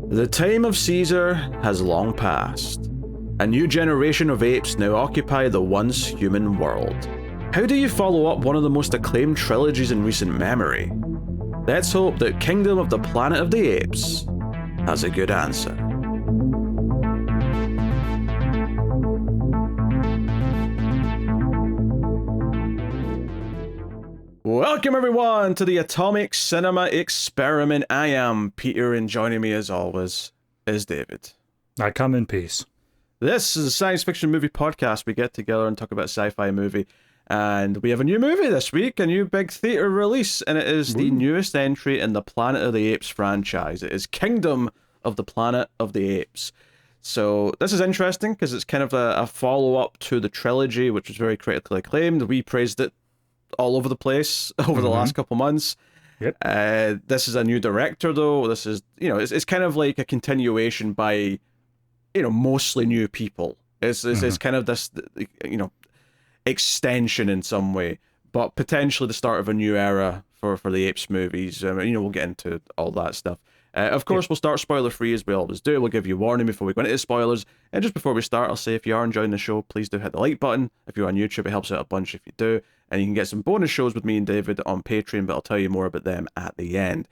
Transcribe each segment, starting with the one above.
The time of Caesar has long passed. A new generation of apes now occupy the once human world. How do you follow up one of the most acclaimed trilogies in recent memory? Let's hope that Kingdom of the Planet of the Apes has a good answer. Welcome everyone to the Atomic Cinema Experiment. I am Peter, and joining me as always is David. I come in peace. This is a science fiction movie podcast. We get together and talk about a sci-fi movie, and we have a new movie this week, a new big theater release, and it is the newest entry in the Planet of the Apes franchise. It is Kingdom of the Planet of the Apes. So this is interesting because it's kind of a follow-up to the trilogy, which was very critically acclaimed. We praised it all over the place over the last couple months. Yep. This is a new director, though. This is, it's kind of like a continuation by, mostly new people. It's kind of this, extension in some way, but potentially the start of a new era for the Apes movies. We'll get into all that stuff. Of course, we'll start spoiler-free as we always do. We'll give you a warning before we go into the spoilers. And just before we start, I'll say if you are enjoying the show, please do hit the like button. If you're on YouTube, it helps out a bunch if you do. And you can get some bonus shows with me and David on Patreon, but I'll tell you more about them at the end.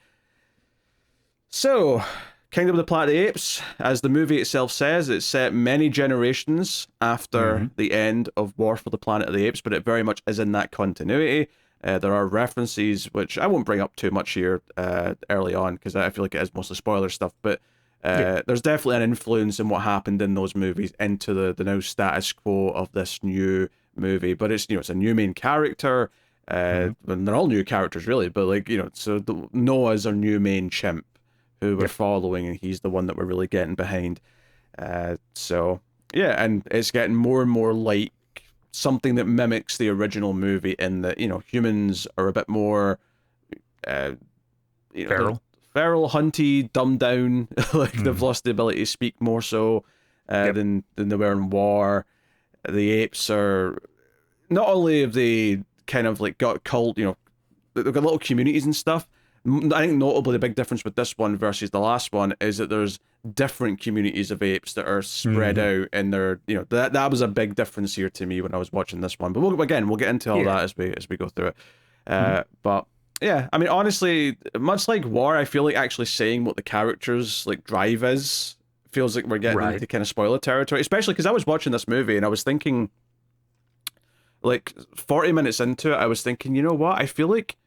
So, Kingdom of the Planet of the Apes, as the movie itself says, it's set many generations after the end of War for the Planet of the Apes, but it very much is in that continuity. There are references, which I won't bring up too much here early on, because I feel like it is mostly spoiler stuff, but there's definitely an influence in what happened in those movies into the now status quo of this new movie. But it's, it's a new main character, and they're all new characters really, but so Noah's our new main chimp who we're following, and he's the one that we're really getting behind. And it's getting more and more like something that mimics the original movie in that, humans are a bit more, Feral, hunty, dumbed down, they've lost the ability to speak more so than they were in war. The apes are, not only have they kind of got cult, they've got little communities and stuff. I think notably the big difference with this one versus the last one is that there's different communities of apes that are spread out, and they're, that was a big difference here to me when I was watching this one. But we'll get into all that as we go through it. But yeah, I mean, honestly, much like War, I feel like actually saying what the characters drive is feels like we're getting into kind of spoiler territory, especially because I was watching this movie and I was thinking, 40 minutes into it, I was thinking, you know what? I feel like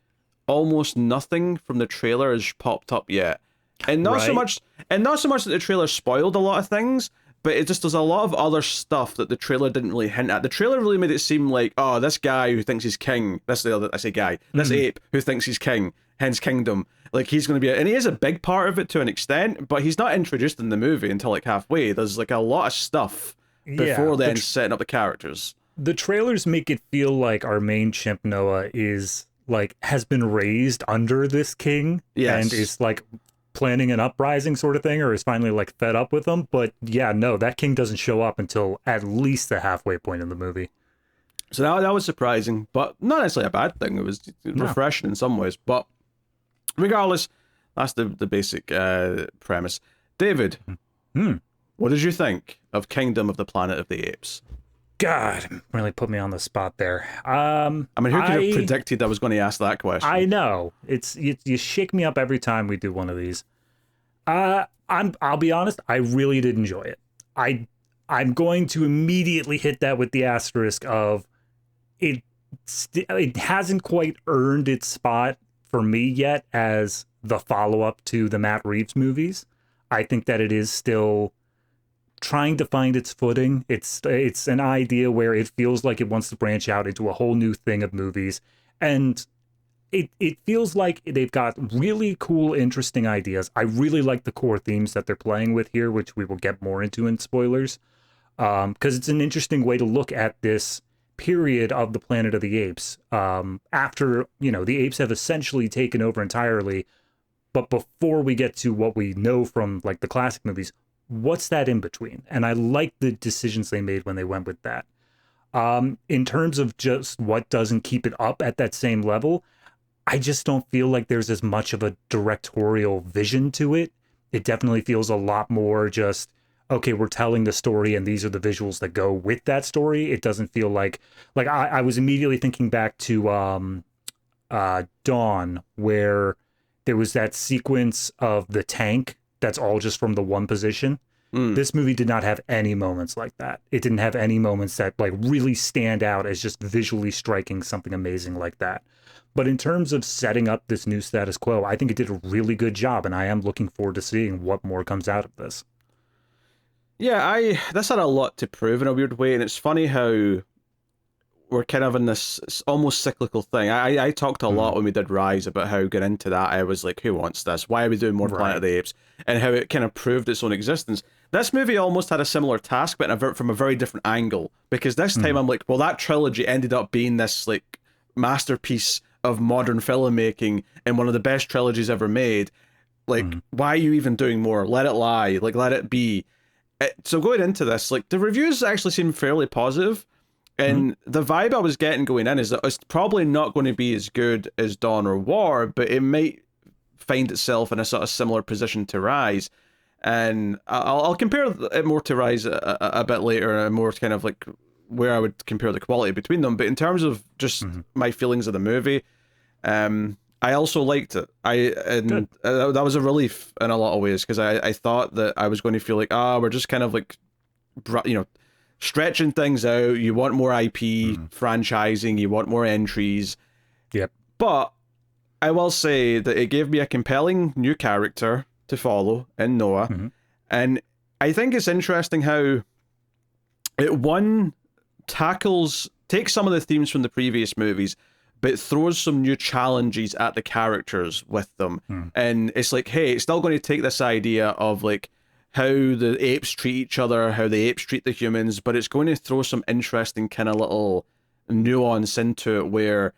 almost nothing from the trailer has popped up yet, and not so much that the trailer spoiled a lot of things, but it just, there's a lot of other stuff that the trailer didn't really hint at. The trailer really made it seem like, oh, this guy who thinks he's king, this ape who thinks he's king, hence kingdom, he's going to be and he is a big part of it to an extent, but he's not introduced in the movie until halfway. There's a lot of stuff before then setting up the characters. The trailers make it feel like our main chimp Noah is has been raised under this king and is planning an uprising sort of thing, or is finally fed up with him. But that king doesn't show up until at least the halfway point in the movie. So that was surprising, but not necessarily a bad thing. It was refreshing in some ways, but regardless, that's the basic premise. David, what did you think of Kingdom of the Planet of the Apes? God, really put me on the spot there. I mean, who could have predicted I was going to ask that question? I know. You shake me up every time we do one of these. I'll be honest, I really did enjoy it. I'm going to immediately hit that with the asterisk of it hasn't quite earned its spot for me yet as the follow-up to the Matt Reeves movies. I think that it is still trying to find its footing. It's an idea where it feels like it wants to branch out into a whole new thing of movies, and it feels like they've got really cool, interesting ideas. I really like the core themes that they're playing with here, which we will get more into in spoilers, because it's an interesting way to look at this period of the Planet of the Apes, after the apes have essentially taken over entirely, but before we get to what we know from the classic movies, what's that in between? And I like the decisions they made when they went with that. In terms of just what doesn't keep it up at that same level, I just don't feel like there's as much of a directorial vision to it It definitely feels a lot more just, okay, we're telling the story and these are the visuals that go with that story. It doesn't feel like I was immediately thinking back to Dawn, where there was that sequence of the tank that's all just from the one position. This movie did not have any moments like that. It didn't have any moments that like really stand out as just visually striking something amazing like that. But in terms of setting up this new status quo, I think it did a really good job, and I am looking forward to seeing what more comes out of this. Yeah, this had a lot to prove in a weird way, and it's funny how we're kind of in this almost cyclical thing. I talked a lot when we did Rise about how getting into that, I was like, who wants this? Why are we doing more Planet of the Apes? And how it kind of proved its own existence. This movie almost had a similar task, but from a very different angle. Because this time I'm like, well, that trilogy ended up being this like masterpiece of modern filmmaking and one of the best trilogies ever made. Like, why are you even doing more? Let it lie. Like, let it be. So going into this, like, the reviews actually seem fairly positive. And the vibe I was getting going in is that it's probably not going to be as good as Dawn or War, but it might find itself in a sort of similar position to Rise. And I'll compare it more to Rise a bit later, and more kind of like where I would compare the quality between them. But in terms of just my feelings of the movie, I also liked it. That was a relief in a lot of ways, because I thought that I was going to feel like, we're just kind of like, stretching things out. You want more IP franchising, you want more entries. Yep. But I will say that it gave me a compelling new character to follow in Noah. And I think it's interesting how it takes some of the themes from the previous movies, but throws some new challenges at the characters with them. And it's like, hey, it's still going to take this idea of like how the apes treat each other, how the apes treat the humans, but it's going to throw some interesting kind of little nuance into it, where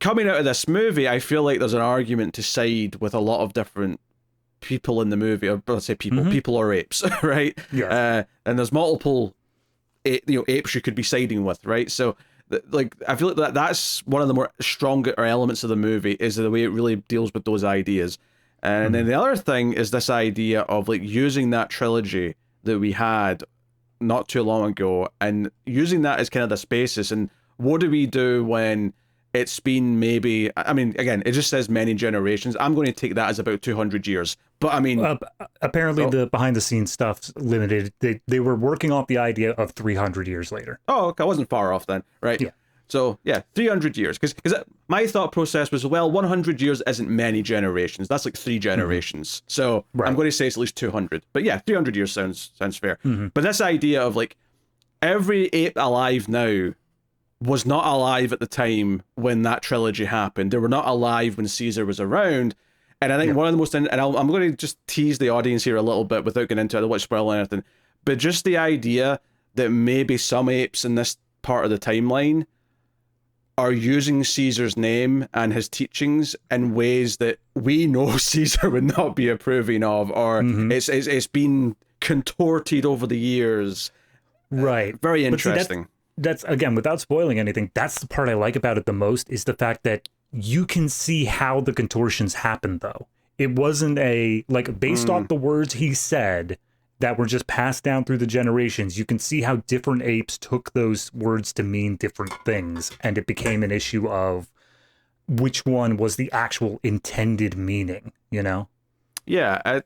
coming out of this movie, I feel like there's an argument to side with a lot of different people in the movie, or let's say people or apes, right? Yeah. And there's multiple apes you could be siding with, right? So like, I feel like that's one of the more stronger elements of the movie, is the way it really deals with those ideas. And then the other thing is this idea of like using that trilogy that we had not too long ago and using that as kind of the basis. And what do we do when it's been maybe, I mean, again, it just says many generations. I'm going to take that as about 200 years. But I mean, apparently the behind the scenes stuff's limited. They were working off the idea of 300 years later. Oh, okay, I wasn't far off then, right? Yeah. So yeah, 300 years. Because my thought process was, well, 100 years isn't many generations. That's like 3 generations. So I'm going to say it's at least 200. But yeah, 300 years sounds fair. But this idea of like every ape alive now was not alive at the time when that trilogy happened. They were not alive when Caesar was around. And I think one of the most, and I'm going to just tease the audience here a little bit without getting into it. I don't want to spoil anything. But just the idea that maybe some apes in this part of the timeline are using Caesar's name and his teachings in ways that we know Caesar would not be approving of, or it's been contorted over the years. Right. Very interesting. See, that's again, without spoiling anything, that's the part I like about it the most, is the fact that you can see how the contortions happened, though. It wasn't based off the words he said that were just passed down through the generations. You can see how different apes took those words to mean different things, and it became an issue of which one was the actual intended meaning, you know? Yeah,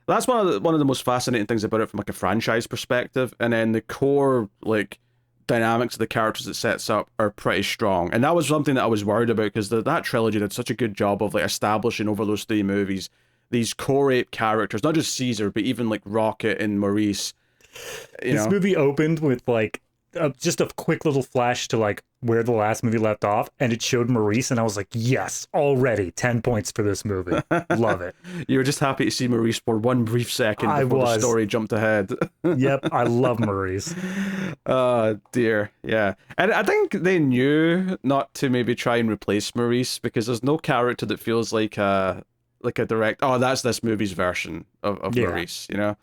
that's one of the most fascinating things about it from like a franchise perspective, and then the core like dynamics of the characters it sets up are pretty strong. And that was something that I was worried about, because that trilogy did such a good job of like establishing over those 3 movies these core ape characters, not just Caesar, but even like Rocket and Maurice. This movie opened with like just a quick little flash to like where the last movie left off, and it showed Maurice, and I was like, yes, already 10 points for this movie. Love it. You were just happy to see Maurice for one brief second before the story jumped ahead. Yep, I love Maurice. Oh dear, yeah. And I think they knew not to maybe try and replace Maurice, because there's no character that feels like a direct, that's this movie's version of Maurice, you know?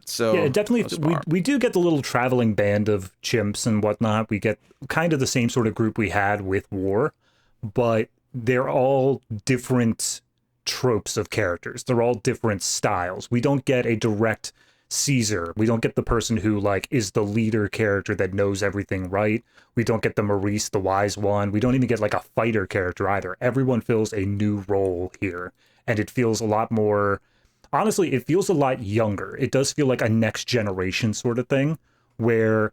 So yeah, definitely, we do get the little traveling band of chimps and whatnot. We get kind of the same sort of group we had with War, but they're all different tropes of characters. They're all different styles. We don't get a direct Caesar. We don't get the person who like is the leader character that knows everything right. We don't get the Maurice, the wise one. We don't even get like a fighter character either. Everyone fills a new role here, and it feels a lot more, honestly, it feels a lot younger. It does feel like a next generation sort of thing, where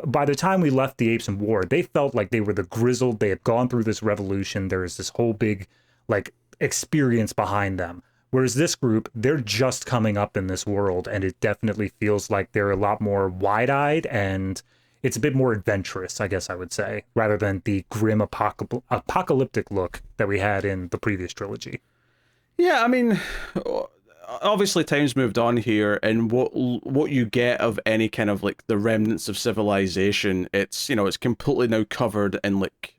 by the time we left the Apes in War, they felt like they were the grizzled, they had gone through this revolution, there is this whole big like experience behind them. Whereas this group, they're just coming up in this world, and it definitely feels like they're a lot more wide-eyed, and it's a bit more adventurous, I guess I would say, rather than the grim apocalyptic look that we had in the previous trilogy. Yeah, I mean, obviously times moved on here, and what you get of any kind of like the remnants of civilization, it's, you know, it's completely now covered in like,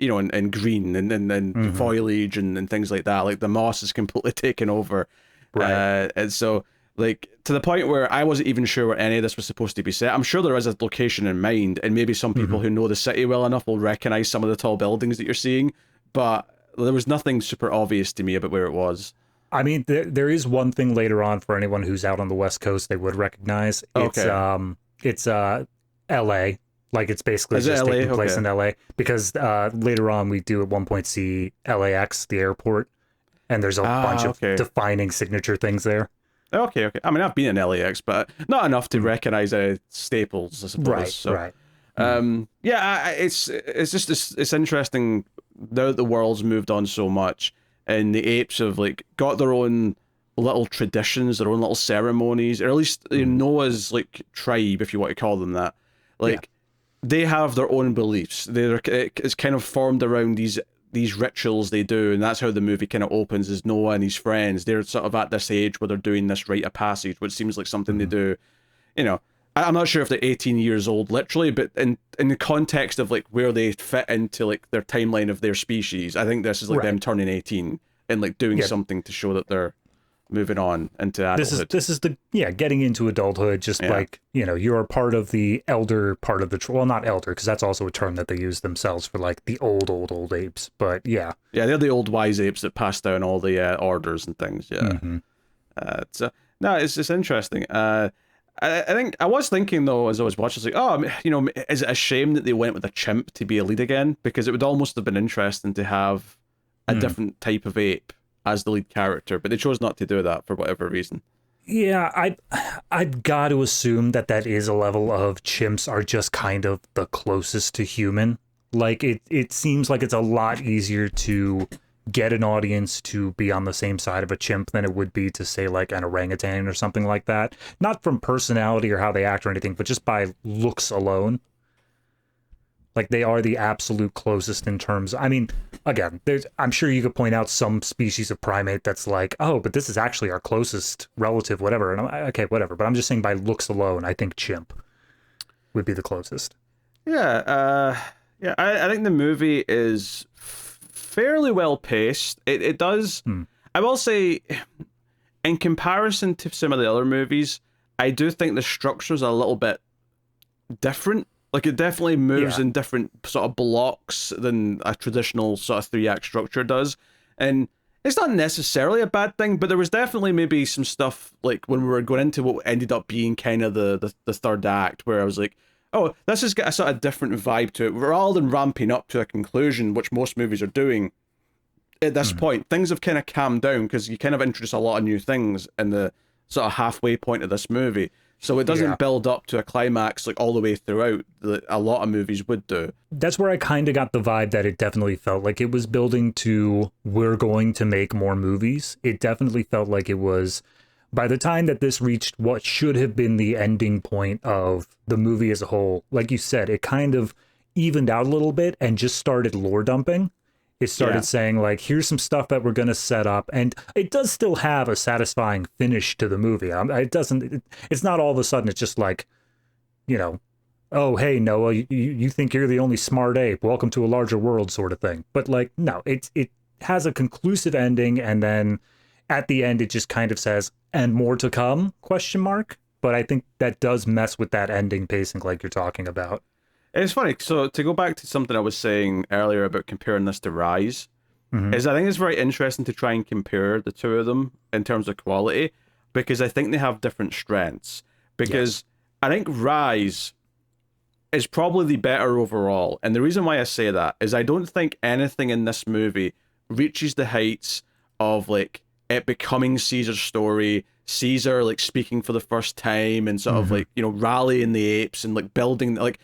you know, in green and foliage and things like that. Like the moss is completely taken over. Right. And so like to the point where I wasn't even sure where any of this was supposed to be set. I'm sure there is a location in mind, and maybe some people who know the city well enough will recognize some of the tall buildings that you're seeing, but there was nothing super obvious to me about where it was. I mean, there is one thing later on for anyone who's out on the West Coast they would recognize. It's L.A. Like it's basically just taking place in LA, because later on we do at one point see LAX, the airport, and there's a bunch of defining signature things there. Okay. I mean, I've been in LAX, but not enough to recognize staples, I suppose. Right. Yeah, it's just it's interesting now that the world's moved on so much, and the apes have like got their own little traditions, their own little ceremonies, or at least Noah's like tribe, if you want to call them that, like. They have their own beliefs. It's kind of formed around these rituals they do, and that's how the movie kind of opens, is Noah and his friends. They're sort of at this age where they're doing this rite of passage, which seems like something they do, you know. I'm not sure if they're 18 years old literally, but in the context of like where they fit into like their timeline of their species, I think this is like them turning 18 and like doing something to show that they're moving on into adulthood. This is the getting into adulthood, just like, you know, you're a part of the elder part of the well, not elder, because that's also a term that they use themselves for like the old apes, but yeah they're the old wise apes that pass down all the orders and things. It's interesting. I think I was thinking though, as I was watching, like, oh, you know, is it a shame that they went with a chimp to be a lead again? Because it would almost have been interesting to have a different type of ape as the lead character, but they chose not to do that for whatever reason. Yeah, I've got to assume that is a level of chimps are just kind of the closest to human. Like it seems like it's a lot easier to get an audience to be on the same side of a chimp than it would be to say like an orangutan or something like that. Not from personality or how they act or anything, but just by looks alone. Like they are the absolute closest in terms. I mean, again, I'm sure you could point out some species of primate that's like, oh, but this is actually our closest relative, whatever. And okay, whatever. But I'm just saying by looks alone, I think chimp would be the closest. Yeah. I think the movie is fairly well paced. It does. I will say, in comparison to some of the other movies, I do think the structure's a little bit different. Like, it definitely moves in different sort of blocks than a traditional sort of 3-act structure does. And it's not necessarily a bad thing, but there was definitely maybe some stuff, like, when we were going into what ended up being kind of the third act, where I was like, oh, this has got a sort of different vibe to it. Rather than ramping up to a conclusion, which most movies are doing at this point, things have kind of calmed down, because you kind of introduce a lot of new things in the sort of halfway point of this movie. So it doesn't build up to a climax like all the way throughout that a lot of movies would do. That's where I kind of got the vibe that it definitely felt like it was building to, we're going to make more movies. It definitely felt like it was, by the time that this reached what should have been the ending point of the movie as a whole, like you said, it kind of evened out a little bit and just started lore dumping. It started saying, like, here's some stuff that we're going to set up. And it does still have a satisfying finish to the movie. It's not all of a sudden, it's just like, you know, oh, hey, Noah, you think you're the only smart ape. Welcome to a larger world sort of thing. But, like, no, it has a conclusive ending. And then at the end, it just kind of says, and more to come, ? But I think that does mess with that ending pacing like you're talking about. It's funny. So to go back to something I was saying earlier about comparing this to Rise, is I think it's very interesting to try and compare the two of them in terms of quality, because I think they have different strengths. Because I think Rise is probably the better overall. And the reason why I say that is I don't think anything in this movie reaches the heights of like it becoming Caesar's story, Caesar like speaking for the first time and sort of like, you know, rallying the apes and like building like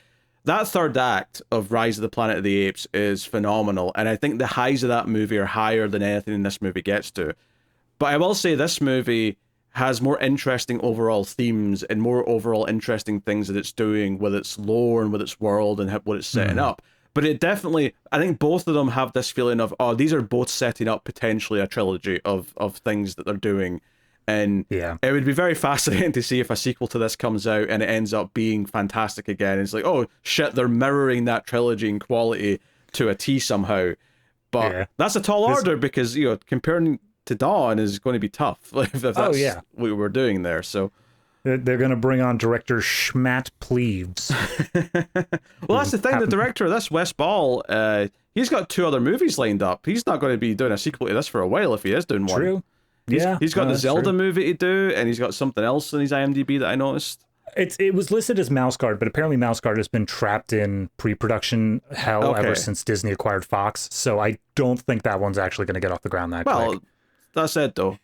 that third act of Rise of the Planet of the Apes is phenomenal. And I think the highs of that movie are higher than anything this movie gets to. But I will say this movie has more interesting overall themes and more overall interesting things that it's doing with its lore and with its world and what it's setting up. But it definitely, I think both of them have this feeling of, oh, these are both setting up potentially a trilogy of things that they're doing. And it would be very fascinating to see if a sequel to this comes out and it ends up being fantastic again. It's like, oh, shit, they're mirroring that trilogy in quality to a T somehow. But that's a tall order because, you know, comparing to Dawn is going to be tough if that's what we're doing there. So they're going to bring on director Schmatt Pleaves. Well, that's the thing. The director of this, Wes Ball, he's got 2 other movies lined up. He's not going to be doing a sequel to this for a while if he is doing one. True. He's got the Zelda movie to do, and he's got something else in his IMDb that I noticed. It was listed as Mouse Guard, but apparently Mouse Guard has been trapped in pre-production hell ever since Disney acquired Fox. So I don't think that one's actually going to get off the ground that quick. Well, that said, though,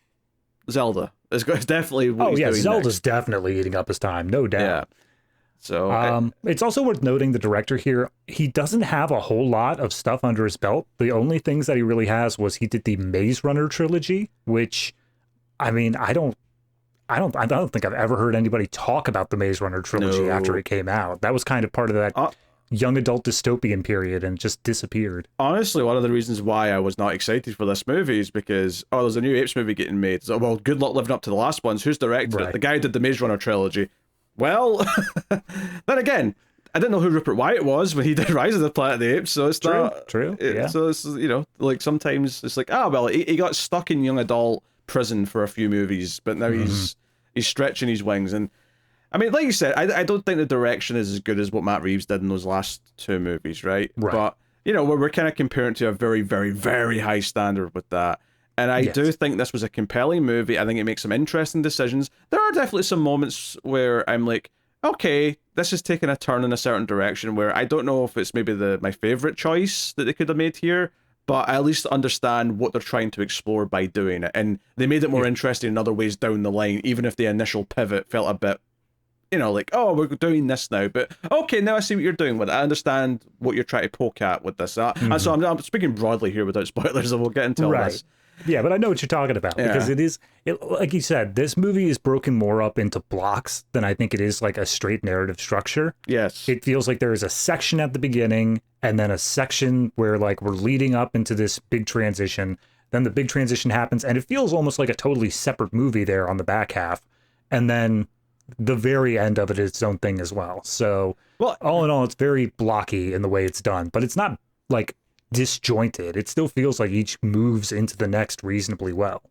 Zelda is definitely what he's doing Zelda's next. Definitely eating up his time, no doubt. Yeah. So it's also worth noting the director here, he doesn't have a whole lot of stuff under his belt. The only things that he really has was he did the Maze Runner trilogy, which, I mean, I don't think I've ever heard anybody talk about the Maze Runner trilogy after it came out. That was kind of part of that young adult dystopian period and just disappeared. Honestly, one of the reasons why I was not excited for this movie is because, there's a new Apes movie getting made. So, well, good luck living up to the last ones. Who's directed it? The guy who did the Maze Runner trilogy. Well, then again, I didn't know who Rupert Wyatt was when he did Rise of the Planet of the Apes, so it's true. So it's, you know, like sometimes it's like, he got stuck in young adult prison for a few movies, but now he's stretching his wings. And I mean, like you said, I don't think the direction is as good as what Matt Reeves did in those last 2 movies, right? But, you know, we're kind of comparing to a very, very, very high standard with that. And I do think this was a compelling movie. I think it makes some interesting decisions. There are definitely some moments where I'm like, okay, this is taking a turn in a certain direction where I don't know if it's maybe my favorite choice that they could have made here, but I at least understand what they're trying to explore by doing it. And they made it more interesting in other ways down the line, even if the initial pivot felt a bit, you know, like, oh, we're doing this now, but okay, now I see what you're doing with it. I understand what you're trying to poke at with this. And so I'm speaking broadly here without spoilers, and we'll get into all this. Yeah, but I know what you're talking about because like you said, this movie is broken more up into blocks than I think it is like a straight narrative structure. Yes. It feels like there is a section at the beginning and then a section where like we're leading up into this big transition. Then the big transition happens and it feels almost like a totally separate movie there on the back half. And then the very end of it is its own thing as well. So all in all, it's very blocky in the way it's done, but it's not like disjointed. It still feels like each moves into the next reasonably well.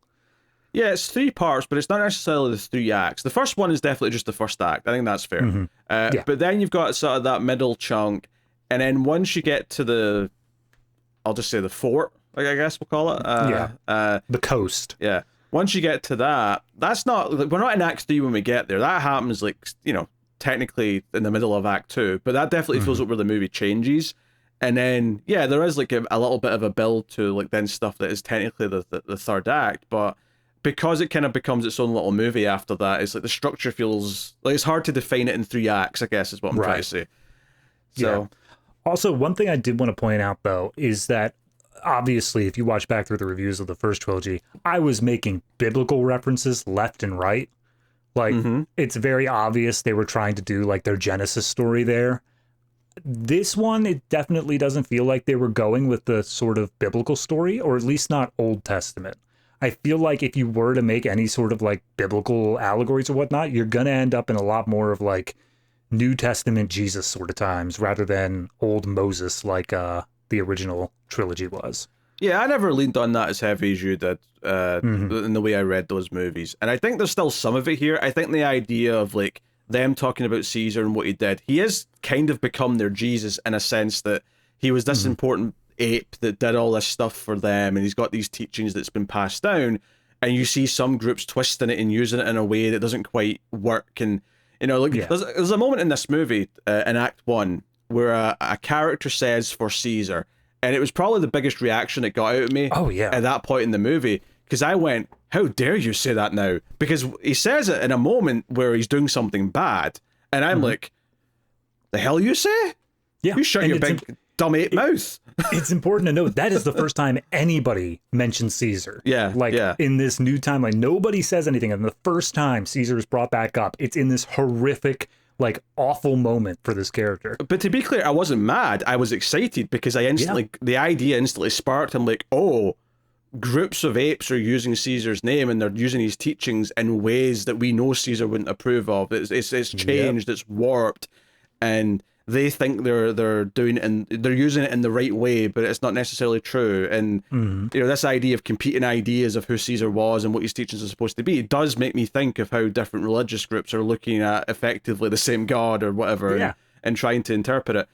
Yeah, it's 3 parts, but it's not necessarily the 3 acts. The first one is definitely just the first act. I think that's fair. But then you've got sort of that middle chunk, and then once you get to I'll just say the fort, I guess we'll call it. The coast. Yeah. Once you get to that, that's not, like, we're not in Act 3 when we get there. That happens, like, you know, technically in the middle of Act 2, but that definitely feels like where the movie changes. And then, there is like a little bit of a build to like then stuff that is technically the third act, but because it kind of becomes its own little movie after that, it's like the structure feels like it's hard to define it in 3 acts, I guess is what I'm trying to say. So, also, one thing I did want to point out though is that obviously, if you watch back through the reviews of the first trilogy, I was making biblical references left and right. Like it's very obvious they were trying to do like their Genesis story there. This one, it definitely doesn't feel like they were going with the sort of biblical story, or at least not Old Testament. I feel like if you were to make any sort of like biblical allegories or whatnot, you're going to end up in a lot more of like New Testament Jesus sort of times rather than old Moses like the original trilogy was. Yeah, I never leaned on that as heavy as you did in the way I read those movies. And I think there's still some of it here. I think the idea of like them talking about Caesar and what he did, he is kind of become their Jesus in a sense that he was this important. ape that did all this stuff for them, and he's got these teachings that's been passed down, and you see some groups twisting it and using it in a way that doesn't quite work. And there's a moment in this movie, in Act 1, where a character says for Caesar, and it was probably the biggest reaction it got out of me at that point in the movie, because I went, how dare you say that now? Because he says it in a moment where he's doing something bad, and I'm like, the hell you say? Yeah. You shut your big dumb ape mouth. It's important to note that is the first time anybody mentions Caesar. In this new timeline, nobody says anything. And the first time Caesar is brought back up, it's in this horrific, awful moment for this character. But to be clear, I wasn't mad. I was excited because the idea instantly sparked. I'm like, oh, groups of apes are using Caesar's name and they're using his teachings in ways that we know Caesar wouldn't approve of. It's changed, it's warped, and they think they're doing it and they're using it in the right way, but it's not necessarily true. And this idea of competing ideas of who Caesar was and what his teachings are supposed to be does make me think of how different religious groups are looking at effectively the same god or whatever and trying to interpret it.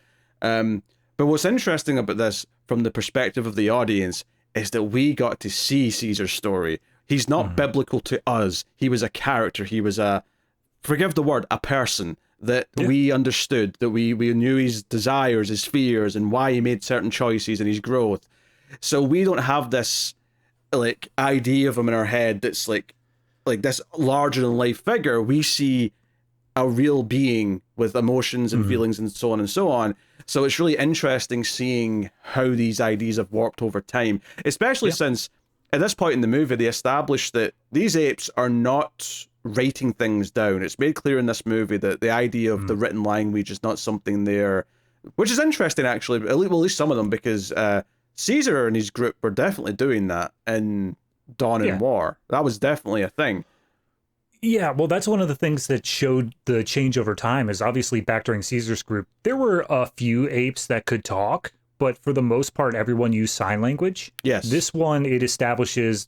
But what's interesting about this from the perspective of the audience is that we got to see Caesar's story. He's not biblical to us. He was a character. He was forgive the word, a person that we understood, that we knew his desires, his fears, and why he made certain choices and his growth. So we don't have this idea of him in our head that's like this larger than life figure. We see a real being with emotions and feelings and so on and so on. So it's really interesting seeing how these ideas have warped over time, especially since at this point in the movie, they established that these apes are not writing things down. It's made clear in this movie that the idea of the written language is not something there, which is interesting actually, at least some of them, because Caesar and his group were definitely doing that in Dawn and War. That was definitely a thing. Yeah, well, that's one of the things that showed the change over time is obviously back during Caesar's group, there were a few apes that could talk, but for the most part, everyone used sign language. Yes. This one, it establishes,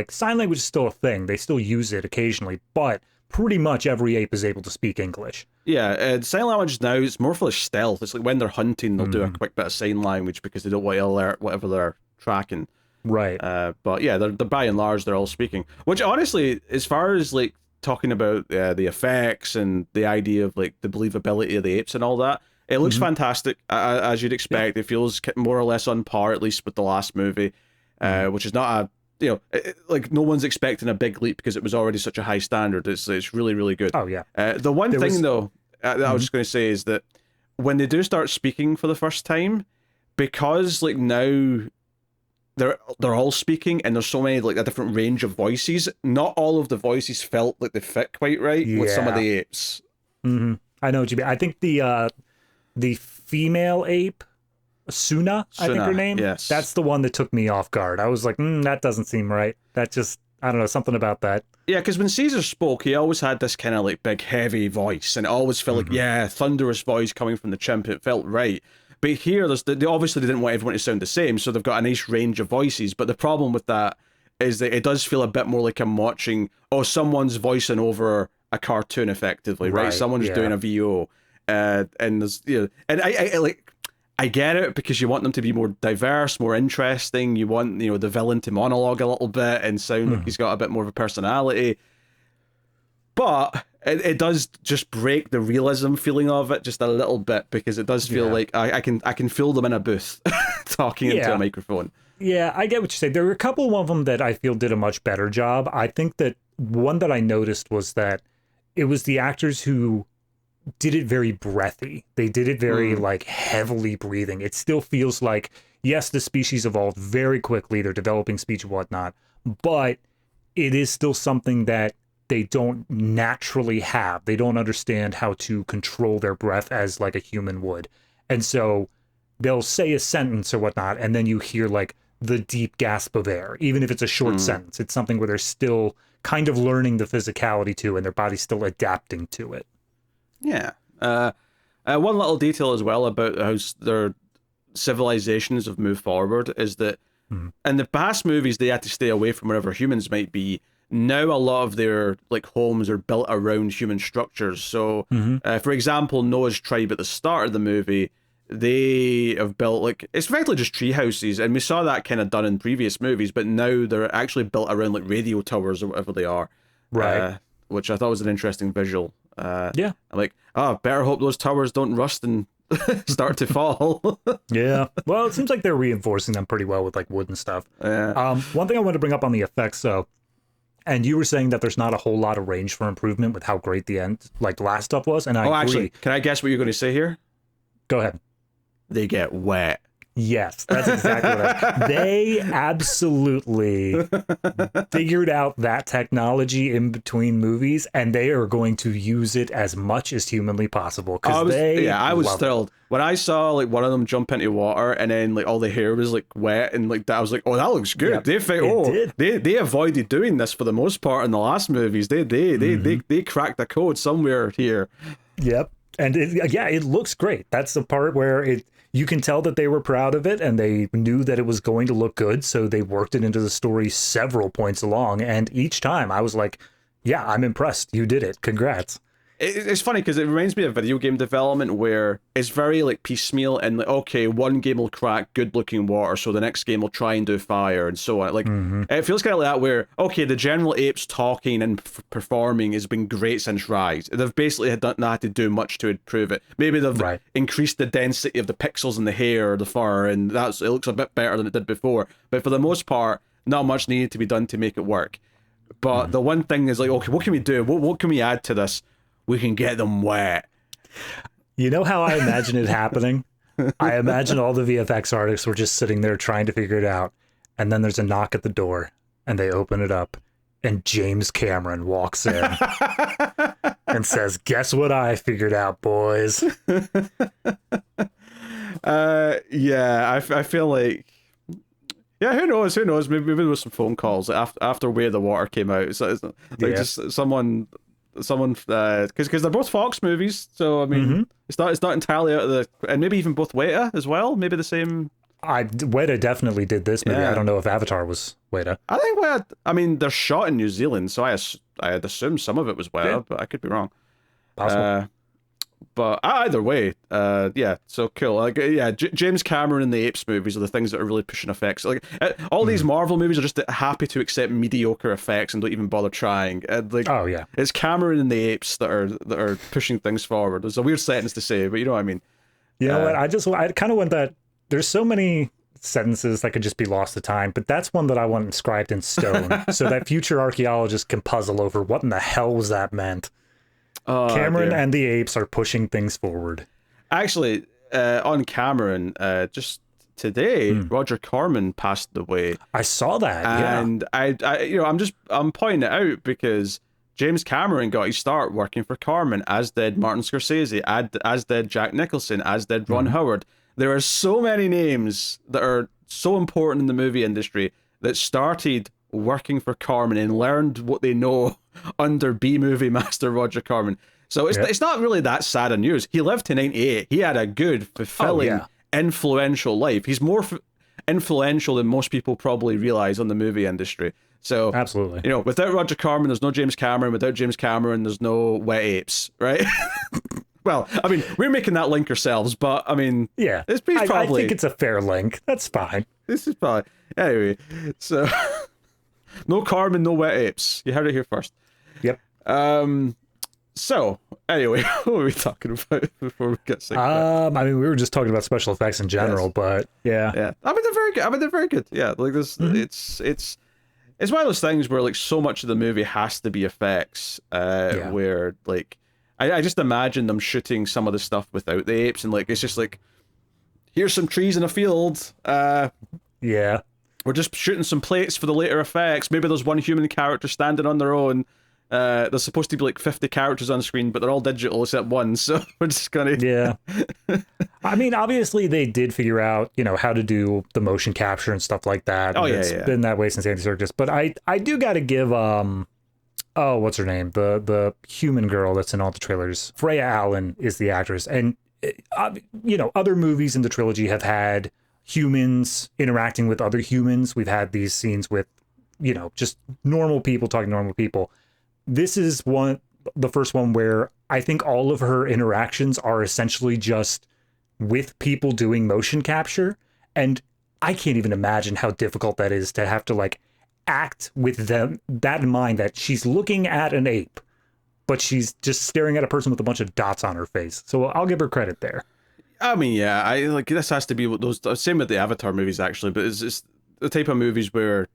sign language is still a thing. They still use it occasionally, but pretty much every ape is able to speak English. Yeah, sign language now is more for stealth. It's like when they're hunting, they'll do a quick bit of sign language because they don't want to alert whatever they're tracking. Right. But yeah, they're by and large, they're all speaking. Which honestly, as far as talking about the effects and the idea of the believability of the apes and all that, it looks fantastic, as you'd expect. It feels more or less on par, at least with the last movie, which is not no one's expecting a big leap because it was already such a high standard. It's really, really good. Oh, yeah. The one thing, though, that I was just going to say is that when they do start speaking for the first time, because now they're all speaking and there's so many a different range of voices, not all of the voices felt like they fit quite right with some of the apes. I know what you mean. I think the female ape, Suna, I think her name. Yes. That's the one that took me off guard. I was like, that doesn't seem right. That just, I don't know, something about that. Yeah, because when Caesar spoke, he always had this kind of big, heavy voice, and it always felt thunderous voice coming from the chimp. It felt right. But here, they obviously didn't want everyone to sound the same, so they've got a nice range of voices. But the problem with that is that it does feel a bit more like I'm watching, someone's voicing over a cartoon effectively, right? Someone's doing a VO. And there's and I get it because you want them to be more diverse, more interesting. You want the villain to monologue a little bit and sound like he's got a bit more of a personality. But it does just break the realism feeling of it just a little bit, because it does feel like I can feel them in a booth talking into a microphone. Yeah, I get what you say. There were a couple of them that I feel did a much better job. I think that one that I noticed was that it was the actors who did it very breathy. They did it very heavily breathing. It still feels like, yes, the species evolved very quickly. They're developing speech and whatnot, but it is still something that they don't naturally have. They don't understand how to control their breath as a human would. And so they'll say a sentence or whatnot, and then you hear the deep gasp of air, even if it's a short sentence. It's something where they're still kind of learning the physicality to, and their body's still adapting to it. Yeah. One little detail as well about how their civilizations have moved forward is that in the past movies, they had to stay away from wherever humans might be. Now a lot of their homes are built around human structures. So, for example, Noah's tribe at the start of the movie, they have built like it's effectively just tree houses, and we saw that kind of done in previous movies, but now they're actually built around like radio towers or whatever they are, Right. which I thought was an interesting visual. Yeah. I'm like, oh, better hope those towers don't rust and start to fall. Yeah. Well, it seems like they're reinforcing them pretty well with like wood and stuff. Yeah. One thing I wanted to bring up on the effects though, and you were saying that there's not a whole lot of range for improvement with how great the end, like last stuff was, and I agree. Actually, can I guess what you're going to say here? Go ahead. They get wet. Yes, that's exactly what they absolutely figured out that technology in between movies, and they are going to use it as much as humanly possible. I was love thrilled when I saw like one of them jump into water, and then like all the hair was like wet, and like that I was like, oh, that looks good. Yep, They avoided doing this for the most part in the last movies. They cracked the code somewhere here. Yep. And it looks great. That's the part where you can tell that they were proud of it and they knew that it was going to look good. So they worked it into the story several points along. And each time I was like, yeah, I'm impressed. You did it. Congrats. It's funny because it reminds me of video game development where it's very like piecemeal and like, okay, one game will crack good looking water, so the next game will try and do fire and so on. Like it feels kind of like that where, okay, the general apes talking and performing has been great since Rise. They've basically not had to do much to improve it. Maybe they've increased the density of the pixels in the hair or the fur, and it looks a bit better than it did before. But for the most part, not much needed to be done to make it work. But the one thing is like, okay, what can we do? What can we add to this? We can get them wet. You know how I imagine it happening? I imagine all the VFX artists were just sitting there trying to figure it out. And then there's a knock at the door and they open it up and James Cameron walks in and says, guess what I figured out, boys? I feel like, yeah, who knows? Maybe there was some phone calls after Way of the Water came out. It's like just someone because they're both Fox movies, so I mean it's not entirely out of the, and maybe even both Weta as well, maybe the same. Weta definitely did this movie. I don't know if Avatar was Weta. I think Weta, I mean they're shot in New Zealand, so I had assumed some of it was Weta, but I could be wrong. Possible. But either way, so cool. Like, James Cameron and the Apes movies are the things that are really pushing effects. Like, all these Marvel movies are just happy to accept mediocre effects and don't even bother trying. It's Cameron and the Apes that are pushing things forward. It's a weird sentence to say, but you know what I mean. You know what? I kind of want that. There's so many sentences that could just be lost to time, but that's one that I want inscribed in stone so that future archaeologists can puzzle over what in the hell was that meant. Cameron and the Apes are pushing things forward. Actually, on Cameron, just today, Roger Corman passed away. I saw that, and I'm pointing it out because James Cameron got his start working for Corman, as did Martin Scorsese, as did Jack Nicholson, as did Ron Howard. There are so many names that are so important in the movie industry that started working for Corman and learned what they know under B-movie master Roger Corman. So it's not really that sad a news. He lived to 98. He had a good, fulfilling, influential life. He's more influential than most people probably realize on the movie industry. So absolutely, without Roger Corman, there's no James Cameron. Without James Cameron, there's no Wet Apes, right? Well, I mean, we're making that link ourselves, but I mean, I think it's a fair link. That's fine. This is fine. Anyway, so no Corman, no Wet Apes. You heard it here first. Yep. So anyway, what were we talking about before we get sick? I mean, we were just talking about special effects in general, but yeah. I mean, they're very good. Yeah, like this, it's one of those things where like so much of the movie has to be effects. Where like I just imagine them shooting some of the stuff without the apes, and like it's just like, here's some trees in a field. We're just shooting some plates for the later effects. Maybe there's one human character standing on their own. There's supposed to be like 50 characters on screen, but they're all digital except one, so we're just gonna... Yeah. I mean, obviously they did figure out, how to do the motion capture and stuff like that. It's been that way since Andy Serkis. But I do gotta give, what's her name? The human girl that's in all the trailers. Freya Allan is the actress. And, other movies in the trilogy have had humans interacting with other humans. We've had these scenes with, just normal people talking to normal people. This is the first one where I think all of her interactions are essentially just with people doing motion capture, and I can't even imagine how difficult that is to have to like act with them that in mind, that she's looking at an ape, but she's just staring at a person with a bunch of dots on her face. So I'll give her credit there. I mean, yeah, I like this has to be what those same with the Avatar movies actually, but it's the type of movies where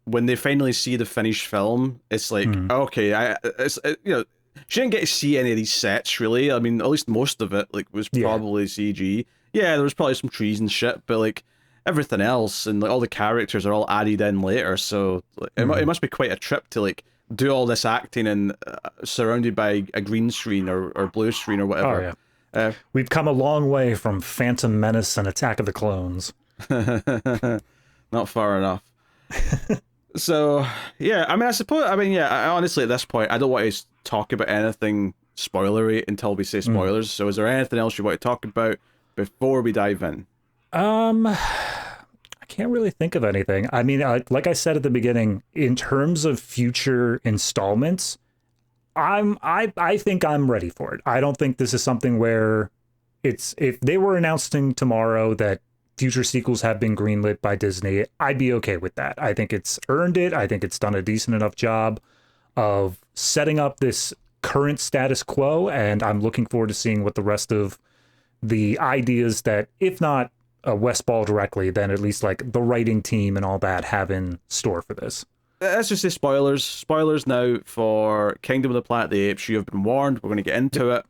when they finally see the finished film, it's like okay, she didn't get to see any of these sets really. I mean, at least most of it like was probably CG. Yeah, there was probably some trees and shit, but like everything else and like all the characters are all added in later. So like, it must be quite a trip to like do all this acting and surrounded by a green screen or blue screen or whatever. Oh, yeah. We've come a long way from Phantom Menace and Attack of the Clones. Not far enough. So, yeah, I mean, honestly, at this point, I don't want to talk about anything spoilery until we say spoilers. So is there anything else you want to talk about before we dive in? I can't really think of anything. I mean, like I said at the beginning, in terms of future installments, I think I'm ready for it. I don't think this is something where if they were announcing tomorrow that future sequels have been greenlit by Disney, I'd be okay with that. I think it's earned it. I think it's done a decent enough job of setting up this current status quo, and I'm looking forward to seeing what the rest of the ideas that, if not West Ball directly, then at least like the writing team and all that have in store for this. Let's just say spoilers. Spoilers now for Kingdom of the Planet of the Apes. You have been warned. We're going to get into it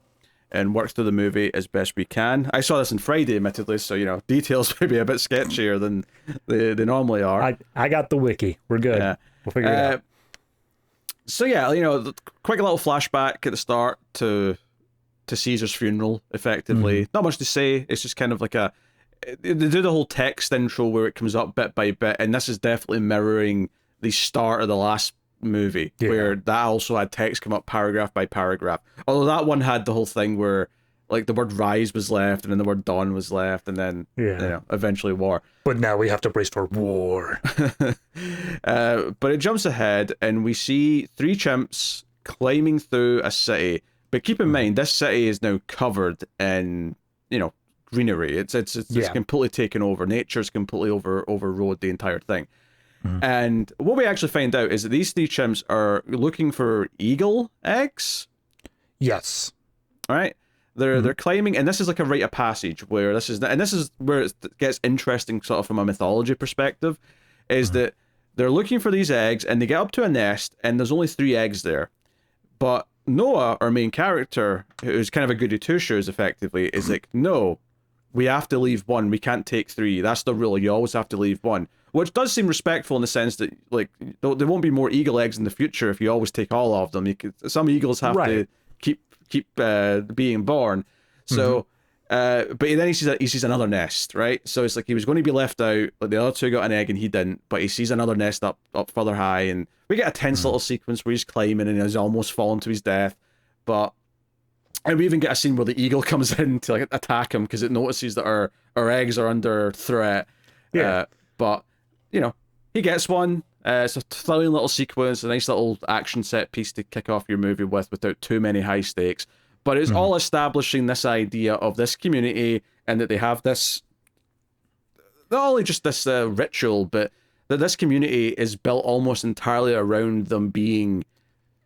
and work through the movie as best we can. I saw this on Friday, admittedly, so, details may be a bit sketchier than they normally are. I got the wiki. We're good. Yeah. We'll figure it out. So, yeah, quick little flashback at the start to Caesar's funeral, effectively. Not much to say. It's just kind of like they do the whole text intro where it comes up bit by bit, and this is definitely mirroring the start of the last movie, where that also had text come up paragraph by paragraph. Although that one had the whole thing where like the word rise was left and then the word dawn was left and then eventually war. But now we have to brace for war. But it jumps ahead and we see three chimps climbing through a city. But keep in mind, this city is now covered in, greenery. It's completely taken over. Nature's completely overrode the entire thing. And what we actually find out is that these three chimps are looking for eagle eggs. Yes. All right. They're climbing, and this is like a rite of passage where this is where it gets interesting, sort of from a mythology perspective, is that they're looking for these eggs, and they get up to a nest, and there's only 3 eggs there. But Noah, our main character, who's kind of a goody two shoes, effectively, is like, no, we have to leave 1. We can't take 3. That's the rule. You always have to leave 1. Which does seem respectful in the sense that, like, there won't be more eagle eggs in the future if you always take all of them. Some eagles have to keep being born. So, but then he sees another nest, right? So it's like he was going to be left out. Like the other 2 got an egg and he didn't, but he sees another nest up further high, and we get a tense little sequence where he's climbing and he's almost fallen to his death. And we even get a scene where the eagle comes in to like attack him because it notices that our eggs are under threat. But he gets one. It's a thrilling little sequence, a nice little action set piece to kick off your movie without too many high stakes. But it's all establishing this idea of this community and that they have this, not only just this ritual, but that this community is built almost entirely around them being,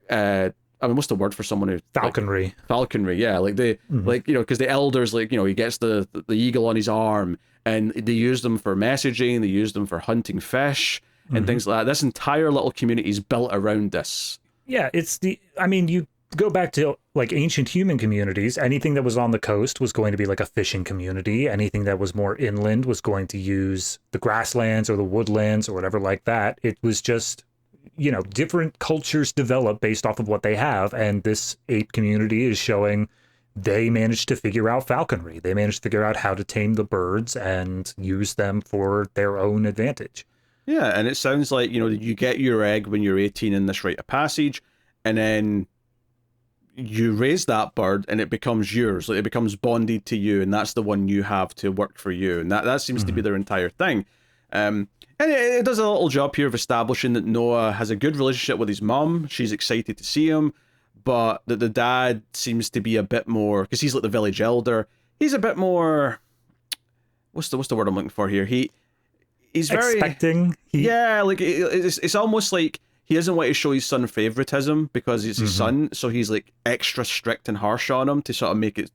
what's the word for someone who... Falconry. Like, falconry, yeah. Like they, because the elders, he gets the eagle on his arm, and they use them for messaging, they use them for hunting fish and things like that. This entire little community is built around this. Yeah, you go back to like ancient human communities, anything that was on the coast was going to be like a fishing community. Anything that was more inland was going to use the grasslands or the woodlands or whatever like that. It was just, different cultures develop based off of what they have. And this ape community is showing they managed to figure out falconry. They managed to figure out how to tame the birds and use them for their own advantage. Yeah, and it sounds like, you get your egg when you're 18 in this rite of passage, and then you raise that bird and it becomes yours. Like, it becomes bonded to you, and that's the one you have to work for you. And that seems to be their entire thing. And it does a little job here of establishing that Noah has a good relationship with his mum. She's excited to see him, but that the dad seems to be a bit more, because he's like the village elder, he's a bit more what's the word I'm looking for here? He's very Expecting. yeah, like it's almost like he doesn't want to show his son favoritism because it's his son, so he's like extra strict and harsh on him to sort of make it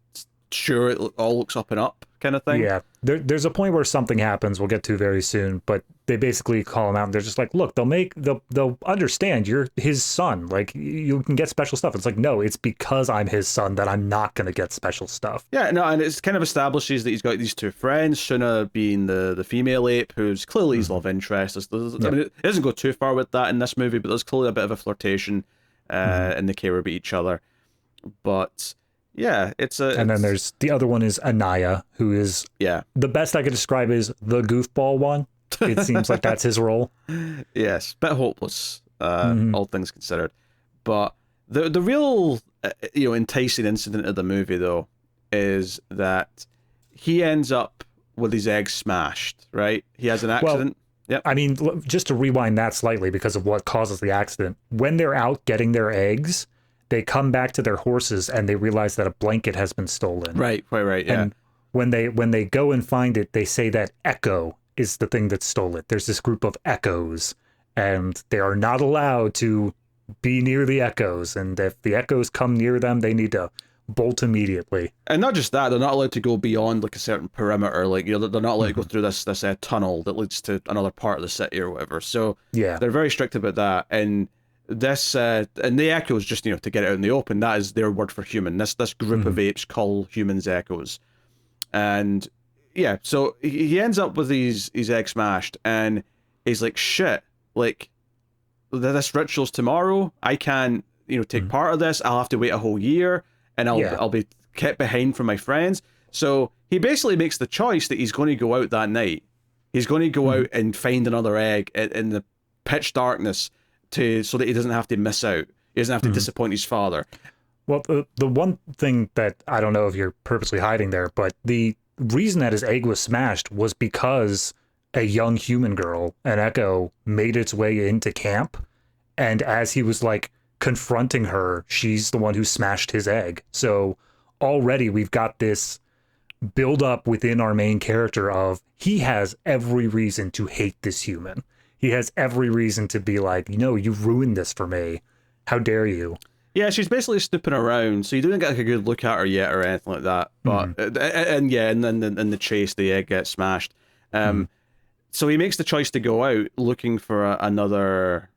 sure it all looks up and up kind of thing. Yeah, there's a point where something happens we'll get to very soon, but they basically call him out and they're just like, look, they'll understand you're his son, like you can get special stuff. It's like, no, it's because I'm his son that I'm not going to get special stuff. Yeah, no, and it's kind of establishes that he's got these two friends, Shuna being the female ape, who's clearly his love interest. I mean, it doesn't go too far with that in this movie, but there's clearly a bit of a flirtation, and they care about each other. But yeah, and then there's the other one is Anaya, who is the best I could describe is the goofball one. It seems like that's his role. Yes, bit hopeless, all things considered. But the real enticing incident of the movie though is that he ends up with his egg smashed. Right, he has an accident. Well, I mean, just to rewind that slightly because of what causes the accident. When they're out getting their eggs, they come back to their horses and they realize that a blanket has been stolen. Right, yeah. And when they go and find it, they say that Echo is the thing that stole it. There's this group of echoes, and they are not allowed to be near the echoes. And if the echoes come near them, they need to bolt immediately. And not just that, they're not allowed to go beyond like a certain perimeter. Like they're not allowed to go through this tunnel that leads to another part of the city or whatever. So yeah, they're very strict about that. And this and the echoes, just to get it out in the open, that is their word for human. This group of apes call humans echoes. And yeah, so he ends up with his egg smashed, and he's like, shit, like this ritual's tomorrow. I can't take part of this. I'll have to wait a whole year, and I'll be kept behind from my friends. So he basically makes the choice that he's going to go out that night. He's going to go out and find another egg in the pitch darkness so that he doesn't have to miss out. He doesn't have to disappoint his father. Well, the one thing that I don't know if you're purposely hiding there, but the reason that his egg was smashed was because a young human girl, an Echo, made its way into camp. And as he was like confronting her, she's the one who smashed his egg. So already we've got this build up within our main character of he has every reason to hate this human. He has every reason to be like, you've ruined this for me. How dare you? Yeah, she's basically snooping around, so you don't get like a good look at her yet or anything like that. But and then in the chase, the egg gets smashed. So he makes the choice to go out looking for another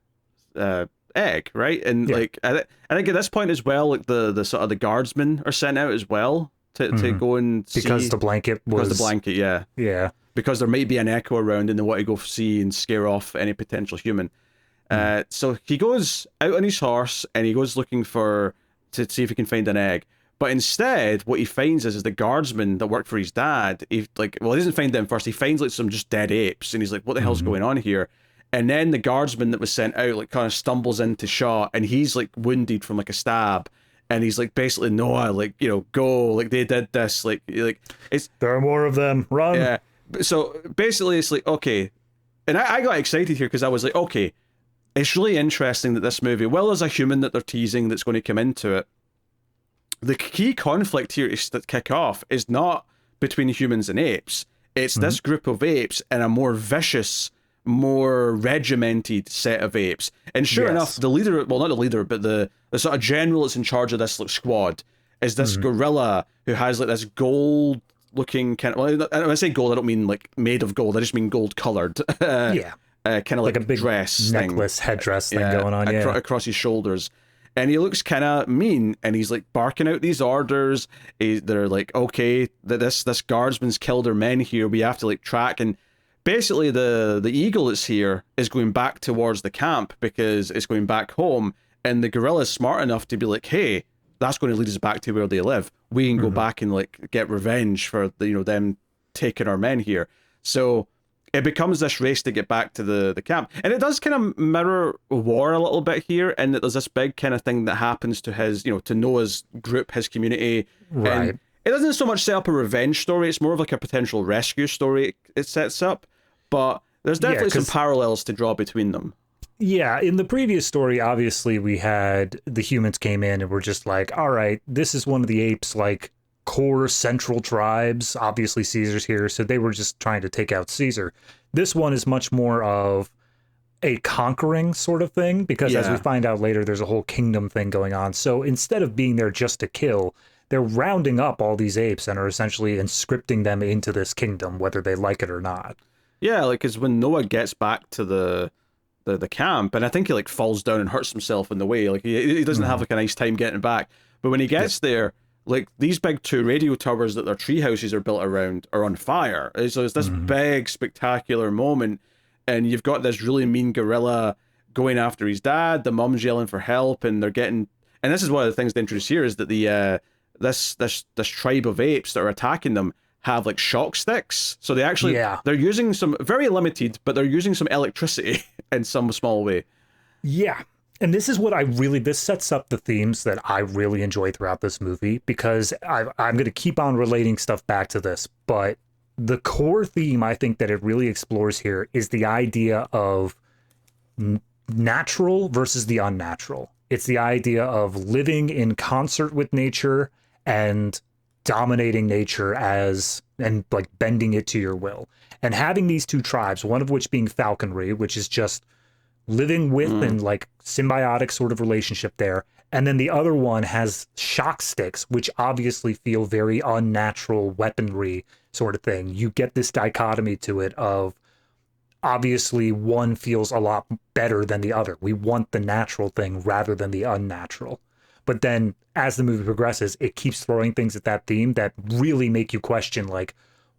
egg, right? And like I think at this point as well, like the sort of the guardsmen are sent out as well to go and see, because the blanket, yeah. Because there might be an echo around and they want to go see and scare off any potential human. So he goes out on his horse and he goes looking to see if he can find an egg. But instead, what he finds is the guardsman that worked for his dad. He doesn't find them first. He finds like some just dead apes, and he's like, "What the hell's going on here?" And then the guardsman that was sent out like kind of stumbles into shot, and he's like wounded from like a stab. And he's like, basically, Noah, like, go, like they did this, like it's there are more of them. Run. Yeah. So basically, it's like, okay, and I got excited here because I was like, okay, it's really interesting that this movie, well, there's a human that they're teasing that's going to come into it. The key conflict here is to kick off is not between humans and apes. It's this group of apes and a more vicious, more regimented set of apes. And sure enough, the leader, well, not the leader, but the sort of general that's in charge of this like squad is this gorilla who has like this gold looking kind of, well, when I say gold, I don't mean like made of gold, I just mean gold colored. Kind of like a big dress necklace thing. Headdress thing going on, across his shoulders. And he looks kind of mean, and he's like barking out these orders. They're like, okay, this guardsman's killed our men here. We have to like track. And basically, the eagle that's here is going back towards the camp because it's going back home. And the gorilla's smart enough to be like, hey, that's going to lead us back to where they live. We can go back and like get revenge for them taking our men here. So it becomes this race to get back to the camp. And it does kind of mirror war a little bit here, and that there's this big kind of thing that happens to his, to Noah's group, his community. Right. And it doesn't so much set up a revenge story, it's more of like a potential rescue story it sets up. But there's definitely some parallels to draw between them. Yeah, in the previous story, obviously we had the humans came in and were just like, all right, this is one of the apes, like, core central tribes. Obviously, Caesar's here, so they were just trying to take out Caesar. This one is much more of a conquering sort of thing, because as we find out later, there's a whole kingdom thing going on. So instead of being there just to kill, they're rounding up all these apes and are essentially inscripting them into this kingdom, whether they like it or not. Yeah, like, because when Noah gets back to the camp, and I think he like falls down and hurts himself in the way, like he doesn't have like a nice time getting back. But when he gets there, like these big 2 radio towers that their tree houses are built around are on fire. So it's this big spectacular moment, and you've got this really mean gorilla going after his dad. The mom's yelling for help, and they're getting. And this is one of the things they introduce here, is that the this tribe of apes that are attacking them have like shock sticks. So they actually they're using some, very limited, but they're using some electricity in some small way. Yeah. And this is what this sets up the themes that I really enjoy throughout this movie, because I'm going to keep on relating stuff back to this. But the core theme I think that it really explores here is the idea of natural versus the unnatural. It's the idea of living in concert with nature and dominating nature and like bending it to your will. And having these 2 tribes, one of which being falconry, which is just living with and like symbiotic sort of relationship there. And then the other one has shock sticks, which obviously feel very unnatural weaponry sort of thing. You get this dichotomy to it of obviously one feels a lot better than the other. We want the natural thing rather than the unnatural. But then as the movie progresses, it keeps throwing things at that theme that really make you question, like,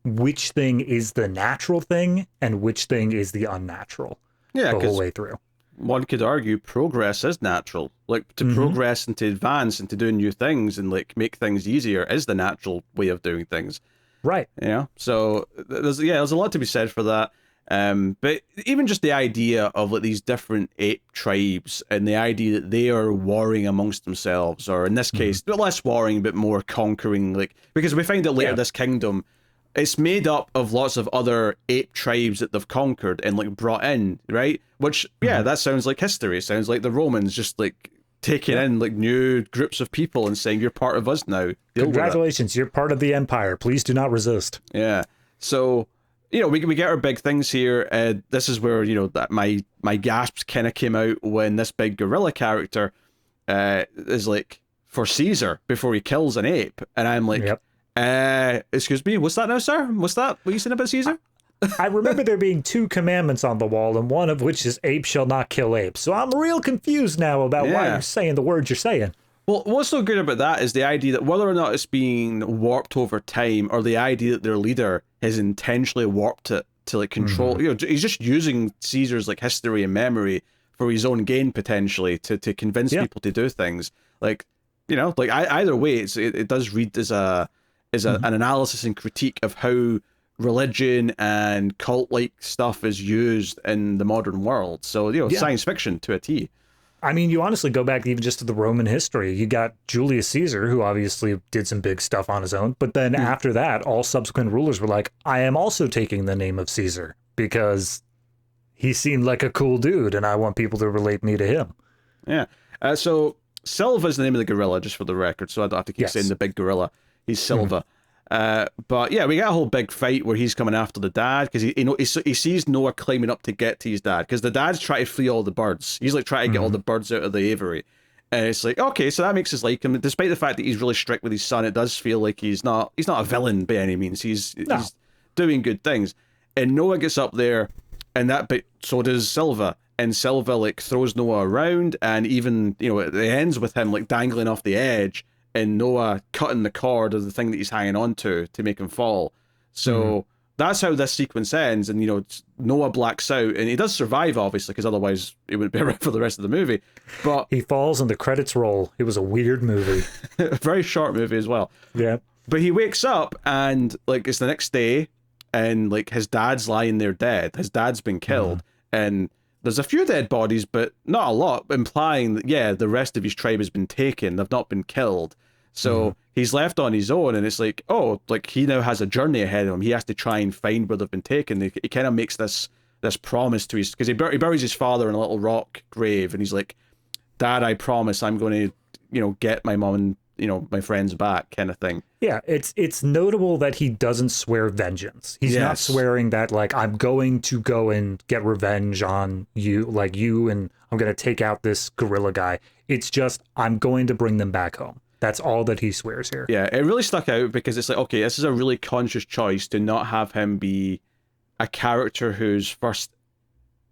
which thing is the natural thing and which thing is the unnatural the whole way through. One could argue progress is natural. Like, to progress and to advance and to do new things and like make things easier is the natural way of doing things. Right. Yeah. So there's a lot to be said for that. But even just the idea of like these different ape tribes and the idea that they are warring amongst themselves, or in this case, less warring, but more conquering, like, because we find that later this kingdom, it's made up of lots of other ape tribes that they've conquered and like brought in, right? Which, that sounds like history. It sounds like the Romans just like taking in like new groups of people and saying, you're part of us now. Congratulations, you're part of the empire. Please do not resist. Yeah. So, we get our big things here. This is where, that my gasps kind of came out when this big gorilla character is like, for Caesar, before he kills an ape. And I'm like, excuse me, what's that now, sir? What's that? What are you saying about Caesar? I remember there being 2 commandments on the wall, and one of which is ape shall not kill apes. So I'm real confused now about why you're saying the words you're saying. Well, what's so good about that is the idea that whether or not it's being warped over time, or the idea that their leader has intentionally warped it to like control, he's just using Caesar's like history and memory for his own gain, potentially, to convince people to do things. Like, like either way, it does read as an analysis and critique of how religion and cult-like stuff is used in the modern world. So, science fiction to a T. I mean, you honestly go back even just to the Roman history. You got Julius Caesar, who obviously did some big stuff on his own. But then after that, all subsequent rulers were like, I am also taking the name of Caesar because he seemed like a cool dude and I want people to relate me to him. Yeah. So Silva is the name of the gorilla, just for the record. So I don't have to keep saying the big gorilla. He's Silva. But yeah, we got a whole big fight where he's coming after the dad because he sees Noah climbing up to get to his dad, because the dad's trying to free all the birds. He's like trying to get all the birds out of the aviary, and it's like, okay, so that makes us like him. Despite the fact that he's really strict with his son, it does feel like he's not a villain by any means. He's doing good things. And Noah gets up there, and so does Silva. And Silva like throws Noah around, and even it ends with him like dangling off the edge, and Noah cutting the cord of the thing that he's hanging on to make him fall. So that's how this sequence ends. And, Noah blacks out, and he does survive, obviously, because otherwise it wouldn't be around for the rest of the movie. But he falls and the credits roll. It was a weird movie. A very short movie as well. Yeah. But he wakes up, and, like, it's the next day, and, like, his dad's lying there dead. His dad's been killed. And there's a few dead bodies, but not a lot, implying that, the rest of his tribe has been taken. They've not been killed. So he's left on his own, and it's like, like he now has a journey ahead of him. He has to try and find where they've been taken. He kind of makes this promise to because he buries his father in a little rock grave, and he's like, Dad, I promise I'm going to, get my mom and my friends back kind of thing. Yeah, it's notable that he doesn't swear vengeance. He's not swearing that, like, I'm going to go and get revenge on you, like you, and I'm going to take out this gorilla guy. It's just, I'm going to bring them back home. That's all that he swears here. Yeah, it really stuck out because it's like, okay, this is a really conscious choice to not have him be a character whose first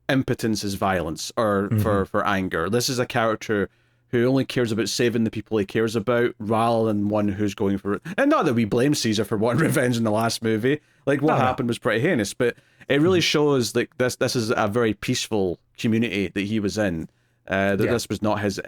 impotence is violence or for anger. This is a character who only cares about saving the people he cares about rather than one who's going for it. And not that we blame Caesar for wanting revenge in the last movie. Like, what happened was pretty heinous, but it really shows that this is a very peaceful community that he was in. This was not his,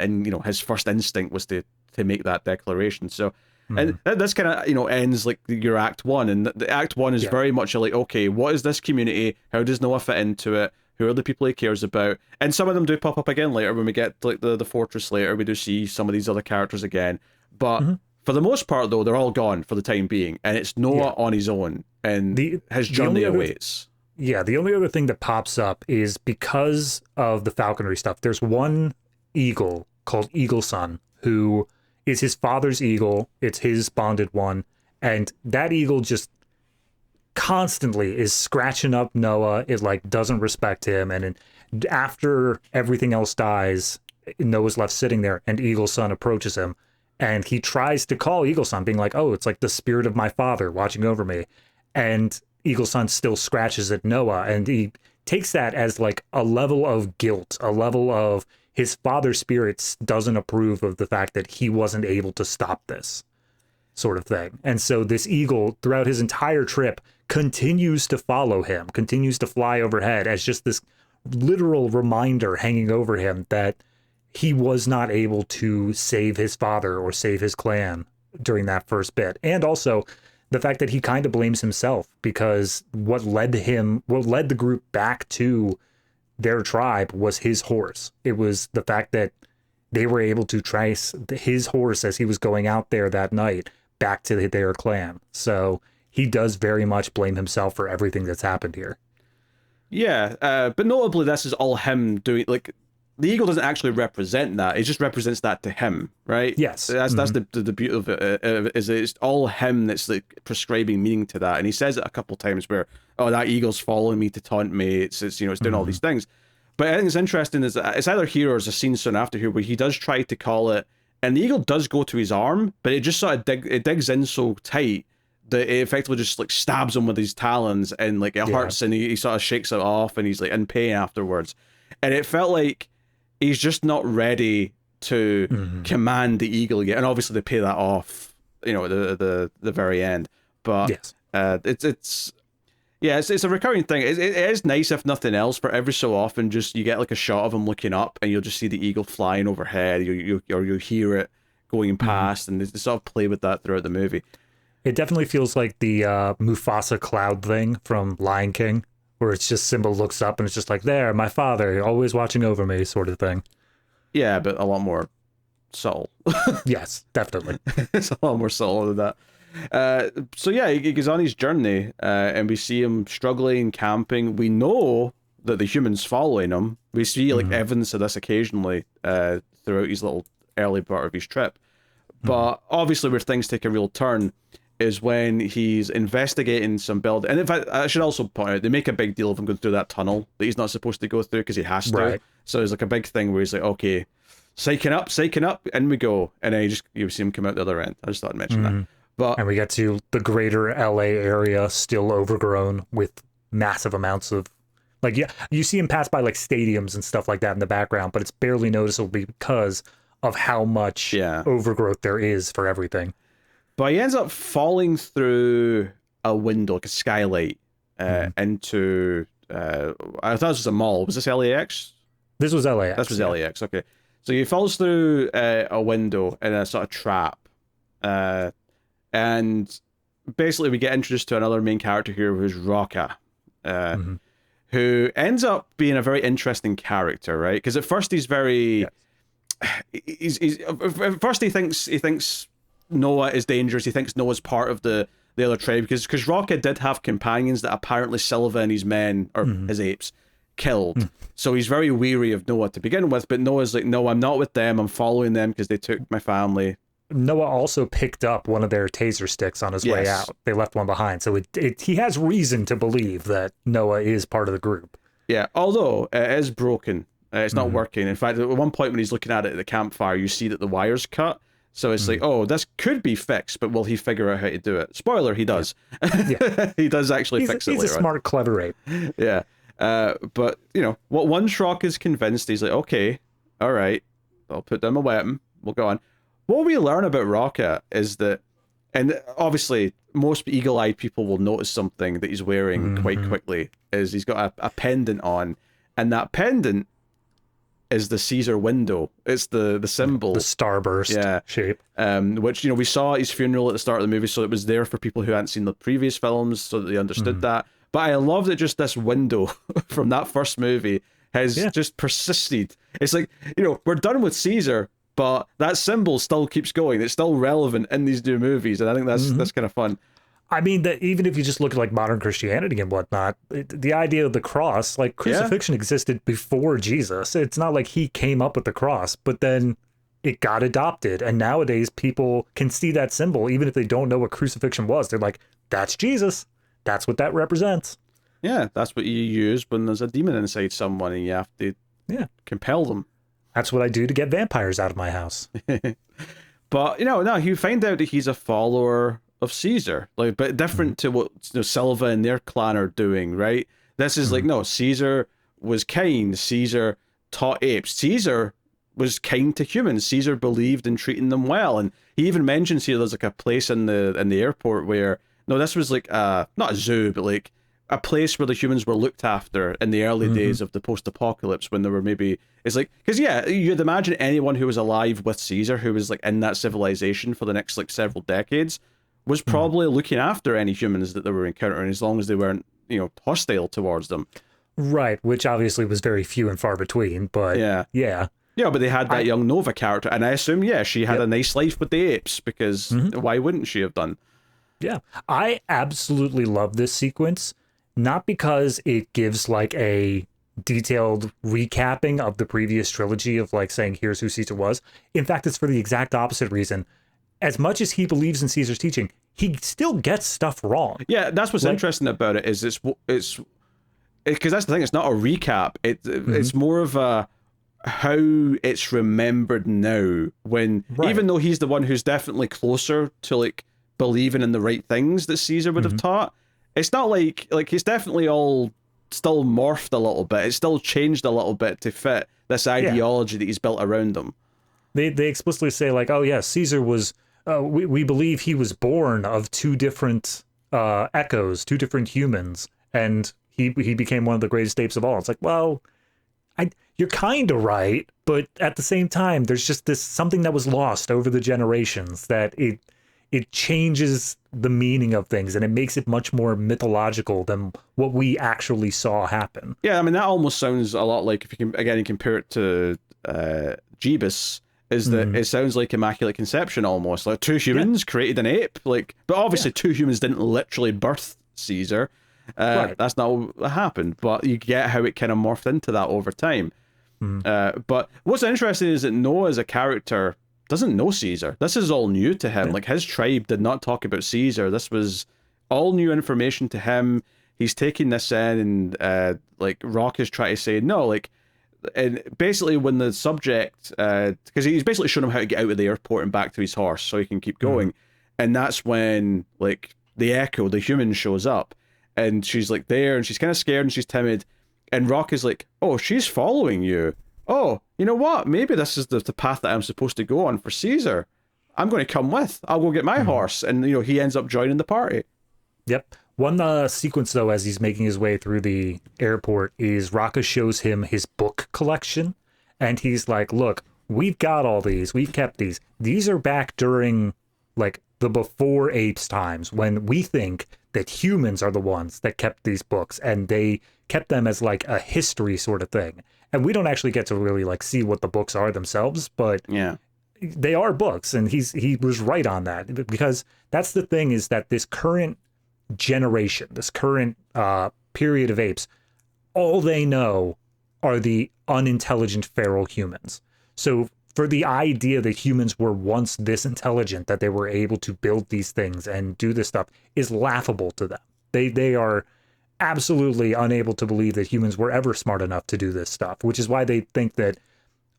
his first instinct was to make that declaration. So, and this kind of, ends like your Act 1. And the Act 1 is very much like, okay, what is this community? How does Noah fit into it? Who are the people he cares about? And some of them do pop up again later when we get to, like, the fortress later. We do see some of these other characters again. But for the most part, though, they're all gone for the time being. And it's Noah on his own. And his journey awaits. Yeah, the only other thing that pops up is because of the falconry stuff, there's one eagle called Eagle Son, who is his father's eagle. It's his bonded one. And that eagle just constantly is scratching up Noah. It, like, doesn't respect him. And after everything else dies, Noah's left sitting there, and Eagle Son approaches him. And he tries to call Eagle Son, being like, oh, it's like the spirit of my father watching over me. And Eagle Son still scratches at Noah, and he takes that as like a level of guilt, a level of his father's spirits doesn't approve of the fact that he wasn't able to stop this sort of thing. And so this eagle throughout his entire trip continues to follow him, continues to fly overhead as just this literal reminder hanging over him that he was not able to save his father or save his clan during that first bit. And also the fact that he kind of blames himself, because what led the group back to their tribe was his horse. It was the fact that they were able to trace his horse as he was going out there that night back to their clan. So he does very much blame himself for everything that's happened here. Yeah, but notably, this is all him doing, like, the eagle doesn't actually represent that. It just represents that to him, right? Yes. That's the beauty of it, is it's all him that's, like, prescribing meaning to that. And he says it a couple times where, oh, that eagle's following me to taunt me. It's doing all these things. But I think it's interesting is that it's either here or there's a scene soon after here where he does try to call it, and the eagle does go to his arm, but it just sort of digs in so tight that it effectively just, like, stabs him with his talons, and, like, it hurts, and he sort of shakes it off, and he's, like, in pain afterwards. And it felt like he's just not ready to command the eagle yet. And obviously they pay that off, at the very end. But it's a recurring thing. It is nice, if nothing else, for every so often just you get, like, a shot of him looking up, and you'll just see the eagle flying overhead. You'll hear it going past, and they sort of play with that throughout the movie. It definitely feels like the Mufasa cloud thing from Lion King, where it's just Simba looks up and it's just like, there, my father, always watching over me, sort of thing. Yeah, but a lot more subtle. Yes, definitely. It's a lot more subtle than that. So yeah, he goes on his journey, and we see him struggling, camping. We know that the humans following him. We see, like, evidence of this occasionally throughout his little early part of his trip. But obviously where things take a real turn is when he's investigating some building. And in fact, I should also point out, they make a big deal of him going through that tunnel that he's not supposed to go through because he has to. Right. So there's, like, a big thing where he's like, okay, psyching up, in we go. And then you see him come out the other end. I just thought I'd mention that. And we get to the greater LA area, still overgrown with massive amounts of, like, you see him pass by, like, stadiums and stuff like that in the background, but it's barely noticeable because of how much overgrowth there is for everything. But he ends up falling through a window, like a skylight, into, I thought this was a mall. Was this LAX? This was LAX. This was LAX, okay. So he falls through a window in a sort of trap. And basically we get introduced to another main character here who's Rocca, who ends up being a very interesting character, right? Because at first he's very... He's at first he thinks Noah is dangerous. He thinks Noah's part of the other tribe because Rocca did have companions that apparently Silva and his men, or his apes, killed. So he's very weary of Noah to begin with, but Noah's like, no, I'm not with them. I'm following them because they took my family Noah also picked up one of their taser sticks on his way Yes. out. They left one behind. So he has reason to believe that Noah is part of the group. Yeah, although it is broken. It's not working. In fact, at one point when he's looking at it at the campfire, you see that the wire's cut. So it's like, oh, this could be fixed, but will he figure out how to do it? Spoiler, he does. Yeah. He does actually fix it He's later a smart, clever ape. on. Yeah. But, what once Rock is convinced, he's like, okay, all right, I'll put down my weapon. We'll go on. What we learn about Rocket is that, and obviously most eagle-eyed people will notice something that he's wearing quite quickly, is he's got a pendant on, and that pendant is the Caesar window. It's the symbol. The starburst shape. Which, we saw at his funeral at the start of the movie, so it was there for people who hadn't seen the previous films, so that they understood that. But I love that just this window from that first movie has just persisted. It's like, we're done with Caesar, but that symbol still keeps going. It's still relevant in these new movies, and I think that's kind of fun. I mean, that even if you just look at like modern Christianity and whatnot, the idea of the cross, like crucifixion existed before Jesus. It's not like he came up with the cross, but then it got adopted. And nowadays people can see that symbol, even if they don't know what crucifixion was. They're like, that's Jesus. That's what that represents. Yeah, that's what you use when there's a demon inside someone and you have to compel them. That's what I do to get vampires out of my house. But, now you find out that he's a follower of Caesar, but different to what Silva and their clan are doing, right? This is like, no, Caesar was kind. Caesar taught apes. Caesar was kind to humans. Caesar believed in treating them well, and he even mentions here there's like a place in the airport where this was like not a zoo, but like a place where the humans were looked after in the early days of the post-apocalypse, when there were maybe, it's like, because you'd imagine anyone who was alive with Caesar, who was like in that civilization for the next like several decades, was probably looking after any humans that they were encountering, as long as they weren't, hostile towards them. Right, which obviously was very few and far between, but yeah. Yeah, but they had that young Nova character, and I assume, she had a nice life with the apes, because why wouldn't she have done? Yeah, I absolutely love this sequence, not because it gives like a detailed recapping of the previous trilogy of like saying, here's who Caesar was. In fact, it's for the exact opposite reason. As much as he believes in Caesar's teaching, he still gets stuff wrong. Yeah, that's what's interesting about it, is it's because that's the thing. It's not a recap. It's more of a how it's remembered now. When even though he's the one who's definitely closer to like believing in the right things that Caesar would have taught, it's not like it's definitely all still morphed a little bit. It's still changed a little bit to fit this ideology that he's built around them. They explicitly say like, oh yeah, Caesar was. We believe he was born of two different echoes, two different humans, and he became one of the greatest apes of all. It's like, well, you're kind of right, but at the same time, there's just this something that was lost over the generations, that it changes the meaning of things, and it makes it much more mythological than what we actually saw happen. Yeah, I mean, that almost sounds a lot like, if you can again compare it to Jeebus, is that it sounds like Immaculate Conception almost. Like two humans created an ape. But obviously two humans didn't literally birth Caesar. That's not what happened. But you get how it kind of morphed into that over time. But what's interesting is that Noah as a character doesn't know Caesar. This is all new to him. Like, his tribe did not talk about Caesar. This was all new information to him. He's taking this in, and Rock is trying to say, no, and basically when the subject, because he's basically shown him how to get out of the airport and back to his horse so he can keep going, and that's when the Echo, the human, shows up, and she's there, and she's kind of scared and she's timid, and Rock is like, oh, she's following you. Oh, you know what? Maybe this is the path that I'm supposed to go on for Caesar. I'm going to come with. I'll go get my horse, and he ends up joining the party. Yep. One sequence, though, as he's making his way through the airport, is Raka shows him his book collection. And he's like, look, we've got all these. We've kept these. These are back during, the before apes times, when we think that humans are the ones that kept these books. And they kept them as, a history sort of thing. And we don't actually get to really, see what the books are themselves. But yeah, they are books. And he was right on that. Because that's the thing, is that this current generation, this current period of apes, all they know are the unintelligent feral humans. So for the idea that humans were once this intelligent, that they were able to build these things and do this stuff, is laughable to them. They are absolutely unable to believe that humans were ever smart enough to do this stuff, which is why they think that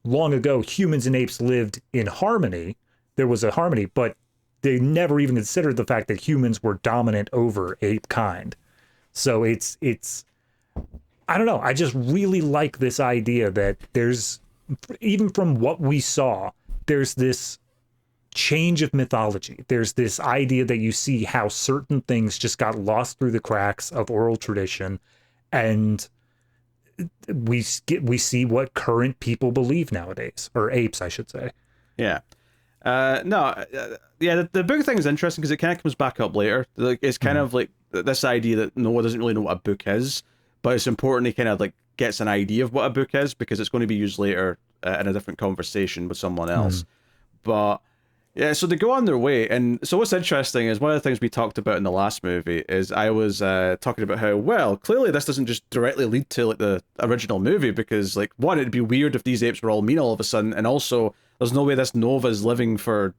long ago humans and apes lived in harmony. There was a harmony, but they never even considered the fact that humans were dominant over ape kind. So it's I don't know. I just really like this idea that there's, even from what we saw, there's this change of mythology. There's this idea that you see how certain things just got lost through the cracks of oral tradition, and we see what current people believe nowadays, or apes, I should say. Yeah. The book thing is interesting because it kind of comes back up later. Like, it's kind of like this idea that Noah doesn't really know what a book is, but it's important he kind of like gets an idea of what a book is because it's going to be used later in a different conversation with someone else. But yeah, so they go on their way, and so what's interesting is one of the things we talked about in the last movie is I was talking about how, well, clearly this doesn't just directly lead to like the original movie, because like, one, it'd be weird if these apes were all mean all of a sudden, and also there's no way this Nova's living for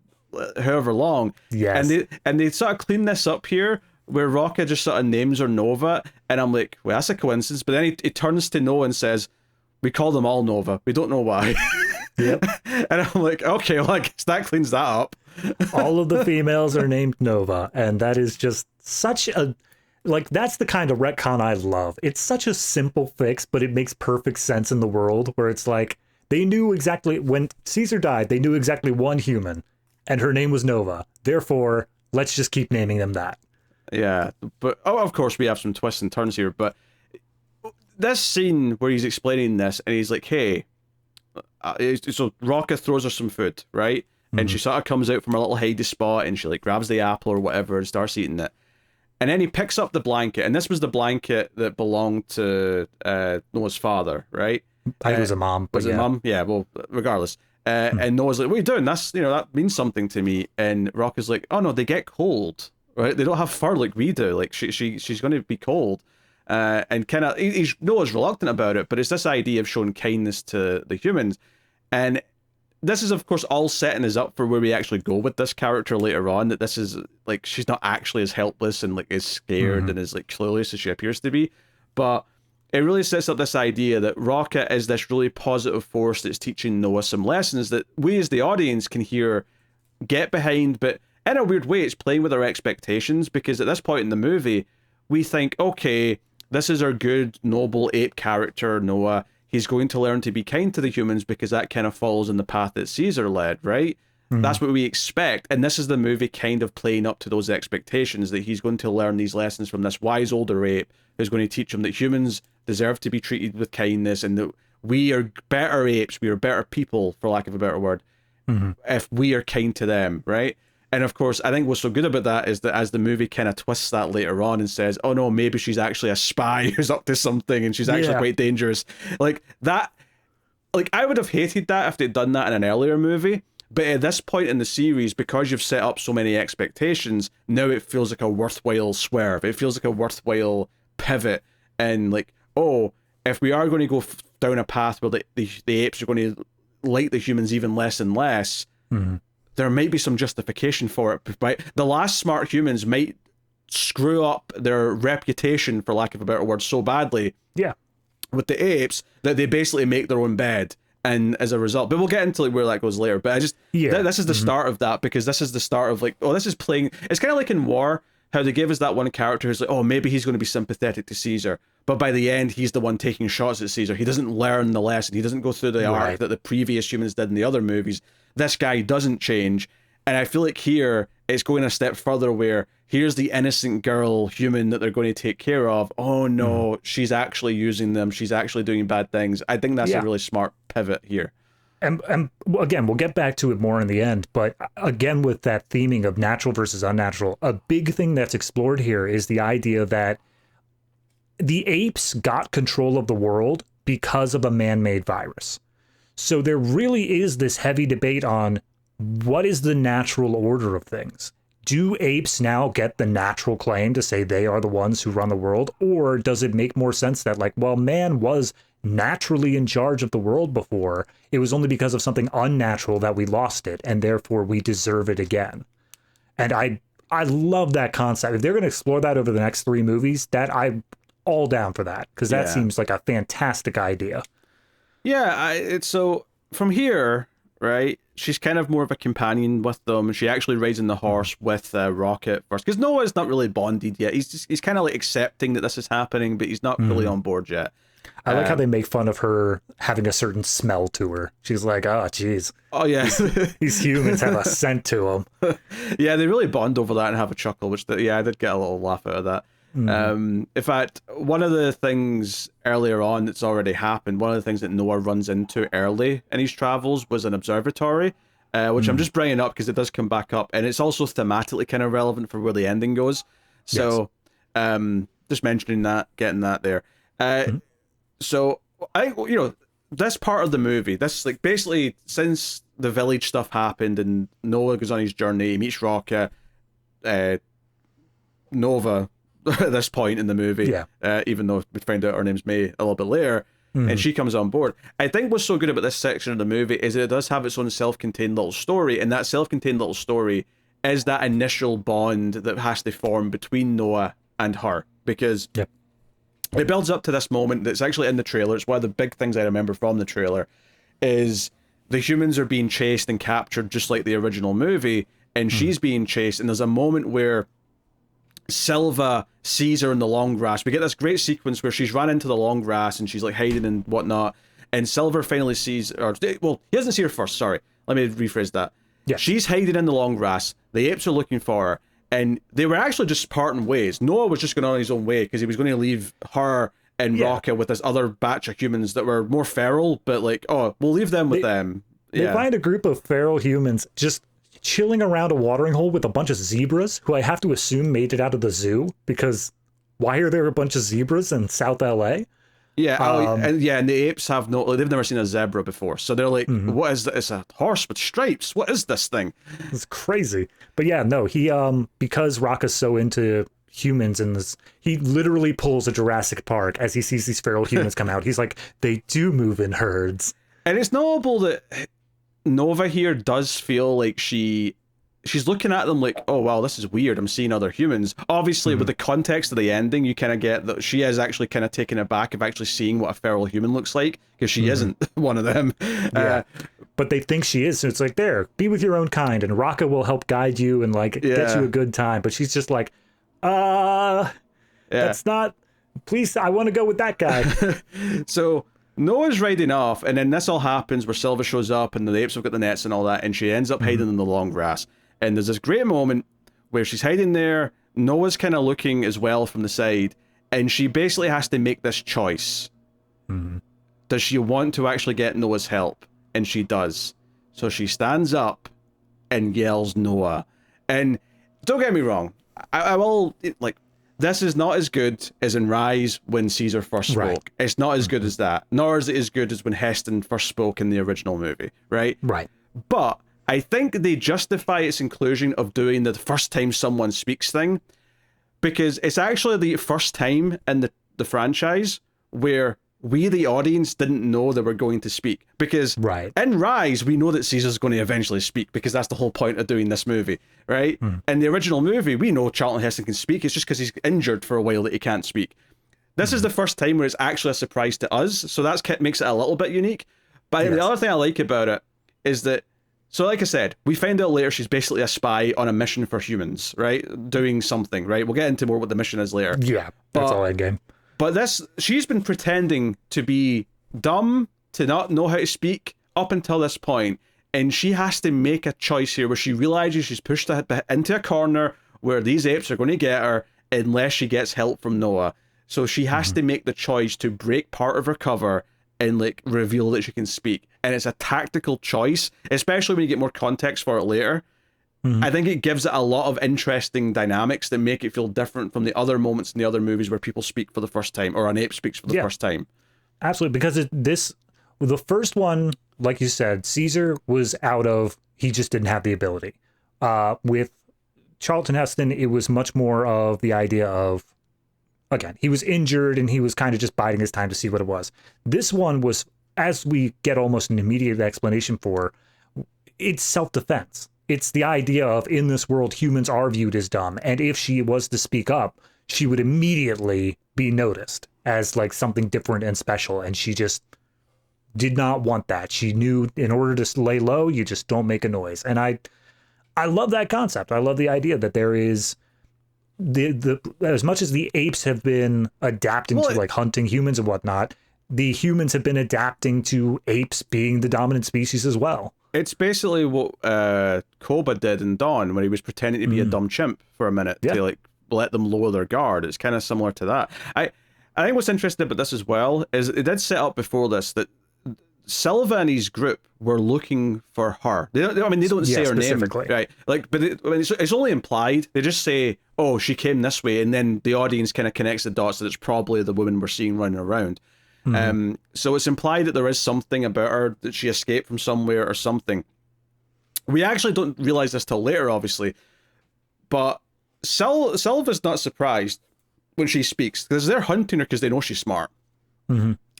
however long. Yes. And they sort of clean this up here where Rocka just sort of names her Nova, and I'm like, well, that's a coincidence. But then he turns to Noah and says, we call them all Nova. We don't know why. Yep. And I'm like, okay, well, I guess that cleans that up. All of the females are named Nova, and that is just such a, like, that's the kind of retcon I love. It's such a simple fix, but it makes perfect sense in the world, where it's like, they knew exactly, when Caesar died, they knew exactly one human, and her name was Nova. Therefore, let's just keep naming them that. Yeah, but of course we have some twists and turns here, but this scene where he's explaining this, and he's like, hey, so Rocka throws her some food, right? And she sort of comes out from her little hidey spot, and she like grabs the apple or whatever and starts eating it. And then he picks up the blanket, and this was the blanket that belonged to Noah's father, right? I think it was a mom. But was it mom? Yeah, well, regardless. And Noah's like, what are you doing? That's, that means something to me. And Rocka's like, oh no, they get cold, right? They don't have fur like we do. Like she's going to be cold. And kind of, Noah's reluctant about it, but it's this idea of showing kindness to the humans. And this is, of course, all setting us up for where we actually go with this character later on, that this is, like, she's not actually as helpless and, like, as scared and as, like, clueless as she appears to be. But it really sets up this idea that Rocka is this really positive force that's teaching Noah some lessons that we as the audience can hear, get behind, but in a weird way, it's playing with our expectations, because at this point in the movie, we think, okay, this is our good, noble ape character, Noah. He's going to learn to be kind to the humans because that kind of follows in the path that Caesar led, right? That's what we expect. And this is the movie kind of playing up to those expectations, that he's going to learn these lessons from this wise older ape who's going to teach him that humans deserve to be treated with kindness, and that we are better apes, we are better people, for lack of a better word, if we are kind to them, right? And of course, I think what's so good about that is that as the movie kind of twists that later on and says, oh no, maybe she's actually a spy who's up to something and she's actually quite dangerous. Like that, like I would have hated that if they'd done that in an earlier movie. But at this point in the series, because you've set up so many expectations, now it feels like a worthwhile swerve. It feels like a worthwhile pivot. And like, oh, if we are going to go down a path where the apes are going to like the humans even less and less, there might be some justification for it, right? The last smart humans might screw up their reputation, for lack of a better word, so badly with the apes that they basically make their own bed. And as a result, but we'll get into like where that goes later. But I just, this is the start of that, because this is the start of like, oh, this is playing. It's kind of like in War, how they give us that one character who's like, oh, maybe he's going to be sympathetic to Caesar. But by the end, he's the one taking shots at Caesar. He doesn't learn the lesson. He doesn't go through the arc that the previous humans did in the other movies. This guy doesn't change. And I feel like here, it's going a step further where here's the innocent girl human that they're going to take care of. Oh no, she's actually using them. She's actually doing bad things. I think that's a really smart pivot here. And again, we'll get back to it more in the end, but again, with that theming of natural versus unnatural, a big thing that's explored here is the idea that the apes got control of the world because of a man-made virus. So there really is this heavy debate on what is the natural order of things. Do apes now get the natural claim to say they are the ones who run the world? Or does it make more sense that, like, well, man was naturally in charge of the world before. It was only because of something unnatural that we lost it, and therefore we deserve it again. And I love that concept. If they're going to explore that over the next 3 movies, that I'm all down for that, because that seems like a fantastic idea. Yeah, it's so from here, right? She's kind of more of a companion with them. She actually rides in the horse with Rocket first, because Noah's not really bonded yet. He's kind of like accepting that this is happening, but he's not fully on board yet. I like how they make fun of her having a certain smell to her. She's like, oh, geez. Oh, yeah. These humans have a scent to them. Yeah, they really bond over that and have a chuckle, which, I did get a little laugh out of that. In fact, one of the things earlier on that's already happened, one of the things that Noah runs into early in his travels was an observatory, which I'm just bringing up because it does come back up, and it's also thematically kind of relevant for where the ending goes. So, just mentioning that, getting that there. So, this part of the movie, this, like, basically, since the village stuff happened and Noah goes on his journey, he meets Rocket, Nova, at this point in the movie, even though we find out her name's May a little bit later, and she comes on board. I think what's so good about this section of the movie is that it does have its own self-contained little story, and that self-contained little story is that initial bond that has to form between Noah and her, because it builds up to this moment that's actually in the trailer. It's one of the big things I remember from the trailer, is the humans are being chased and captured just like the original movie, and she's being chased, and there's a moment where Silva sees her in the long grass. We get this great sequence where she's run into the long grass and she's like hiding and whatnot, and Silver finally sees, or well, he doesn't see her first, sorry, let me rephrase that. She's hiding in the long grass, the apes are looking for her, and they were actually just parting ways. Noah was just going on his own way because he was going to leave her and Rocket with this other batch of humans that were more feral, but like, oh, we'll leave them with them. They find a group of feral humans just chilling around a watering hole with a bunch of zebras, who I have to assume made it out of the zoo, because why are there a bunch of zebras in South LA? Yeah, and the apes have they've never seen a zebra before, so they're like, what is this? It's a horse with stripes. What is this thing? It's crazy. But yeah, no, he because Rocka's so into humans in this, he literally pulls a Jurassic Park as he sees these feral humans come out. He's like, they do move in herds. And it's notable that Nova here does feel like she's looking at them like, oh wow, this is weird, I'm seeing other humans. Obviously with the context of the ending, you kind of get that she is actually kind of taken aback of actually seeing what a feral human looks like, because she isn't one of them. But they think she is, so it's like, there, be with your own kind, and Rocka will help guide you and like get you a good time. But she's just like, that's not, please, I want to go with that guy. So Noah's riding off, and then this all happens where Silva shows up and the apes have got the nets and all that, and she ends up hiding in the long grass. And there's this great moment where she's hiding there, Noah's kind of looking as well from the side, and she basically has to make this choice. Does she want to actually get Noah's help? And she does. So she stands up and yells Noah. And don't get me wrong, I will, like, this is not as good as in Rise when Caesar first spoke. It's not as good as that. Nor is it as good as when Heston first spoke in the original movie, right? But I think they justify its inclusion of doing the first time someone speaks thing, because it's actually the first time in the franchise where we, the audience, didn't know they were going to speak. Because in Rise, we know that Caesar's going to eventually speak, because that's the whole point of doing this movie, right? In the original movie, we know Charlton Heston can speak. It's just because he's injured for a while that he can't speak. This is the first time where it's actually a surprise to us, so that's makes it a little bit unique. But the other thing I like about it is that, so like I said, we find out later she's basically a spy on a mission for humans, right? Doing something, right? We'll get into more what the mission is later. Yeah, that's all end game. But she's been pretending to be dumb, to not know how to speak up until this point, and she has to make a choice here where she realizes she's pushed into a corner where these apes are going to get her unless she gets help from Noah. So she has to make the choice to break part of her cover and like reveal that she can speak. And it's a tactical choice, especially when you get more context for it later. I think it gives it a lot of interesting dynamics that make it feel different from the other moments in the other movies where people speak for the first time, or an ape speaks for the first time. Absolutely, because the first one, like you said, Caesar was he just didn't have the ability. With Charlton Heston, it was much more of the idea of, again, he was injured and he was kind of just biding his time to see what it was. This one was, as we get almost an immediate explanation for, it's self-defense. It's the idea of, in this world, humans are viewed as dumb, and if she was to speak up, she would immediately be noticed as like something different and special, and she just did not want that. She knew in order to lay low, you just don't make a noise. And I love that concept. I love the idea that there is the as much as the apes have been adapting to like hunting humans and whatnot, the humans have been adapting to apes being the dominant species as well. It's basically what Koba did in Dawn, when he was pretending to be a dumb chimp for a minute to like let them lower their guard. It's kind of similar to that. I think what's interesting about this as well is it did set up before this that Silva and his group were looking for her. They don't say her name, right? Like, but it's only implied. They just say, "Oh, she came this way," and then the audience kind of connects the dots that it's probably the woman we're seeing running around. So it's implied that there is something about her, that she escaped from somewhere or something. We actually don't realize this till later, obviously, but Silva's not surprised when she speaks, because they're hunting her because they know she's smart.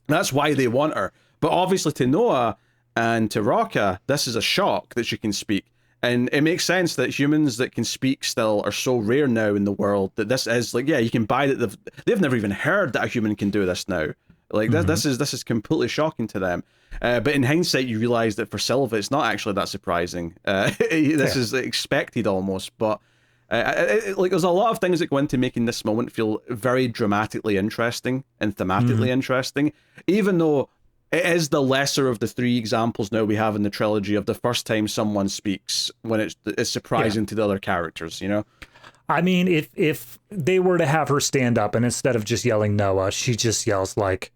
That's why they want her. But obviously to Noah and to Rocca, this is a shock that she can speak. And it makes sense that humans that can speak still are so rare now in the world that this is like, yeah, you can buy that. They've never even heard that a human can do this now. Like this is completely shocking to them. But in hindsight, you realize that for Silva, it's not actually that surprising. This is expected almost, but like there's a lot of things that go into making this moment feel very dramatically interesting and thematically interesting, even though it is the lesser of the three examples now we have in the trilogy of the first time someone speaks when it's surprising to the other characters, you know? I mean, if they were to have her stand up and instead of just yelling Noah, she just yells like,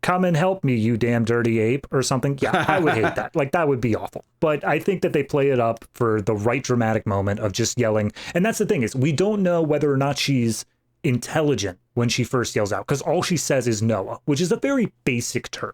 "Come and help me, you damn dirty ape," or something. Yeah, I would hate that. Like, that would be awful. But I think that they play it up for the right dramatic moment of just yelling. And that's the thing, is we don't know whether or not she's intelligent when she first yells out, because all she says is Noah, which is a very basic term.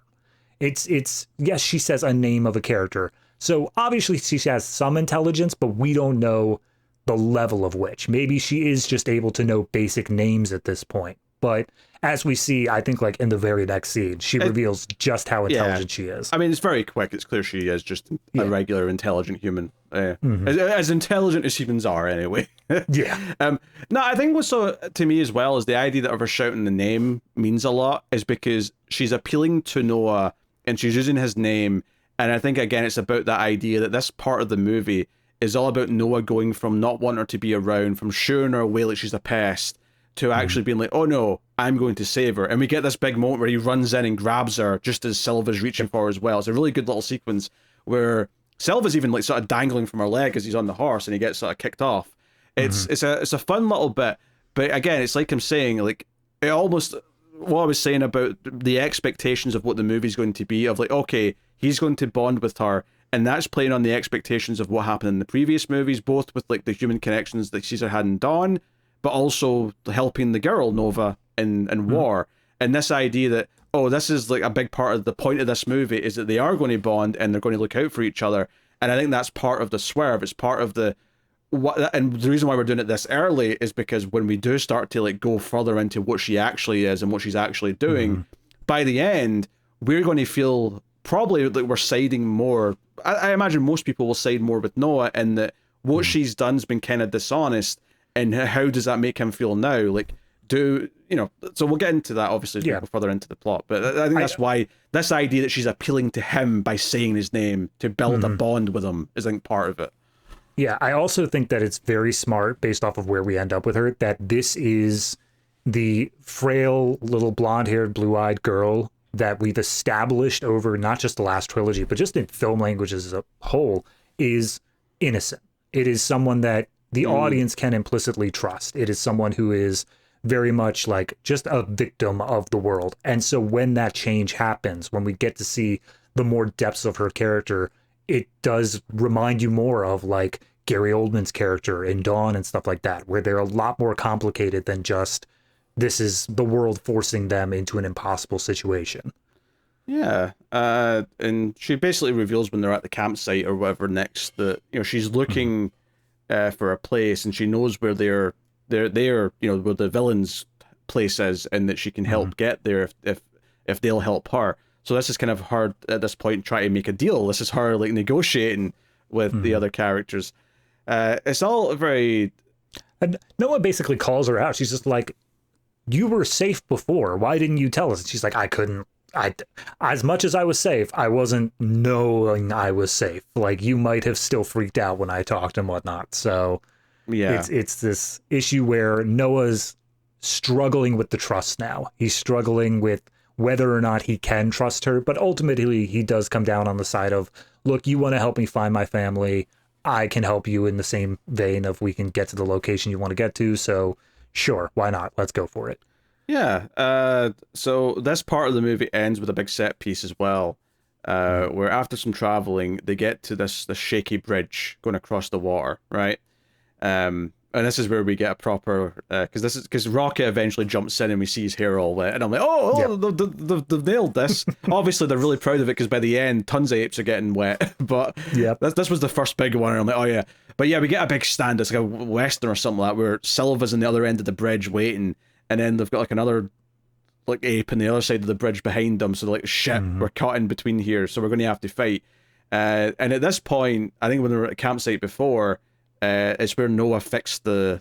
It's yes, she says a name of a character. So obviously she has some intelligence, but we don't know the level of which. Maybe she is just able to know basic names at this point. But as we see, I think like in the very next scene, she reveals just how intelligent she is. I mean, it's very quick. It's clear she is just a regular intelligent human. As intelligent as humans are, anyway. No, I think what's so to me as well is the idea that of her shouting the name means a lot is because she's appealing to Noah and she's using his name. And I think, again, it's about that idea that this part of the movie is all about Noah going from not wanting her to be around, from shooing her away like she's a pest, to actually being like, "Oh no, I'm going to save her." And we get this big moment where he runs in and grabs her just as Silva's reaching for her as well. It's a really good little sequence where Silva's even like sort of dangling from her leg as he's on the horse and he gets sort of kicked off. It's a fun little bit, but again, it's like I'm saying, like it almost, what I was saying about the expectations of what the movie's going to be, of like, okay, he's going to bond with her, and that's playing on the expectations of what happened in the previous movies, both with like the human connections that Caesar had in Dawn, but also helping the girl Nova in War. And this idea that, oh, this is like a big part of the point of this movie is that they are going to bond and they're going to look out for each other. And I think that's part of the swerve. It's part of and the reason why we're doing it this early is because when we do start to like go further into what she actually is and what she's actually doing, by the end, we're going to feel probably that we're siding more. I imagine most people will side more with Noah, and that what she's done's been kind of dishonest. And how does that make him feel now? Like, so we'll get into that obviously as we go further into the plot. But I think that's why this idea that she's appealing to him by saying his name to build a bond with him is, I think, part of it. Yeah, I also think that it's very smart, based off of where we end up with her, that this is the frail little blonde-haired, blue-eyed girl that we've established over not just the last trilogy, but just in film language as a whole, is innocent. It is someone that the audience can implicitly trust. It is someone who is very much like just a victim of the world. And so when that change happens, when we get to see the more depths of her character, it does remind you more of like Gary Oldman's character in Dawn and stuff like that, where they're a lot more complicated than just, this is the world forcing them into an impossible situation. Yeah, and she basically reveals when they're at the campsite or whatever next that, she's looking for a place, and she knows where they're where the villains place is, and that she can help get there if they'll help her. So this is kind of her at this point trying to make a deal. This is her like negotiating with the other characters. It's all very. And Noah basically calls her out. She's just like, "You were safe before. Why didn't you tell us?" And she's like, "I couldn't. As much as I was safe, I wasn't knowing I was safe. Like, you might have still freaked out when I talked and whatnot." So Yeah, it's this issue where Noah's struggling with the trust now. He's struggling with whether or not he can trust her, but ultimately he does come down on the side of, look, you want to help me find my family. I can help you in the same vein of we can get to the location you want to get to. So sure, why not? Let's go for it. yeah. So this part of the movie ends with a big set piece as well, where after some traveling, they get to this shaky bridge going across the water, right? And this is where we get a proper because Rocket eventually jumps in and we see his hair all wet, and I'm like, they've nailed this. Obviously, they're really proud of it because by the end, tons of apes are getting wet. But this was the first big one, and I'm like, oh yeah. But yeah, we get a big stand. It's like a western or something like that, where Silva's on the other end of the bridge waiting, and then they've got like another like ape on the other side of the bridge behind them. So they're like, shit, we're caught in between here, so we're going to have to fight. And at this point, I think when they were at the campsite before. It's where Noah fixed the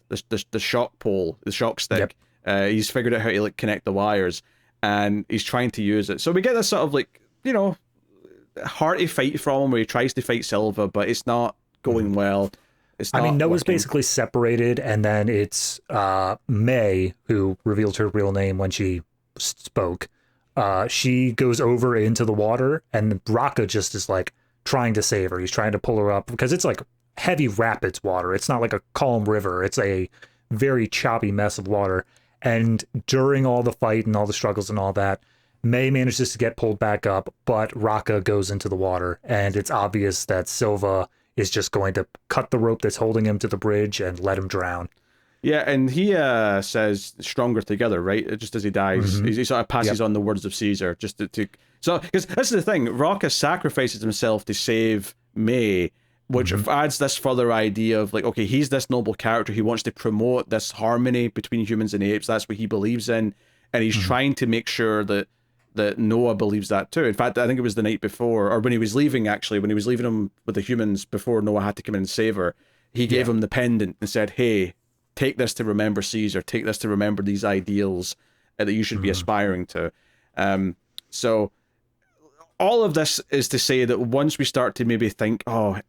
shock pole, the shock stick. He's figured out how to like connect the wires, and he's trying to use it. So we get this sort of like, hearty fight from him where he tries to fight Silva, but it's not going well. It's not Noah's working. basically separated, and then it's May, who revealed her real name when she spoke. She goes over into the water, and Raka just is like trying to save her. He's trying to pull her up because it's like heavy rapids water. It's not like a calm river. It's a very choppy mess of water. And during all the fight and all the struggles and all that, May manages to get pulled back up, but Raka goes into the water, and it's obvious that Silva is just going to cut the rope that's holding him to the bridge and let him drown. Yeah, and he says "stronger together," right? Just as he dies, he sort of passes on the words of Caesar, just to so because this is the thing. Raka sacrifices himself to save May, which adds this further idea of like, okay, he's this noble character. He wants to promote this harmony between humans and apes. That's what he believes in, and he's trying to make sure that Noah believes that too. In fact, I think it was the night before, or when he was leaving, actually, when he was leaving him with the humans before Noah had to come in and save her, he gave him the pendant and said, hey, take this to remember Caesar, take this to remember these ideals that you should be aspiring to. So all of this is to say that once we start to maybe think, oh,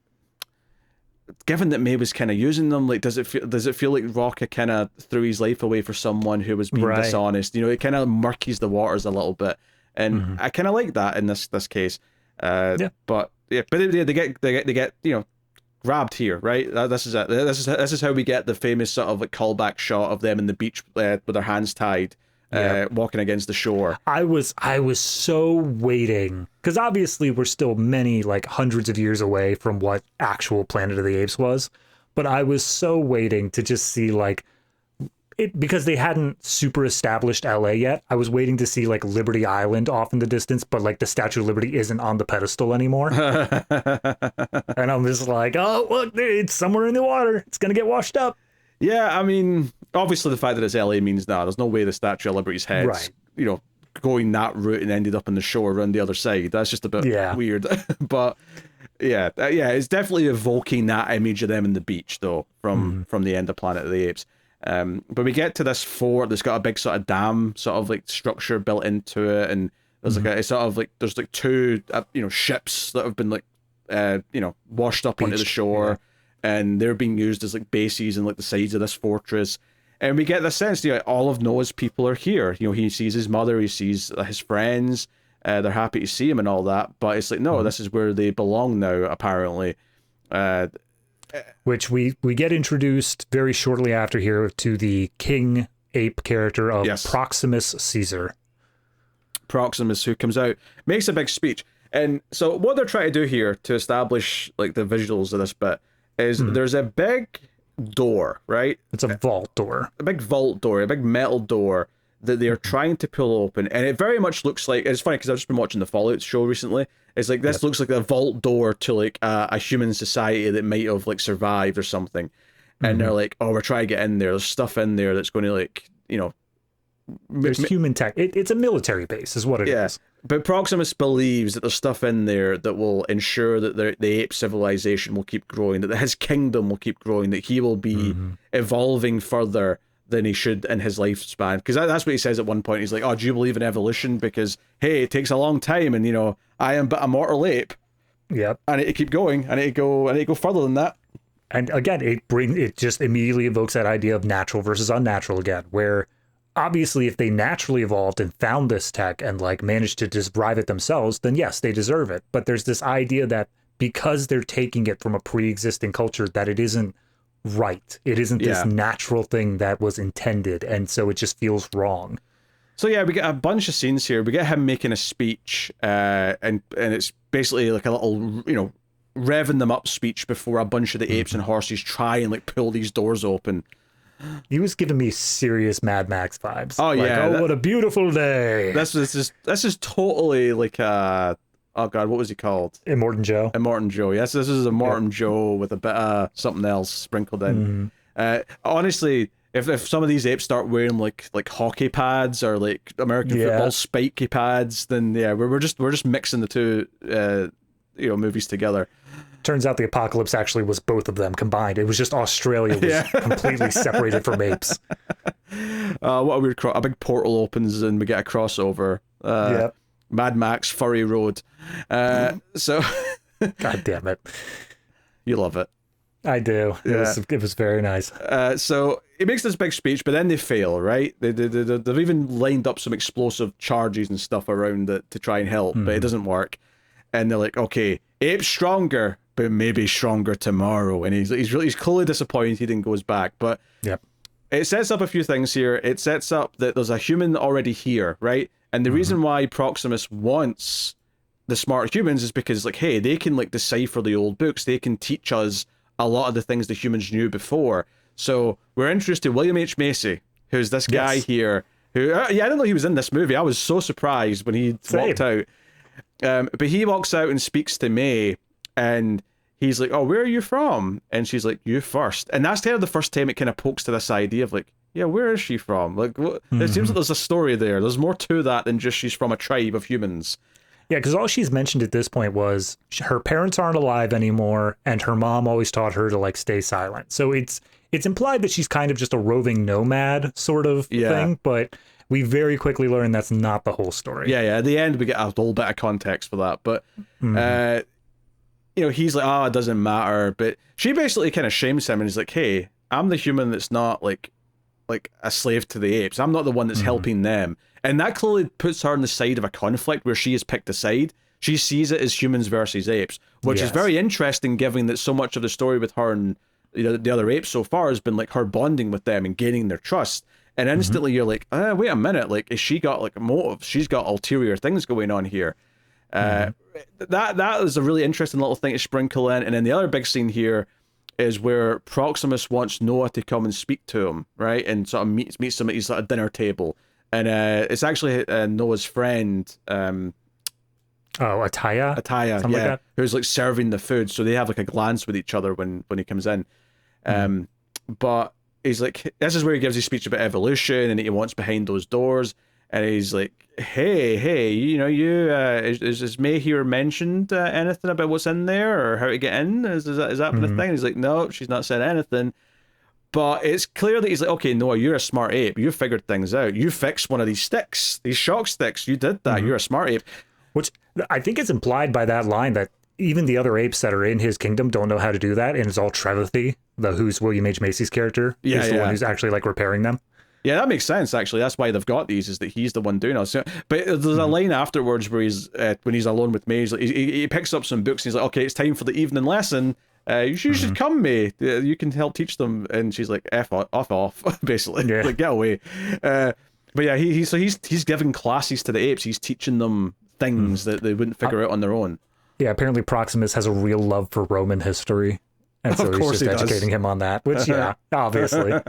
given that May was kind of using them, like, does it feel like Raka kind of threw his life away for someone who was being dishonest? It kind of murkies the waters a little bit, and I kind of like that in this case. But they get grabbed here, right? This is it. This is how we get the famous sort of like callback shot of them in the beach with their hands tied. Walking against the shore. I was so waiting, because obviously we're still many, like hundreds of years away from what actual Planet of the Apes was, but I was so waiting to just see like it, because they hadn't super established LA yet. I was waiting to see like Liberty Island off in the distance, but like the Statue of Liberty isn't on the pedestal anymore. And I'm just like, oh, look, it's somewhere in the water. It's gonna get washed up. Yeah, I mean, obviously the fact that it's LA means that there's no way the Statue of Liberty's head's, going that route and ended up on the shore around the other side. That's just a bit weird. But yeah, it's definitely evoking that image of them in the beach, though, from the end of Planet of the Apes. But we get to this fort that's got a big sort of dam sort of like structure built into it, and there's like it's sort of like there's like two ships that have been like washed up onto the shore. Yeah. And they're being used as like bases and like the sides of this fortress, and we get the sense all of Noah's people are here. He sees his mother, he sees his friends, they're happy to see him and all that. But it's like, no, this is where they belong now, apparently. Which we get introduced very shortly after here to the king ape character of Proximus Caesar. Proximus, who comes out, makes a big speech, and so what they're trying to do here to establish like the visuals of this bit. Is there's a big door, right? It's a vault door. A big vault door, a big metal door that they're trying to pull open. And it very much looks like, it's funny because I've just been watching the Fallout show recently. It's like, this looks like a vault door to like a human society that might have like survived or something. And they're like, oh, we're trying to get in there. There's stuff in there that's going to like, There's human tech. It's a military base, is what it is. But Proximus believes that there's stuff in there that will ensure that the ape civilization will keep growing, that his kingdom will keep growing, that he will be evolving further than he should in his lifespan. Because that's what he says at one point. He's like, oh, do you believe in evolution? Because, hey, it takes a long time, and, you know, I am but a mortal ape. Yep. I need to keep going. I need to go further than that. And again, it just immediately evokes that idea of natural versus unnatural again, where obviously if they naturally evolved and found this tech and like managed to just drive it themselves, then yes, they deserve it. But there's this idea that because they're taking it from a pre-existing culture, that it isn't right. It isn't this natural thing that was intended. And so it just feels wrong. So yeah, we get a bunch of scenes here. We get him making a speech, and it's basically like a little, you know, revving them up speech before a bunch of the apes and horses try and like pull these doors open. He was giving me serious Mad Max vibes. Oh yeah, what a beautiful day. This is totally like oh god, what was he called? Immortan Joe. Immortan Joe. Yes, this is Immortan Joe with a bit of something else sprinkled in. Honestly, if some of these apes start wearing like hockey pads or like American football spiky pads, then yeah, we're just mixing the two movies together. Turns out the apocalypse actually was both of them combined. It was just Australia was completely separated from apes. What a weird a big portal opens and we get a crossover. Mad Max Furry Road. So God damn it. You love it. I do. It was very nice. So he makes this big speech, but then they fail, right? They've even lined up some explosive charges and stuff around it to try and help, but it doesn't work. And they're like, okay, ape's stronger, but maybe stronger tomorrow. And he's clearly disappointed and goes back. But it sets up a few things here. It sets up that there's a human already here, right? And the reason why Proximus wants the smart humans is because, like, hey, they can like decipher the old books. They can teach us a lot of the things the humans knew before. So we're introduced to William H. Macy, who's this guy here who, I didn't know he was in this movie. I was so surprised when he walked out. But he walks out and speaks to May, and he's like, oh, where are you from? And she's like, you first. And that's kind of the first time it kind of pokes to this idea of like, yeah, where is she from? Like, it seems like there's a story there. There's more to that than just she's from a tribe of humans. Yeah, because all she's mentioned at this point was her parents aren't alive anymore, and her mom always taught her to like stay silent. So it's implied that she's kind of just a roving nomad sort of thing, but we very quickly learn that's not the whole story. Yeah. At the end, we get a little bit of context for that, but he's like, oh, it doesn't matter. But she basically kind of shames him, and he's like, hey, I'm the human that's not like a slave to the apes. I'm not the one that's helping them. And that clearly puts her on the side of a conflict where she has picked a side. She sees it as humans versus apes, which is very interesting, given that so much of the story with her and the other apes so far has been like her bonding with them and gaining their trust. And instantly you're like, wait a minute, like, has she got like a motive? She's got ulterior things going on here. That is a really interesting little thing to sprinkle in. And then the other big scene here is where Proximus wants Noah to come and speak to him, right? And sort of meets him at his sort of dinner table. And it's actually Noah's friend. Ataya? Ataya, Something like that? Who's like serving the food. So they have like a glance with each other when he comes in. But he's like, this is where he gives his speech about evolution and he wants behind those doors. And he's like, hey, is May here mentioned anything about what's in there or how to get in? Is that been a thing? And he's like, no, she's not said anything. But it's clear that he's like, okay, Noah, you're a smart ape. You figured things out. You fixed one of these sticks, these shock sticks. You did that. You're a smart ape. Which I think it's implied by that line that even the other apes that are in his kingdom don't know how to do that. And it's all Trevithy, who's William H. Macy's character, is the one who's actually like repairing them. Yeah, that makes sense, actually. That's why they've got these, is that he's the one doing it. So, but there's a line afterwards where he's, when he's alone with May, he's like, he picks up some books and he's like, okay, it's time for the evening lesson. You should come, May. You can help teach them. And she's like, off, basically. Yeah. Like, get away. But yeah, he's giving classes to the apes. He's teaching them things that they wouldn't figure out on their own. Yeah, apparently Proximus has a real love for Roman history. And so he's just educating him on that, which, obviously.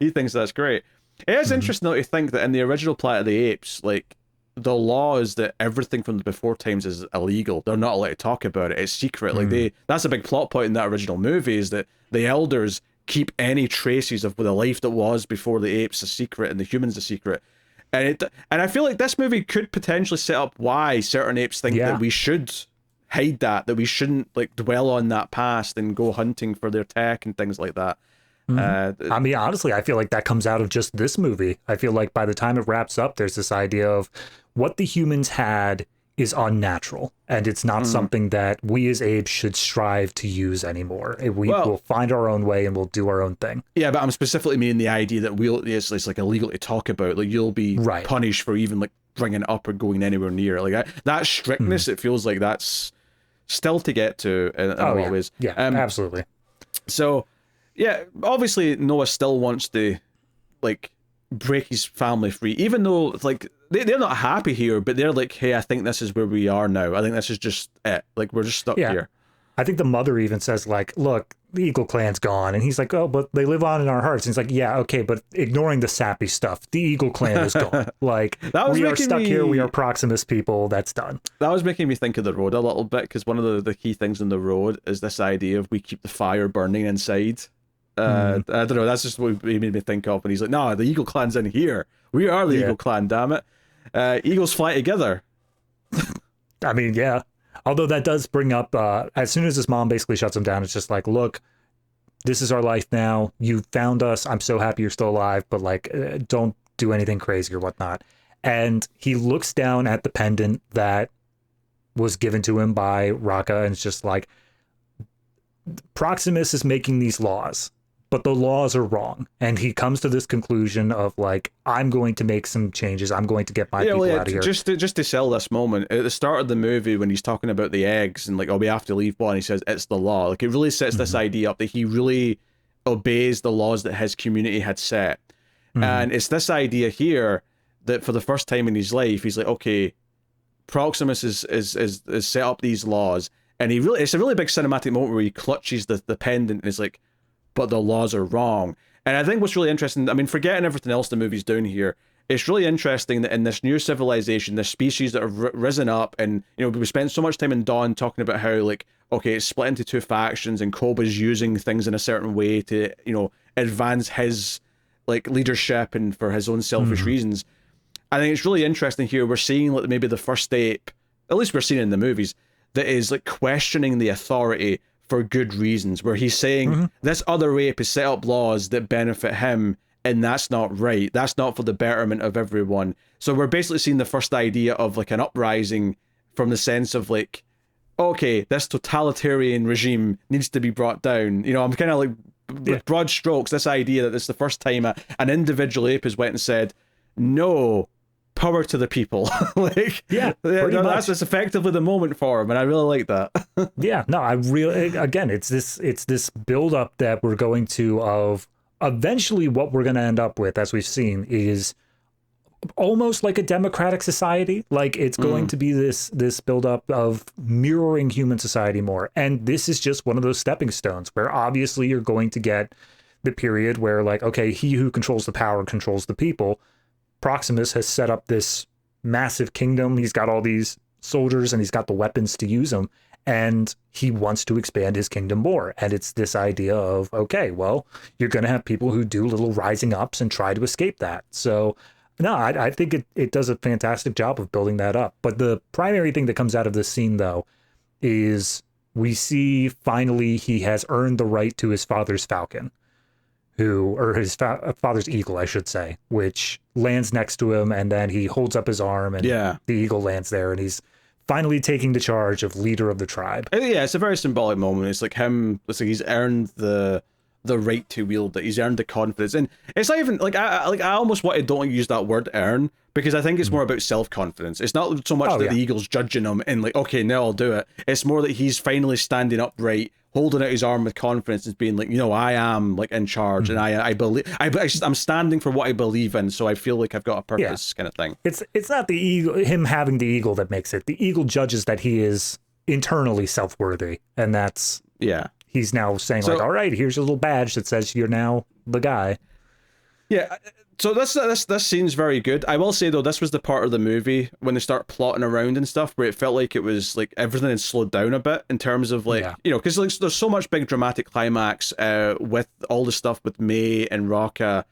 He thinks that's great. It is interesting, though, to think that in the original Planet of the Apes, like, the law is that everything from the before times is illegal. They're not allowed to talk about it. It's secret. Like, that's a big plot point in that original movie, is that the elders keep any traces of the life that was before the apes a secret and the humans a secret. And I feel like this movie could potentially set up why certain apes think that we should hide that we shouldn't like dwell on that past and go hunting for their tech and things like that. I mean, honestly, I feel like that comes out of just this movie. I feel like by the time it wraps up, there's this idea of what the humans had is unnatural, and it's not something that we as apes should strive to use anymore. We'll find our own way and we'll do our own thing. Yeah, but I'm specifically meaning the idea that it's like illegal to talk about. Like you'll be punished for even like bringing it up or going anywhere near. Like that strictness, it feels like that's still to get to in a lot of ways. Yeah, absolutely. So, yeah, obviously Noah still wants to like break his family free, even though like they're not happy here, but they're like, hey, I think this is where we are now. I think this is just it. Like we're just stuck here. I think the mother even says like, look, the Eagle clan's gone, and he's like, oh, but they live on in our hearts. And he's like, yeah, okay, but ignoring the sappy stuff, the Eagle clan is gone. Like we are stuck here. We are Proximus people. That's done. That was making me think of The Road a little bit, because one of the key things in The Road is this idea of we keep the fire burning inside. I don't know, that's just what he made me think of. And he's like, no, the Eagle clan's in here. We are the Eagle clan, damn it. Eagles fly together. I mean, yeah. Although that does bring up, as soon as his mom basically shuts him down, it's just like, look, this is our life now. You found us. I'm so happy you're still alive, but like, don't do anything crazy or whatnot. And he looks down at the pendant that was given to him by Raka, and it's just like, Proximus is making these laws, but the laws are wrong. And he comes to this conclusion of like, I'm going to make some changes. I'm going to get my people out of here. Just to sell this moment, at the start of the movie when he's talking about the eggs and like, oh, we have to leave one, he says it's the law. Like it really sets this idea up that he really obeys the laws that his community had set. And it's this idea here that for the first time in his life, he's like, okay, Proximus is set up these laws. And it's a really big cinematic moment where he clutches the pendant and is like, but the laws are wrong. And I think what's really interesting, I mean, forgetting everything else the movie's doing here, it's really interesting that in this new civilization, this species that have risen up, and, you know, we spent so much time in Dawn talking about how, like, okay, it's split into two factions, and Koba's using things in a certain way to, you know, advance his, like, leadership and for his own selfish reasons. I think it's really interesting here. We're seeing, like, maybe the first ape, at least we're seeing it in the movies, that is, like, questioning the authority for good reasons, where he's saying this other ape has set up laws that benefit him, and that's not right. That's not for the betterment of everyone. So we're basically seeing the first idea of like an uprising from the sense of like, okay, this totalitarian regime needs to be brought down. You know, I'm kind of like, with broad strokes, this idea that this is the first time an individual ape has went and said, no, power to the people. Like, that's effectively the moment for him, and I really like that. I really, again, it's this build up that we're going to of eventually what we're going to end up with, as we've seen, is almost like a democratic society. Like it's going to be this build up of mirroring human society more, and this is just one of those stepping stones where obviously you're going to get the period where like, okay, he who controls the power controls the people. Proximus has set up this massive kingdom. He's got all these soldiers and he's got the weapons to use them, and he wants to expand his kingdom more. And it's this idea of, okay, well, you're going to have people who do little rising ups and try to escape that. So no, I think it does a fantastic job of building that up. But the primary thing that comes out of this scene, though, is we see finally he has earned the right to his father's falcon. Or his father's eagle, I should say, which lands next to him, and then he holds up his arm, and the eagle lands there, and he's finally taking the charge of leader of the tribe. Yeah, it's a very symbolic moment. It's like him, it's like he's earned the right to wield it. He's earned the confidence, and it's not even like I almost wanted don't use that word earn, because I think it's more about self-confidence. It's not so much that the eagle's judging him and like, okay, now I'll do it. It's more that he's finally standing upright, holding out his arm with confidence, and being like, you know, I am like in charge, and I believe I'm standing for what I believe in, so I feel like I've got a purpose, kind of thing. It's not the eagle, him having the eagle, that makes it. The eagle judges that he is internally self-worthy, and that's he's now saying like, all right, here's your little badge that says you're now the guy. Yeah, so this scene's very good. I will say though, this was the part of the movie when they start plotting around and stuff where it felt like it was like everything had slowed down a bit in terms of like Yeah. because like there's so much big dramatic climax with all the stuff with May and Rocca.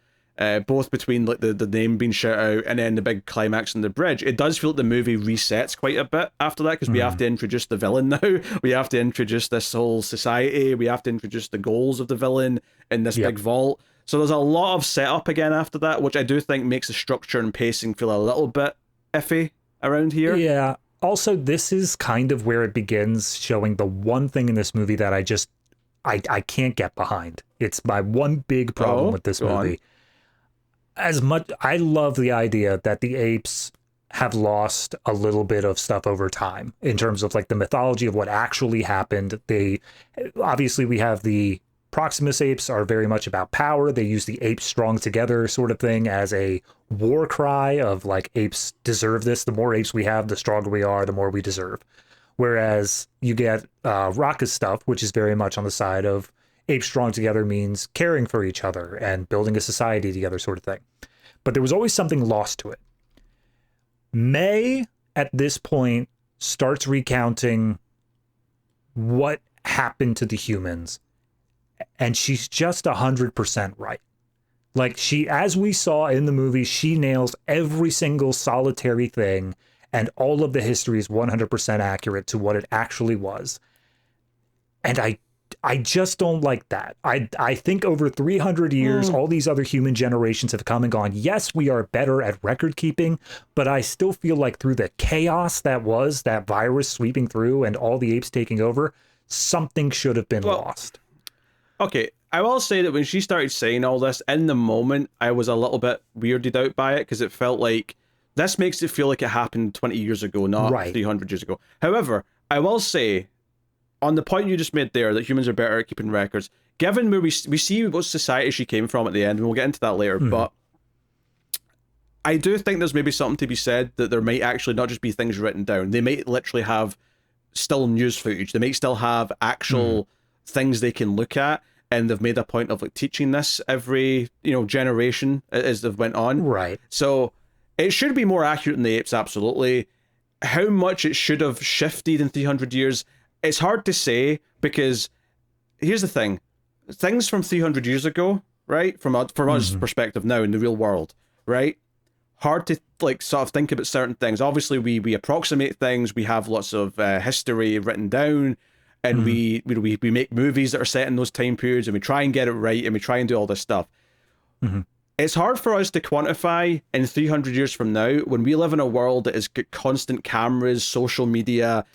Both between like the name being shut out and then the big climax on the bridge, it does feel like the movie resets quite a bit after that because we have to introduce the villain now. We have to introduce this whole society. We have to introduce the goals of the villain in this big vault. So there's a lot of setup again after that, which I do think makes the structure and pacing feel a little bit iffy around here. Yeah. Also, this is kind of where it begins showing the one thing in this movie that I can't get behind. It's my one big problem with this movie. As much I love the idea that the apes have lost a little bit of stuff over time in terms of like the mythology of what actually happened. They obviously we have the Proximus apes are very much about power. They use the apes strong together sort of thing as a war cry of like apes deserve this. The more apes we have, the stronger we are, the more we deserve. Whereas you get Rocca's stuff, which is very much on the side of apes strong together means caring for each other and building a society together sort of thing. But there was always something lost to it. May, at this point, starts recounting what happened to the humans, and she's just 100% right. Like as we saw in the movie, she nails every single solitary thing, and all of the history is 100% accurate to what it actually was. And I just don't like that. I think over 300 years, all these other human generations have come and gone. Yes, we are better at record keeping, but I still feel like through the chaos that was that virus sweeping through and all the apes taking over, something should have been lost. Okay, I will say that when she started saying all this, in the moment, I was a little bit weirded out by it because it felt like this makes it feel like it happened 20 years ago, not 300 years ago. However, I will say, on the point you just made there, that humans are better at keeping records, given where we see what society she came from at the end, and we'll get into that later, but I do think there's maybe something to be said that there might actually not just be things written down. They might literally have still news footage. They might still have actual things they can look at, and they've made a point of like teaching this every generation as they've went on. Right. So it should be more accurate than the apes, absolutely. How much it should have shifted in 300 years, it's hard to say, because here's the thing. Things from 300 years ago, right, from us perspective now in the real world, right, hard to like sort of think about certain things. Obviously, we approximate things. We have lots of history written down, and we make movies that are set in those time periods, and we try and get it right, and we try and do all this stuff. It's hard for us to quantify in 300 years from now, when we live in a world that has got constant cameras, social media,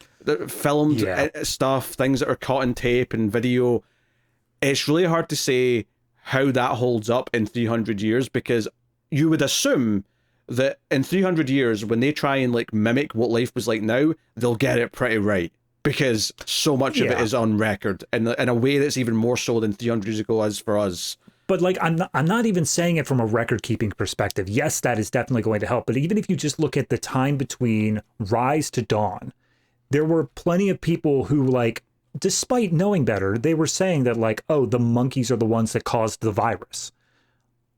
filmed stuff, things that are caught in tape and video. It's really hard to say how that holds up in 300 years, because you would assume that in 300 years, when they try and like mimic what life was like now, they'll get it pretty right, because so much of it is on record in a way that's even more so than 300 years ago as for us. But like, I'm not even saying it from a record-keeping perspective. Yes, that is definitely going to help. But even if you just look at the time between Rise to Dawn, there were plenty of people who, like, despite knowing better, they were saying that, like, oh, the monkeys are the ones that caused the virus,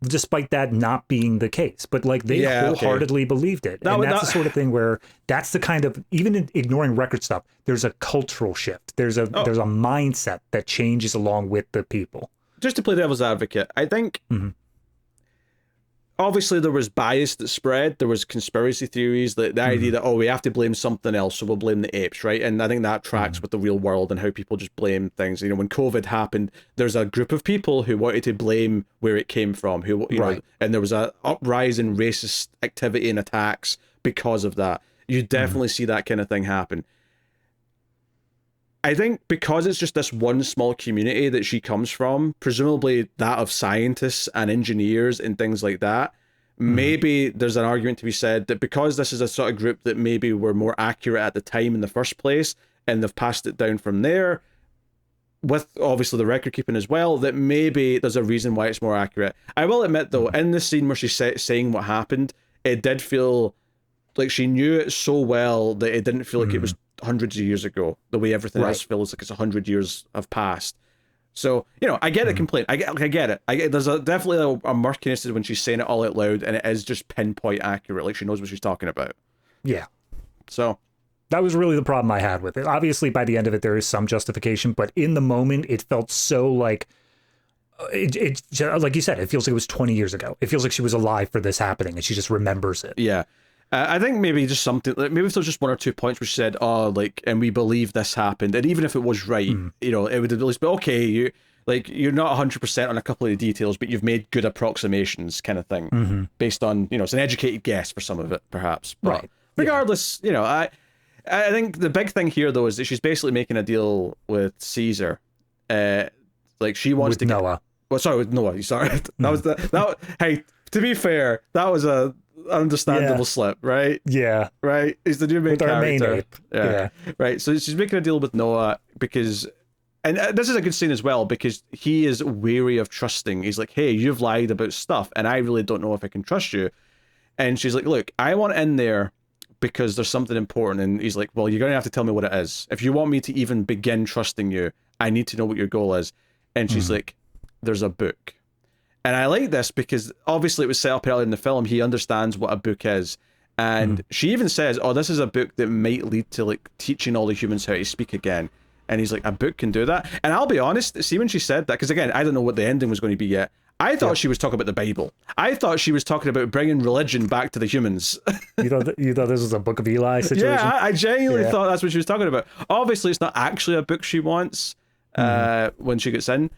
despite that not being the case. But, like, they wholeheartedly believed it. And that's the sort of thing where that's the kind of, even in ignoring record stuff, there's a cultural shift. There's a mindset that changes along with the people. Just to play devil's advocate, I think obviously there was bias that spread. There was conspiracy theories, the idea that, we have to blame something else, so we'll blame the apes, right? And I think that tracks with the real world and how people just blame things. When COVID happened, there's a group of people who wanted to blame where it came from, who know, and there was a uprise in racist activity and attacks because of that. You definitely see that kind of thing happen. I think because it's just this one small community that she comes from, presumably that of scientists and engineers and things like that, maybe there's an argument to be said that because this is a sort of group that maybe were more accurate at the time in the first place, and they've passed it down from there, with obviously the record keeping as well, that maybe there's a reason why it's more accurate. I will admit though, in the scene where she's saying what happened, it did feel like she knew it so well that it didn't feel like it was hundreds of years ago, the way everything else feels like it's 100 years have passed. So, I get the complaint. I get it. There's definitely a murkiness to when she's saying it all out loud, and it is just pinpoint accurate. Like, she knows what she's talking about. Yeah. So that was really the problem I had with it. Obviously, by the end of it, there is some justification, but in the moment, it felt so like, it like you said, it feels like it was 20 years ago. It feels like she was alive for this happening, and she just remembers it. Yeah. I think maybe just something, maybe if there's just one or two points where she said, oh, like, and we believe this happened, and even if it was right, it would at least be, okay, you're not 100% on a couple of the details, but you've made good approximations kind of thing, based on, it's an educated guess for some of it, perhaps. But right. regardless, I think the big thing here, though, is that she's basically making a deal with Caesar. Like, she wants to Noah. Well, sorry, with Noah. Sorry, hey, to be fair, that was a understandable slip, right? Yeah. Right? He's the new main character. Our main ape. Yeah. Right. So she's making a deal with Noah because, and this is a good scene as well, because he is wary of trusting. He's like, hey, you've lied about stuff, and I really don't know if I can trust you. And she's like, look, I want in there because there's something important. And he's like, well, you're going to have to tell me what it is. If you want me to even begin trusting you, I need to know what your goal is. And she's like, there's a book. And I like this because obviously it was set up earlier in the film. He understands what a book is. And she even says, oh, this is a book that might lead to like teaching all the humans how to speak again. And he's like, a book can do that? And I'll be honest, see, when she said that, because again, I don't know what the ending was going to be yet. I thought she was talking about the Bible. I thought she was talking about bringing religion back to the humans. You thought this was a Book of Eli situation? Yeah, I genuinely thought that's what she was talking about. Obviously, it's not actually a book she wants when she gets in.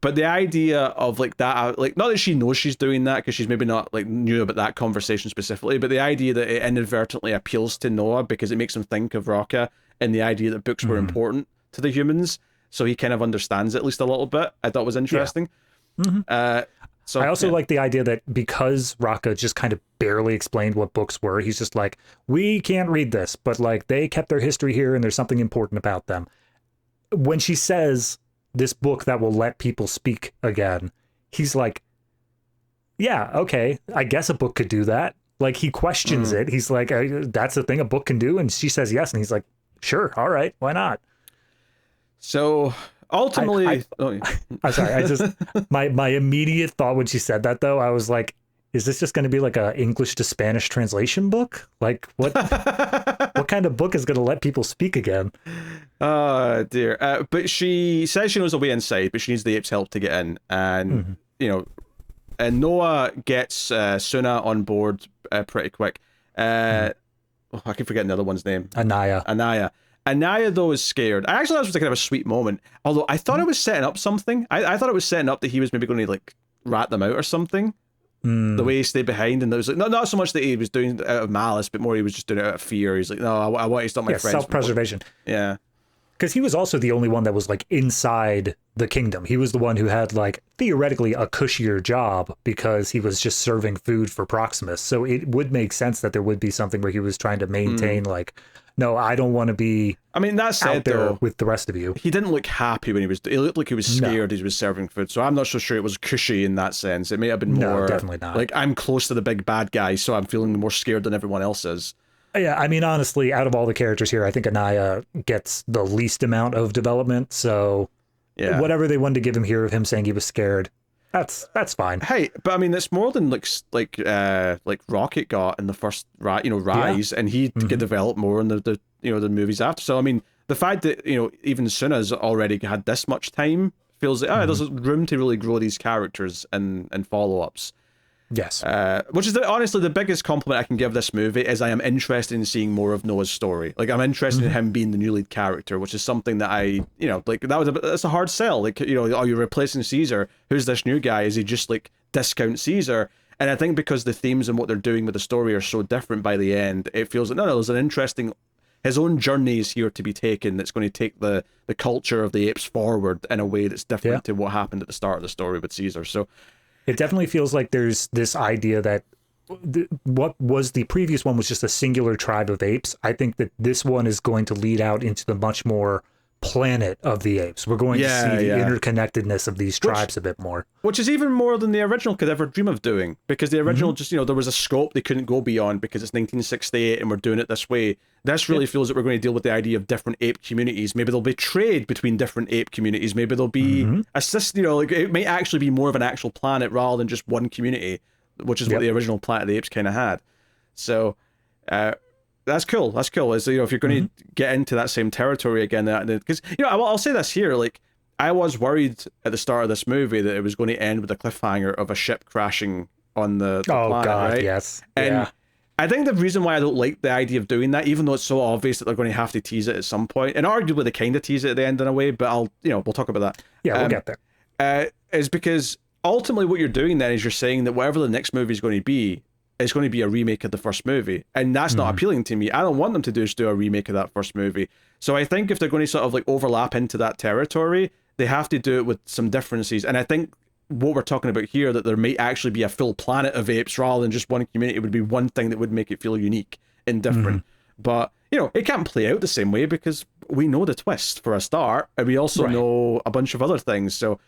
But the idea of like that, like not that she knows she's doing that because she's maybe not like knew about that conversation specifically, but the idea that it inadvertently appeals to Noah because it makes him think of Rocca and the idea that books were important to the humans, so he kind of understands it at least a little bit. I thought was interesting. So I also like the idea that because Rocca just kind of barely explained what books were, he's just like, we can't read this, but like they kept their history here and there's something important about them. When she says this book that will let people speak again, he's like, yeah, okay, I guess a book could do that. Like he questions it. He's like, that's the thing a book can do. And she says yes. And he's like, sure. All right. Why not? So ultimately, I'm sorry. I just, my immediate thought when she said that though, I was like, is this just going to be like a English to Spanish translation book? Like what, what kind of book is going to let people speak again? Oh dear. But she says she knows the way inside, but she needs the ape's help to get in. And, and Noah gets Suna on board pretty quick. I keep forgetting the other one's name. Anaya, though, is scared. I actually thought this was kind of a sweet moment. Although I thought it was setting up something. I thought it was setting up that he was maybe going to like rat them out or something. The way he stayed behind, and there was like not so much that he was doing it out of malice, but more he was just doing it out of fear. He's like, no, I want you to stop my friends. Self-preservation. Yeah. Because he was also the only one that was like inside the kingdom. He was the one who had like theoretically a cushier job because he was just serving food for Proximus. So it would make sense that there would be something where he was trying to maintain like, no, I don't want to be that said, out there though, with the rest of you. He didn't look happy when he looked like he was scared as he was serving food. So I'm not so sure it was cushy in that sense. It may have been more... No, definitely not. Like, I'm close to the big bad guy, so I'm feeling more scared than everyone else is. Yeah, I mean, honestly, out of all the characters here, I think Anaya gets the least amount of development. So whatever they wanted to give him here of him saying he was scared, that's fine. Hey, but I mean, it's more than like Rocket got in the first Rise, and he get developed more in the the movies after. So I mean, the fact that even Suna's already had this much time feels like there's room to really grow these characters and follow-ups. Yes. Which is honestly the biggest compliment I can give this movie is I am interested in seeing more of Noah's story. Like I'm interested in him being the new lead character, which is something that I, like that's a hard sell. Like, are you replacing Caesar? Who's this new guy? Is he just like discount Caesar? And I think because the themes and what they're doing with the story are so different by the end, it feels like, no, there's an interesting, his own journey is here to be taken that's going to take the culture of the apes forward in a way that's different to what happened at the start of the story with Caesar. So it definitely feels like there's this idea that what was the previous one was just a singular tribe of apes. I think that this one is going to lead out into the much more planet of the apes. We're going to see the interconnectedness of these tribes a bit more. Which is even more than the original could ever dream of doing, because the original just, there was a scope they couldn't go beyond because it's 1968 and we're doing it this way. This really feels that we're going to deal with the idea of different ape communities. Maybe there'll be trade between different ape communities. Maybe there'll be it may actually be more of an actual planet rather than just one community, which is what the original Planet of the Apes kind of had. So, that's cool. That's cool. Is if you're going to get into that same territory again, because I'll say this here, like I was worried at the start of this movie that it was going to end with a cliffhanger of a ship crashing on the planet, right? Yes. And I think the reason why I don't like the idea of doing that, even though it's so obvious that they're going to have to tease it at some point, and arguably they kind of tease it at the end in a way, but we'll talk about that. Yeah, we'll get there. Is because ultimately what you're doing then is you're saying that whatever the next movie is going to be, it's going to be a remake of the first movie, and that's not appealing to me. I don't want them to just do a remake of that first movie. So I think if they're going to sort of like overlap into that territory, they have to do it with some differences. And I think what we're talking about here, that there may actually be a full planet of apes rather than just one community, would be one thing that would make it feel unique and different. But it can't play out the same way because we know the twist for a start, and we also know a bunch of other things. So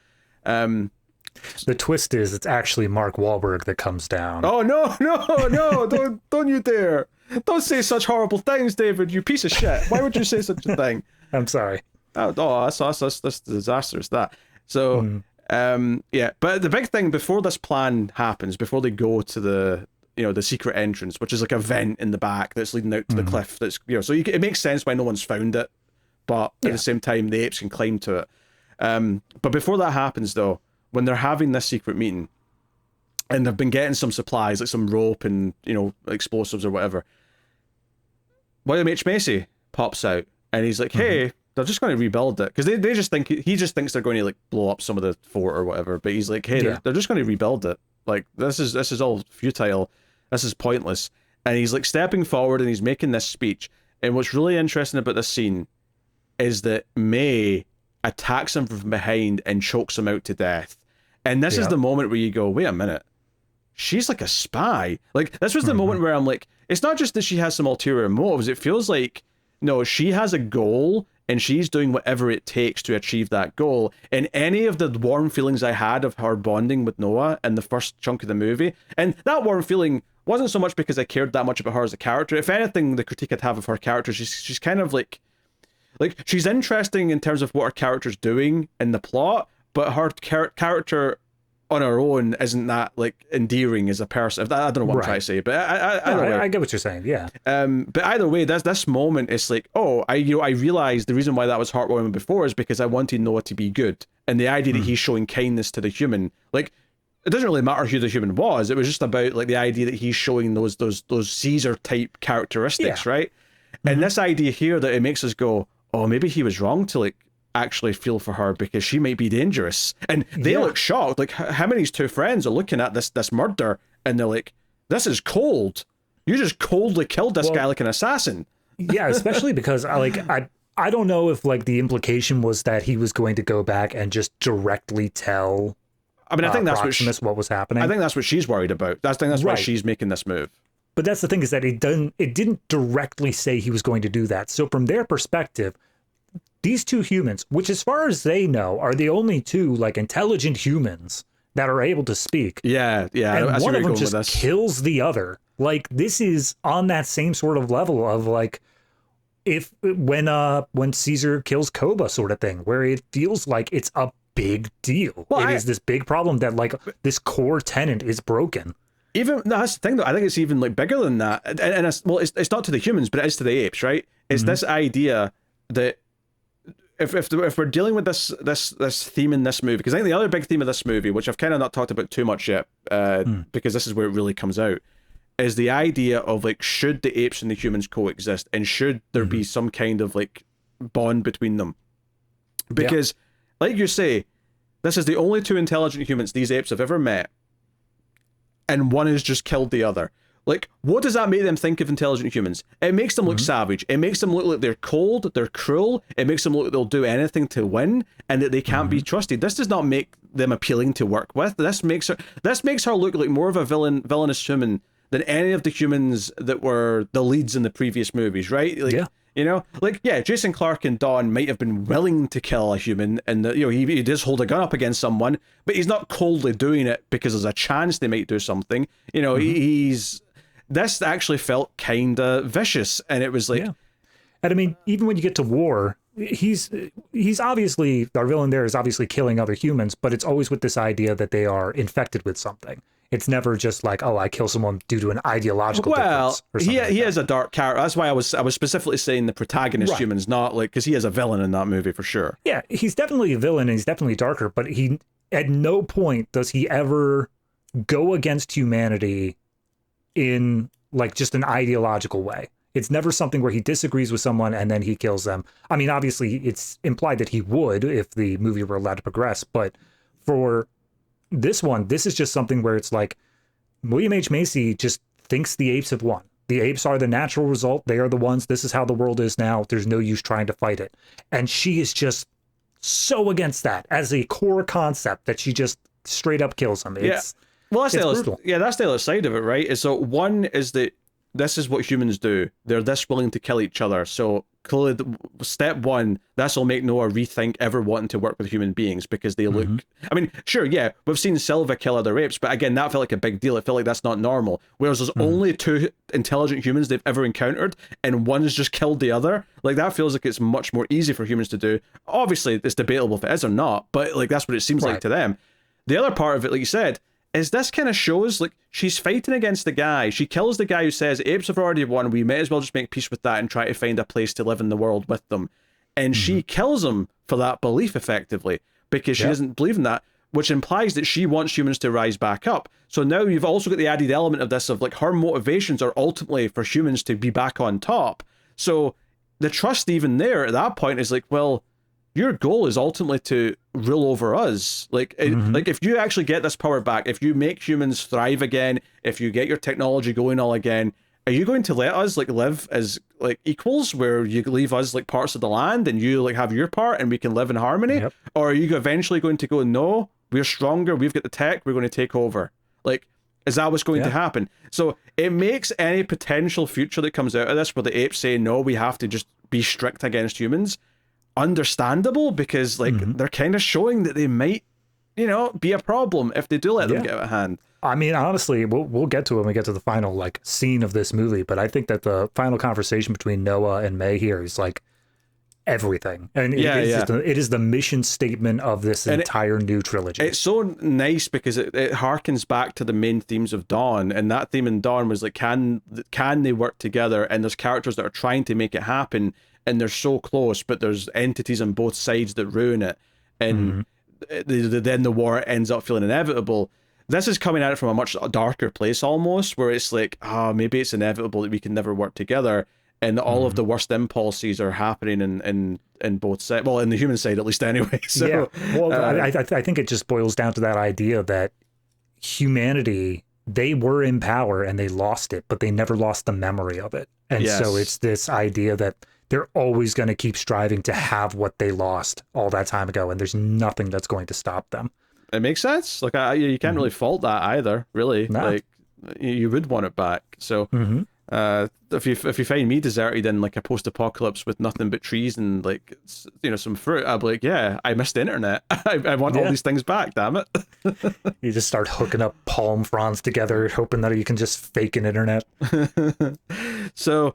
the twist is it's actually Mark Wahlberg that comes down. Oh no, don't you dare. Don't say such horrible things, David, you piece of shit. Why would you say such a thing? I'm sorry. That's disastrous, that. So, but the big thing before this plan happens, before they go to the secret entrance, which is like a vent in the back that's leading out to the cliff, that's, so it makes sense why no one's found it, but at the same time, the apes can climb to it. But before that happens, though, when they're having this secret meeting, and they've been getting some supplies, like some rope and, explosives or whatever, William H. Macy pops out, and he's like, hey, they're just going to rebuild it. Because they just think, he just thinks they're going to, like, blow up some of the fort or whatever, but he's like, hey, they're just going to rebuild it. Like, this is all futile. This is pointless. And he's, like, stepping forward, and he's making this speech. And what's really interesting about this scene is that May attacks him from behind and chokes him out to death. And this is the moment where you go, wait a minute, she's like a spy. Like, this was the moment where I'm like, it's not just that she has some ulterior motives. It feels like, no, she has a goal and she's doing whatever it takes to achieve that goal. And any of the warm feelings I had of her bonding with Noah in the first chunk of the movie, and that warm feeling wasn't so much because I cared that much about her as a character. If anything, the critique I'd have of her character, she's kind of like she's interesting in terms of what her character's doing in the plot, but her character on her own isn't that like endearing as a person. I don't know what I'm trying to say, but I get what you're saying. Yeah. But either way, this moment is like, I realized the reason why that was heartwarming before is because I wanted Noah to be good, and the idea that he's showing kindness to the human, like, it doesn't really matter who the human was. It was just about like the idea that he's showing those Caesar type characteristics, right? And this idea here that it makes us go, oh, maybe he was wrong to like actually feel for her because she might be dangerous. And they look shocked. Like, him and his two friends are looking at this murder, and they're like, this is cold. You just coldly killed this guy like an assassin. Yeah, especially because I don't know if like the implication was that he was going to go back and just directly tell. I mean, I think that's what was happening. I think that's what she's worried about. That's why she's making this move. But that's the thing, is that it didn't directly say he was going to do that. So from their perspective, these two humans, which as far as they know are the only two like intelligent humans that are able to speak. Yeah. And one of them just kills the other. Like, this is on that same sort of level of like, when Caesar kills Koba sort of thing, where it feels like it's a big deal. It is this big problem that like this core tenet is broken. That's the thing though. I think it's even like bigger than that. And it's not to the humans, but it is to the apes, right? It's this idea that if we're dealing with this theme in this movie, because I think the other big theme of this movie, which I've kind of not talked about too much yet, because this is where it really comes out, is the idea of like, should the apes and the humans coexist, and should there be some kind of like bond between them? Because, like you say, this is the only two intelligent humans these apes have ever met, and one has just killed the other. Like, what does that make them think of intelligent humans? It makes them look savage. It makes them look like they're cold, they're cruel. It makes them look like they'll do anything to win, and that they can't be trusted. This does not make them appealing to work with. This makes her look like more of a villainous human than any of the humans that were the leads in the previous movies, right? Like, You know, like, yeah, Jason Clarke and Dawn might have been willing to kill a human, and he does hold a gun up against someone, but he's not coldly doing it because there's a chance they might do something. You know, he's this actually felt kind of vicious, and it was like, yeah. And I mean, even when you get to war, he's obviously, our villain there is obviously killing other humans, but it's always with this idea that they are infected with something. It's never just like, oh, I kill someone due to an ideological difference. Or something he has a dark character. That's why I was specifically saying the protagonist humans, not like, because he is a villain in that movie for sure. Yeah, he's definitely a villain and he's definitely darker, but he at no point does he ever go against humanity in like just an ideological way. It's never something where he disagrees with someone and then he kills them. I mean, obviously, it's implied that he would if the movie were allowed to progress, but for this one, this is just something where it's like William H. Macy just thinks the apes have won. The apes are the natural result. They are the ones. This is how the world is now. There's no use trying to fight it. And she is just so against that as a core concept that she just straight up kills him. It's, well, that's that's the other side of it, right? Is so one is that this is what humans do. They're this willing to kill each other. So clearly, step one, this will make Noah rethink ever wanting to work with human beings because they look. I mean, sure, yeah, we've seen Silva kill other apes, but again, that felt like a big deal. It felt like that's not normal. Whereas there's only two intelligent humans they've ever encountered, and one's just killed the other. Like, that feels like it's much more easy for humans to do. Obviously, it's debatable if it is or not, but like that's what it seems like to them. The other part of it, like you said, is this kind of shows like she's fighting against the guy. She kills the guy who says apes have already won. We may as well just make peace with that and try to find a place to live in the world with them. And she kills him for that belief effectively because she doesn't believe in that, which implies that she wants humans to rise back up. So now you've also got the added element of this of like her motivations are ultimately for humans to be back on top. So the trust even there at that point is like, well, your goal is ultimately to rule over us. Like, like if you actually get this power back, if you make humans thrive again, if you get your technology going all again, are you going to let us like live as like equals, where you leave us like parts of the land and you like have your part and we can live in harmony? Or are you eventually going to go, no, we're stronger, we've got the tech, we're going to take over? Like, is that what's going to happen? So it makes any potential future that comes out of this where the apes say, no, we have to just be strict against humans, understandable, because like they're kind of showing that they might, be a problem if they do let them get out of hand. I mean, honestly, we'll get to it when we get to the final like scene of this movie, but I think that the final conversation between Noah and May here is like everything, and it is the mission statement of this entire new trilogy. It's so nice because it harkens back to the main themes of Dawn, and that theme in Dawn was like, can they work together? And there's characters that are trying to make it happen, and they're so close, but there's entities on both sides that ruin it, and then the war ends up feeling inevitable. This is coming at it from a much darker place almost, where it's like, maybe it's inevitable that we can never work together, and all of the worst impulses are happening in both sides. Well, in the human side, at least, anyway. So, well, I think it just boils down to that idea that humanity, they were in power and they lost it, but they never lost the memory of it. And so it's this idea that they're always going to keep striving to have what they lost all that time ago, and there's nothing that's going to stop them. It makes sense. Like, you can't really fault that either, really. No. Like, you would want it back. So, if you find me deserted in like a post-apocalypse with nothing but trees and like some fruit, I'll be like, yeah, I missed the internet. I want all these things back. Damn it! You just start hooking up palm fronds together, hoping that you can just fake an internet. So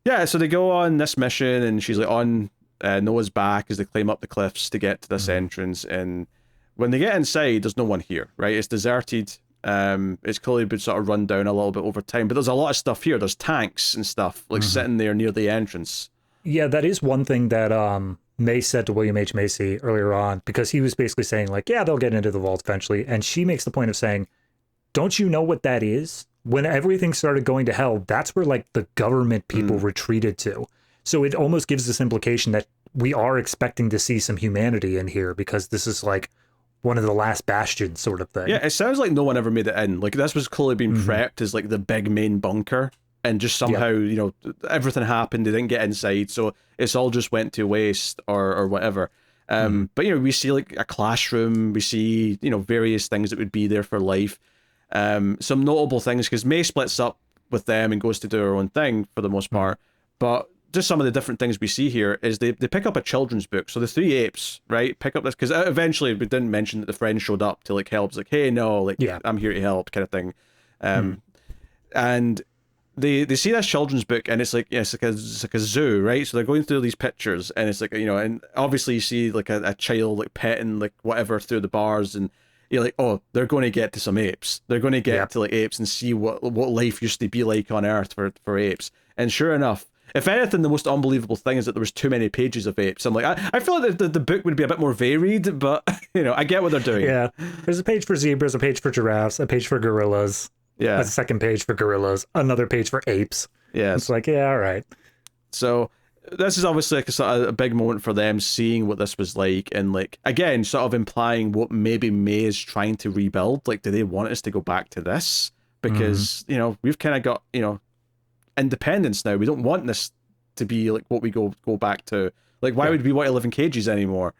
they go on this mission, and she's like on Noah's back as they climb up the cliffs to get to this entrance. And when they get inside, there's no one here, right? It's deserted. It's clearly been sort of run down a little bit over time, but there's a lot of stuff here. There's tanks and stuff like sitting there near the entrance. Yeah, that is one thing that May said to William H. Macy earlier on, because he was basically saying like, yeah, they'll get into the vault eventually. And she makes the point of saying, don't you know what that is? When everything started going to hell, that's where like the government people retreated to. So it almost gives this implication that we are expecting to see some humanity in here, because this is like one of the last bastions sort of thing. Yeah, it sounds like no one ever made it in. Like, this was clearly being prepped as like the big main bunker, and just somehow, everything happened, they didn't get inside, so it's all just went to waste or whatever. But, we see like a classroom, we see, various things that would be there for life. Some notable things, because May splits up with them and goes to do her own thing for the most part, but just some of the different things we see here is they pick up a children's book. So the three apes, right, pick up this, because eventually we didn't mention that the friend showed up to like help. It's like, hey, no, like, I'm here to help, kind of thing. And they see this children's book, and it's like, it's like a zoo, right? So they're going through these pictures, and it's like, and obviously you see like a child like petting like whatever through the bars, and you're like, oh, they're going to get to some apes. They're going to get to like apes and see what life used to be like on Earth for apes. And sure enough, if anything, the most unbelievable thing is that there was too many pages of apes. I'm like, I feel like the book would be a bit more varied, but I get what they're doing. Yeah, there's a page for zebras, a page for giraffes, a page for gorillas. Yeah. A second page for gorillas, another page for apes. Yeah. It's like, yeah, all right. So this is obviously like a big moment for them, seeing what this was like, and like, again, sort of implying what maybe May is trying to rebuild. Like, do they want us to go back to this? Because, we've kind of got, independence now. We don't want this to be like what we go back to. Like, why would we want to live in cages anymore?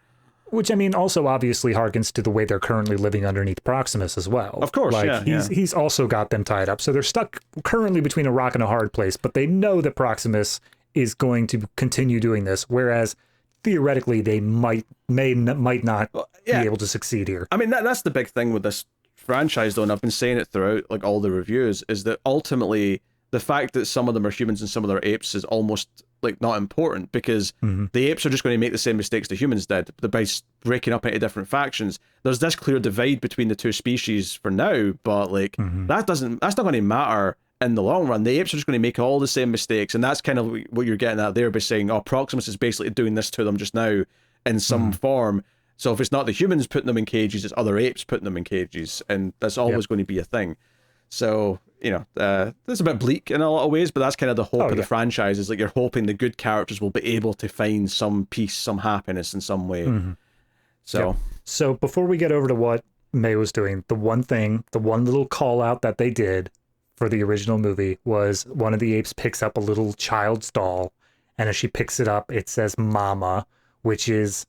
Which, I mean, also obviously harkens to the way they're currently living underneath Proximus as well. Of course, like, he's also got them tied up. So they're stuck currently between a rock and a hard place, but they know that Proximus is going to continue doing this, whereas theoretically they might not be able to succeed here. I mean, that's the big thing with this franchise, though, and I've been saying it throughout like all the reviews, is that ultimately the fact that some of them are humans and some of them are apes is almost like not important, because the apes are just going to make the same mistakes the humans did by breaking up into different factions. There's this clear divide between the two species for now, but like that's not going to matter in the long run. The apes are just going to make all the same mistakes, and that's kind of what you're getting at there by saying, oh, Proximus is basically doing this to them just now in some form. So if it's not the humans putting them in cages, it's other apes putting them in cages, and that's always going to be a thing. So, that's a bit bleak in a lot of ways, but that's kind of the hope of the franchise, is like you're hoping the good characters will be able to find some peace, some happiness in some way. So before we get over to what May was doing, the one little call out that they did for the original movie was one of the apes picks up a little child's doll, and as she picks it up, it says Mama, which is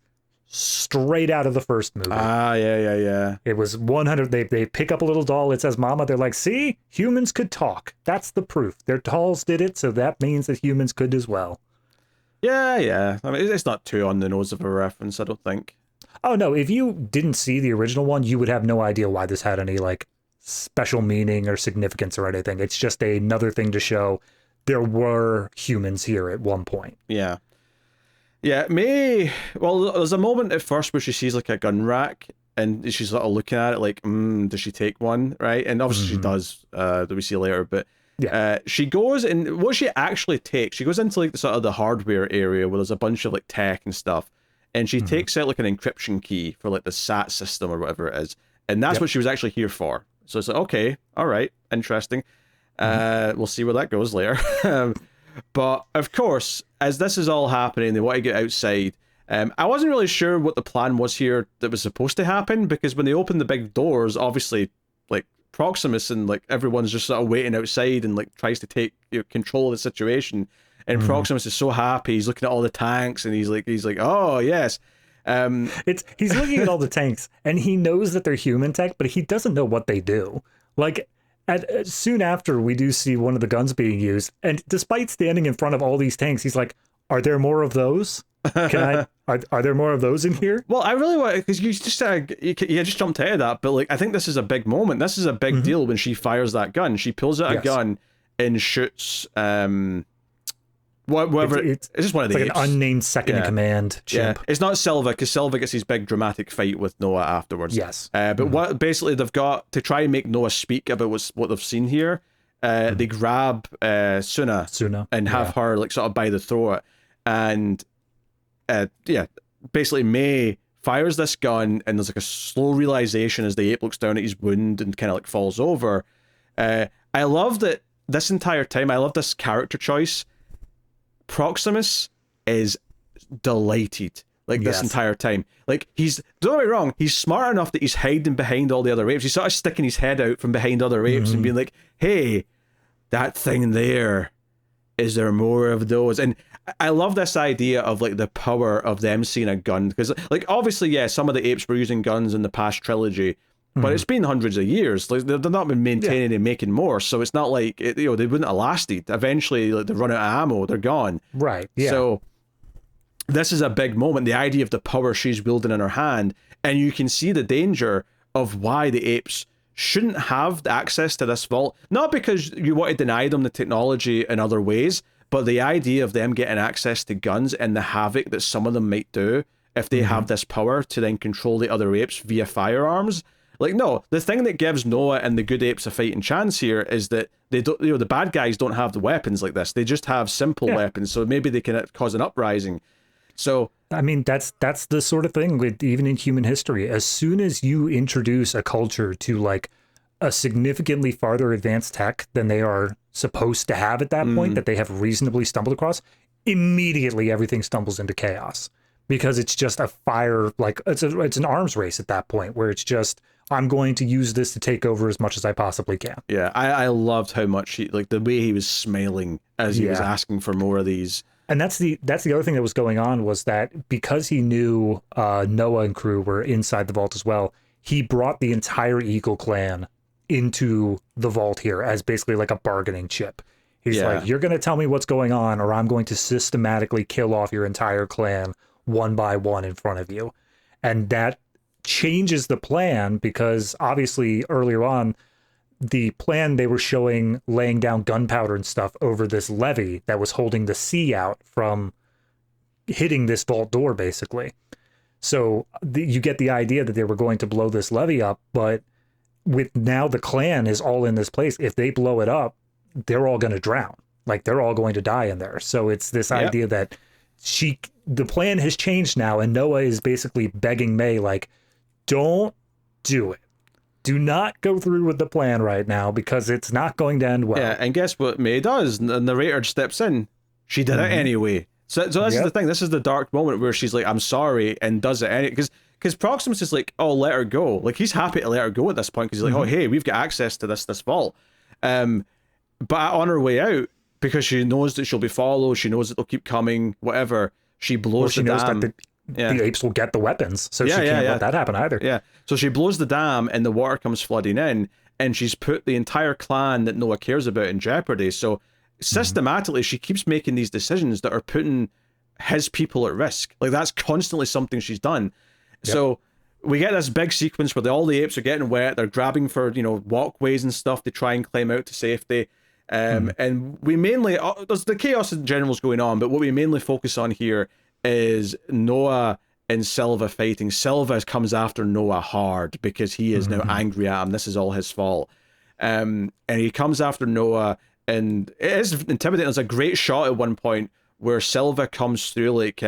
straight out of the first movie. Yeah. It was 100. They pick up a little doll. It says Mama. They're like, see, humans could talk. That's the proof. Their dolls did it, so that means that humans could as well. Yeah. I mean, it's not too on the nose of a reference, I don't think. Oh, no. If you didn't see the original one, you would have no idea why this had any like special meaning or significance or anything. It's just another thing to show there were humans here at one point. Yeah. Yeah, May, well, there's a moment at first where she sees like a gun rack, and she's sort of looking at it like, does she take one, right? And obviously she does, that we see later, but she goes, and what she actually takes, she goes into like the sort of the hardware area where there's a bunch of like tech and stuff, and she takes out like an encryption key for like the SAT system or whatever it is, and that's what she was actually here for. So it's like, okay, all right, interesting. We'll see where that goes later. But of course, as this is all happening, they want to get outside. I wasn't really sure what the plan was here that was supposed to happen, because when they open the big doors, obviously, like Proximus and like everyone's just sort of waiting outside and like tries to take control of the situation. And Proximus is so happy. He's looking at all the tanks, and he's like, oh yes. He's looking at all the tanks, and he knows that they're human tech, but he doesn't know what they do. Like. Soon after, we do see one of the guns being used, and despite standing in front of all these tanks, he's like, "Are there more of those? Are there more of those in here?" Well, I really want, because you just just jumped out of that, but like I think this is a big moment. This is a big deal when she fires that gun. She pulls out a gun and shoots whatever. It's just one of the apes. Like an unnamed second in command chimp. Yeah, it's not Silva, because Silva gets his big dramatic fight with Noah afterwards. Yes. But what basically they've got to try and make Noah speak about what they've seen here. They grab Suna and have her like sort of by the throat, and basically May fires this gun, and there's like a slow realization as the ape looks down at his wound and kind of like falls over. I love that this entire time. I love this character choice. Proximus is delighted this entire time. Like, don't get me wrong, he's smart enough that he's hiding behind all the other apes. He's sort of sticking his head out from behind other apes and being like, hey, that thing there, is there more of those? And I love this idea of like the power of them seeing a gun, because like obviously some of the apes were using guns in the past trilogy, but it's been hundreds of years. Like they've not been maintaining and making more, so it's not like they wouldn't have lasted. Eventually, like, they run out of ammo, they're gone. Right. Yeah. So this is a big moment. The idea of the power she's wielding in her hand, and you can see the danger of why the apes shouldn't have access to this vault. Not because you want to deny them the technology in other ways, but the idea of them getting access to guns and the havoc that some of them might do if they have this power to then control the other apes via firearms. Like, no, the thing that gives Noah and the good apes a fighting chance here is that they don't, the bad guys don't have the weapons like this. They just have simple weapons, so maybe they can cause an uprising. So I mean, that's the sort of thing with even in human history. As soon as you introduce a culture to like a significantly farther advanced tech than they are supposed to have at that point, that they have reasonably stumbled across, immediately everything stumbles into chaos, because it's just a fire, like it's an arms race at that point where it's just, I'm going to use this to take over as much as I possibly can. Yeah, I loved how much the way he was smiling as he was asking for more of these. And that's the other thing that was going on, was that because he knew Noah and crew were inside the vault as well, he brought the entire Eagle clan into the vault here as basically like a bargaining chip. He's like, you're going to tell me what's going on, or I'm going to systematically kill off your entire clan one by one in front of you. And that changes the plan, because obviously earlier on, the plan they were showing laying down gunpowder and stuff over this levee that was holding the sea out from hitting this vault door, basically. So you get the idea that they were going to blow this levee up, but with now the clan is all in this place. If they blow it up, they're all going to drown. Like, they're all going to die in there. So it's this idea that the plan has changed now, and Noah is basically begging May, like, don't do it. Do not go through with the plan right now, because it's not going to end well. Yeah, and guess what May does? The narrator steps in. She did it anyway. So this is the thing. This is the dark moment where she's like, I'm sorry, and does it anyway. Because Proximus is like, oh, let her go. Like, he's happy to let her go at this point, because he's like, oh, hey, we've got access to this vault. But on her way out, because she knows that she'll be followed, she knows that they'll keep coming, whatever, she blows the dam. That the apes will get the weapons, so she can't let that happen either. Yeah, so she blows the dam and the water comes flooding in, and she's put the entire clan that Noah cares about in jeopardy. So systematically, she keeps making these decisions that are putting his people at risk. Like, that's constantly something she's done. Yep. So we get this big sequence where all the apes are getting wet, they're grabbing for, walkways and stuff to try and climb out to safety. And we mainly, there's the chaos in general is going on, but what we mainly focus on here is Noah and Silva fighting. Silva comes after Noah hard because he is now angry at him. This is all his fault. And he comes after Noah, and it is intimidating. There's a great shot at one point where Silva comes through, like,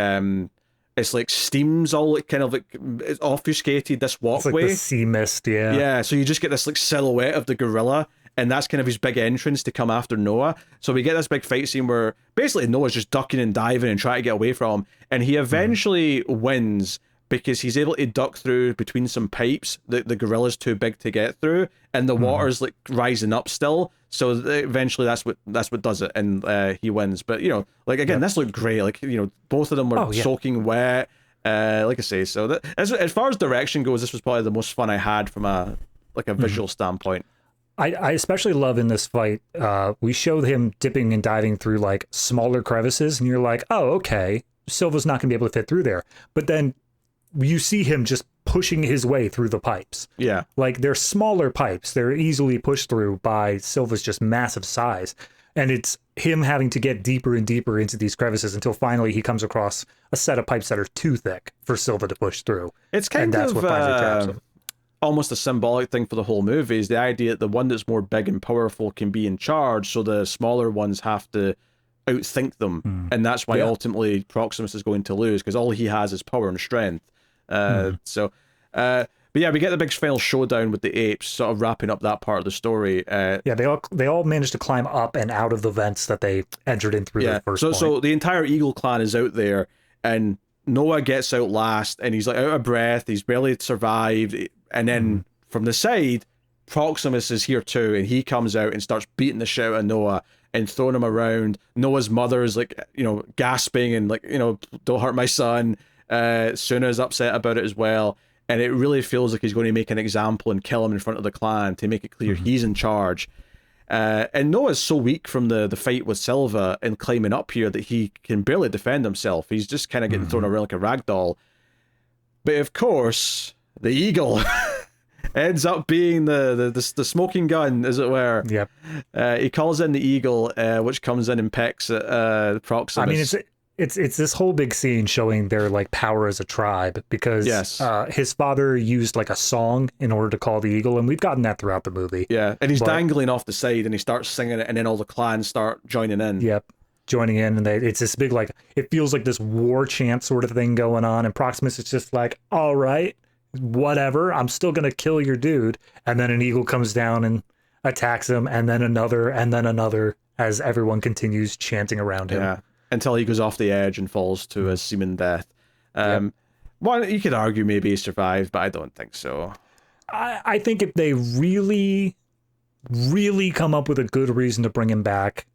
it's like steams all, like, kind of like it's obfuscated this walkway. It's like the sea mist, yeah. Yeah, so you just get this like silhouette of the gorilla, and that's kind of his big entrance to come after Noah. So we get this big fight scene where basically Noah's just ducking and diving and trying to get away from him, and he eventually wins because he's able to duck through between some pipes. The gorilla's too big to get through, and the water's like rising up still. So eventually that's what does it, and he wins. But like, again, this looked great. Like, both of them were soaking wet. Like I say, so that as far as direction goes, this was probably the most fun I had from a visual standpoint. I especially love in this fight, we showed him dipping and diving through like smaller crevices, and you're like, oh, okay, Silva's not gonna be able to fit through there. But then you see him just pushing his way through the pipes. Yeah. Like, they're smaller pipes. They're easily pushed through by Silva's just massive size. And it's him having to get deeper and deeper into these crevices until finally he comes across a set of pipes that are too thick for Silva to push through. It's kind of what finally traps him. Almost a symbolic thing for the whole movie is the idea that the one that's more big and powerful can be in charge, so the smaller ones have to outthink them. And that's why ultimately Proximus is going to lose, because all he has is power and strength. But yeah, we get the big final showdown with the apes, sort of wrapping up that part of the story. They all managed to climb up and out of the vents that they entered in through the first point. So the entire Eagle clan is out there, and Noah gets out last, and he's like out of breath, he's barely survived, and then from the side, Proximus is here too, and he comes out and starts beating the shit out of Noah and throwing him around. Noah's mother is like, gasping and like, don't hurt my son. Suna's upset about it as well. and it really feels like he's going to make an example and kill him in front of the clan to make it clear he's in charge. And Noah's so weak from the fight with Silva and climbing up here that he can barely defend himself. He's just kind of getting thrown around like a rag doll. But of course, the eagle ends up being the smoking gun, as it were. Yep. He calls in the eagle, which comes in and pecks at Proximus. I mean, it's this whole big scene showing their like power as a tribe, because his father used like a song in order to call the eagle, and we've gotten that throughout the movie. Yeah, and he's dangling off the side, and he starts singing it, and then all the clans start joining in. Yep, joining in, and it's this big, like, it feels like this war chant sort of thing going on, and Proximus is just like, all right, whatever, I'm still gonna kill your dude, and then an eagle comes down and attacks him, and then another, as everyone continues chanting around him. Yeah. Until he goes off the edge and falls to a seeming death. Well, you could argue maybe he survived, but I don't think so. I think if they really, really come up with a good reason to bring him back,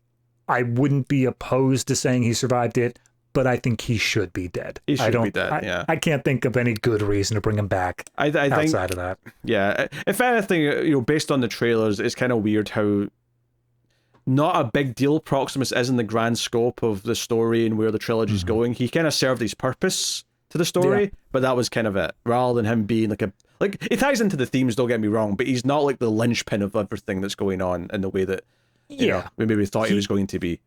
I wouldn't be opposed to saying he survived it, but I think he should be dead. He should be dead, yeah. I can't think of any good reason to bring him back outside of that. Yeah, if anything, based on the trailers, it's kind of weird how not a big deal Proximus is in the grand scope of the story and where the trilogy's going. He kind of served his purpose to the story, but that was kind of it. Rather than him being like it ties into the themes, don't get me wrong, but he's not like the linchpin of everything that's going on in the way that we maybe thought he was going to be.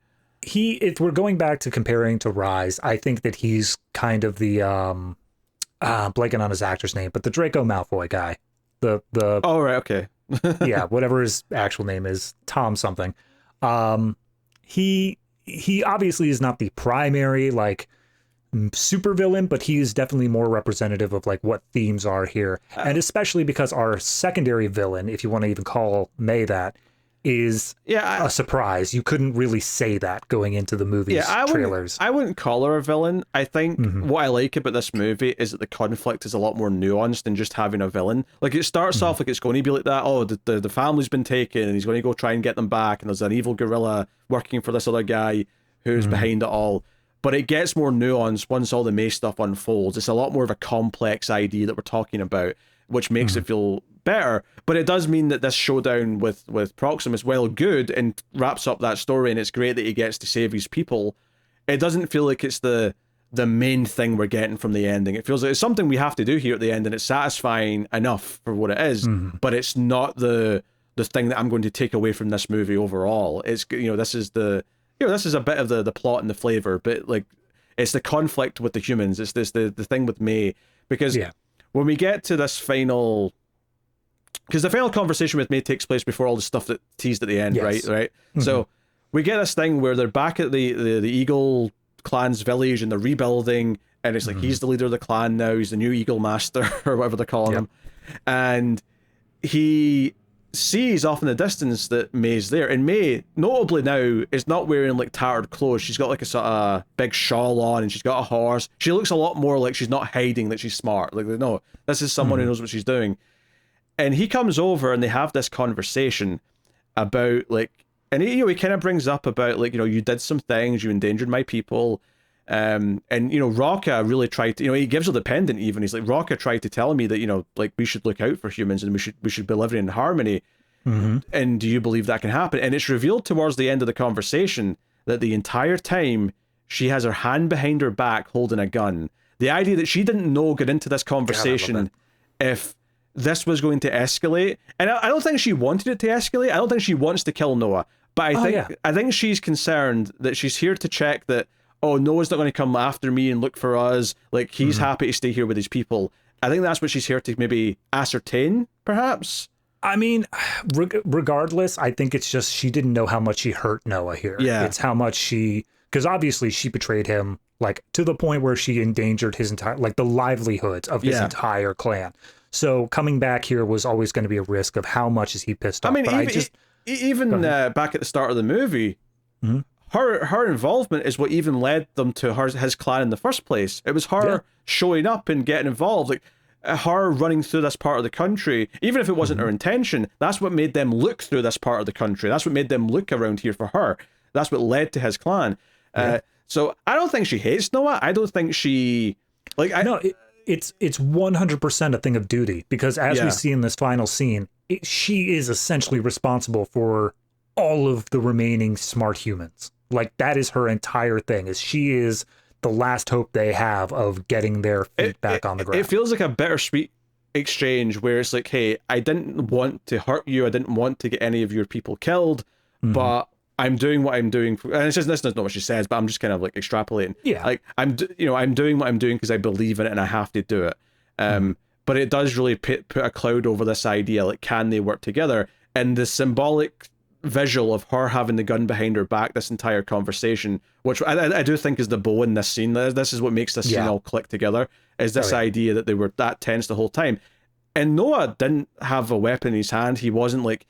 If we're going back to comparing to Rise, I think that he's kind of the blanking on his actor's name, but the Draco Malfoy guy. The oh right, okay. Yeah, whatever his actual name is, Tom something. He obviously is not the primary like super villain, but he is definitely more representative of like what themes are here, and especially because our secondary villain, if you want to even call May that, is a surprise. You couldn't really say that going into the movie's trailers. I wouldn't call her a villain. I think what I like about this movie is that the conflict is a lot more nuanced than just having a villain. Like, it starts off like it's going to be like that. Oh, the family's been taken and he's going to go try and get them back, and there's an evil gorilla working for this other guy who's behind it all. But it gets more nuanced once all the May stuff unfolds. It's a lot more of a complex idea that we're talking about, which makes it feel better. But it does mean that this showdown with Proximus, while good and wraps up that story, and it's great that he gets to save his people, it doesn't feel like it's the main thing we're getting from the ending. It feels like it's something we have to do here at the end, and it's satisfying enough for what it is, but it's not the thing that I'm going to take away from this movie overall. It's, this is this is a bit of the plot and the flavor, but like, it's the conflict with the humans. It's the thing with May, because when we get to this final, because the final conversation with May takes place before all the stuff that teased at the end, right? So we get this thing where they're back at the Eagle clan's village and they're rebuilding, and it's like he's the leader of the clan now. He's the new Eagle Master or whatever they're calling him, and he sees off in the distance that May's there, and May notably now is not wearing like tattered clothes. She's got like a sort of big shawl on, and she's got a horse. She looks a lot more like she's not hiding, that she's smart. Like, no, this is someone who knows what she's doing. And he comes over and they have this conversation about like, and he kind of brings up about like, you did some things, you endangered my people. And Rocca really tried to, he gives her the pendant even. He's like, Rocca tried to tell me that, like, we should look out for humans and we should be living in harmony. And do you believe that can happen? And it's revealed towards the end of the conversation that the entire time she has her hand behind her back holding a gun. The idea that she didn't know get into this conversation if this was going to escalate. And I don't think she wanted it to escalate. I don't think she wants to kill Noah. But I think she's concerned that she's here to check that, oh, Noah's not going to come after me and look for us. Like, he's happy to stay here with his people. I think that's what she's here to maybe ascertain, perhaps. I mean, regardless, I think it's just she didn't know how much she hurt Noah here. Yeah. It's how much because obviously she betrayed him, like, to the point where she endangered his entire, like, the livelihoods of his entire clan. So coming back here was always going to be a risk of how much is he pissed off. I mean, even back at the start of the movie, her involvement is what even led them to his clan in the first place. It was her showing up and getting involved, like her running through this part of the country, even if it wasn't her intention. That's what made them look through this part of the country. That's what made them look around here for her. That's what led to his clan. So I don't think she hates Noah. I don't think she it's 100% a thing of duty, because as we see in this final scene, she is essentially responsible for all of the remaining smart humans. Like, that is her entire thing, is she is the last hope they have of getting their feet back on the ground. It feels like a bittersweet exchange where it's like, hey, I didn't want to hurt you, I didn't want to get any of your people killed, but I'm doing what I'm doing and it's just, this is not what she says, but I'm just kind of like extrapolating. Like, I'm doing what I'm doing because I believe in it and I have to do it. But it does really put a cloud over this idea, like, can they work together? And the symbolic visual of her having the gun behind her back this entire conversation, which I do think is the bow in this scene. This is what makes this scene all click together, is this idea that they were that tense the whole time. And Noah didn't have a weapon in his hand. He wasn't like,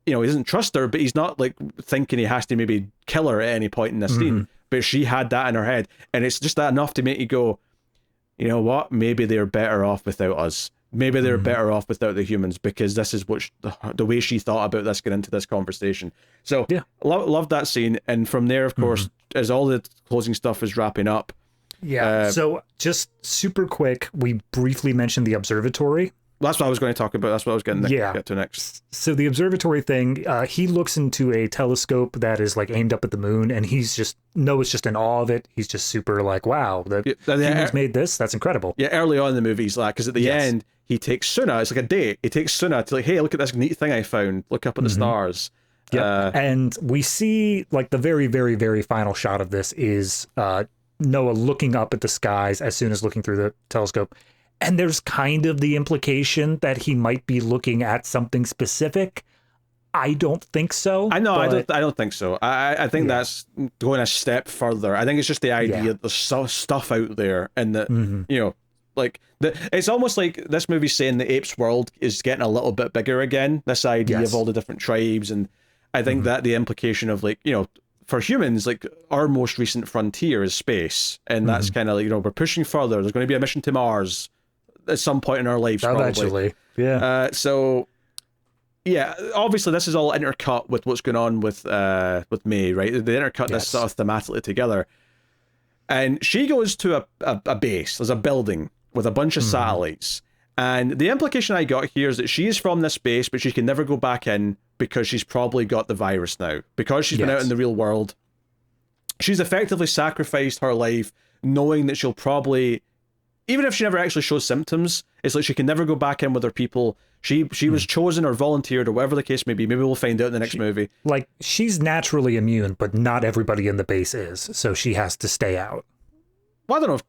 he doesn't trust her, but he's not like thinking he has to maybe kill her at any point in this scene. But she had that in her head, and it's just that enough to make you go, you know what, maybe they're better off without us. Maybe they're better off without the humans, because this is what the way she thought about this getting into this conversation. So love that scene. And from there, of course, as all the closing stuff is wrapping up. So just super quick, we briefly mentioned the observatory. That's what I was going to talk about. That's what I was going to get to next. So the observatory thing, he looks into a telescope that is like aimed up at the moon, and he's just Noah's just in awe of it. He's just super like, wow, the humans made this. That's incredible. Yeah, early on in the movie, he's like, because at the end, he takes Suna. It's like a date. He takes Suna to like, hey, look at this neat thing I found. Look up at the stars. And we see like the very, very, very final shot of this is Noah looking up at the skies as soon as looking through the telescope. And there's kind of the implication that he might be looking at something specific. I don't think so. I know, but I don't think so. I think that's going a step further. I think it's just the idea that there's stuff out there, and that like it's almost like this movie's saying the apes world is getting a little bit bigger again. This idea of all the different tribes, and I think that the implication of like, for humans, like our most recent frontier is space, and that's kind of like, we're pushing further. There's going to be a mission to Mars at some point in our lives, eventually. Probably. So yeah, obviously this is all intercut with what's going on with May, right? They intercut this sort of thematically together, and she goes to a base. There's a building with a bunch of satellites, and the implication I got here is that she is from this base, but she can never go back in because she's probably got the virus now, because she's been out in the real world. She's effectively sacrificed her life knowing that she'll probably, even if she never actually shows symptoms, it's like she can never go back in with her people. She was chosen or volunteered or whatever the case may be. Maybe we'll find out in the next movie. Like, she's naturally immune, but not everybody in the base is, so she has to stay out. Well, I don't know if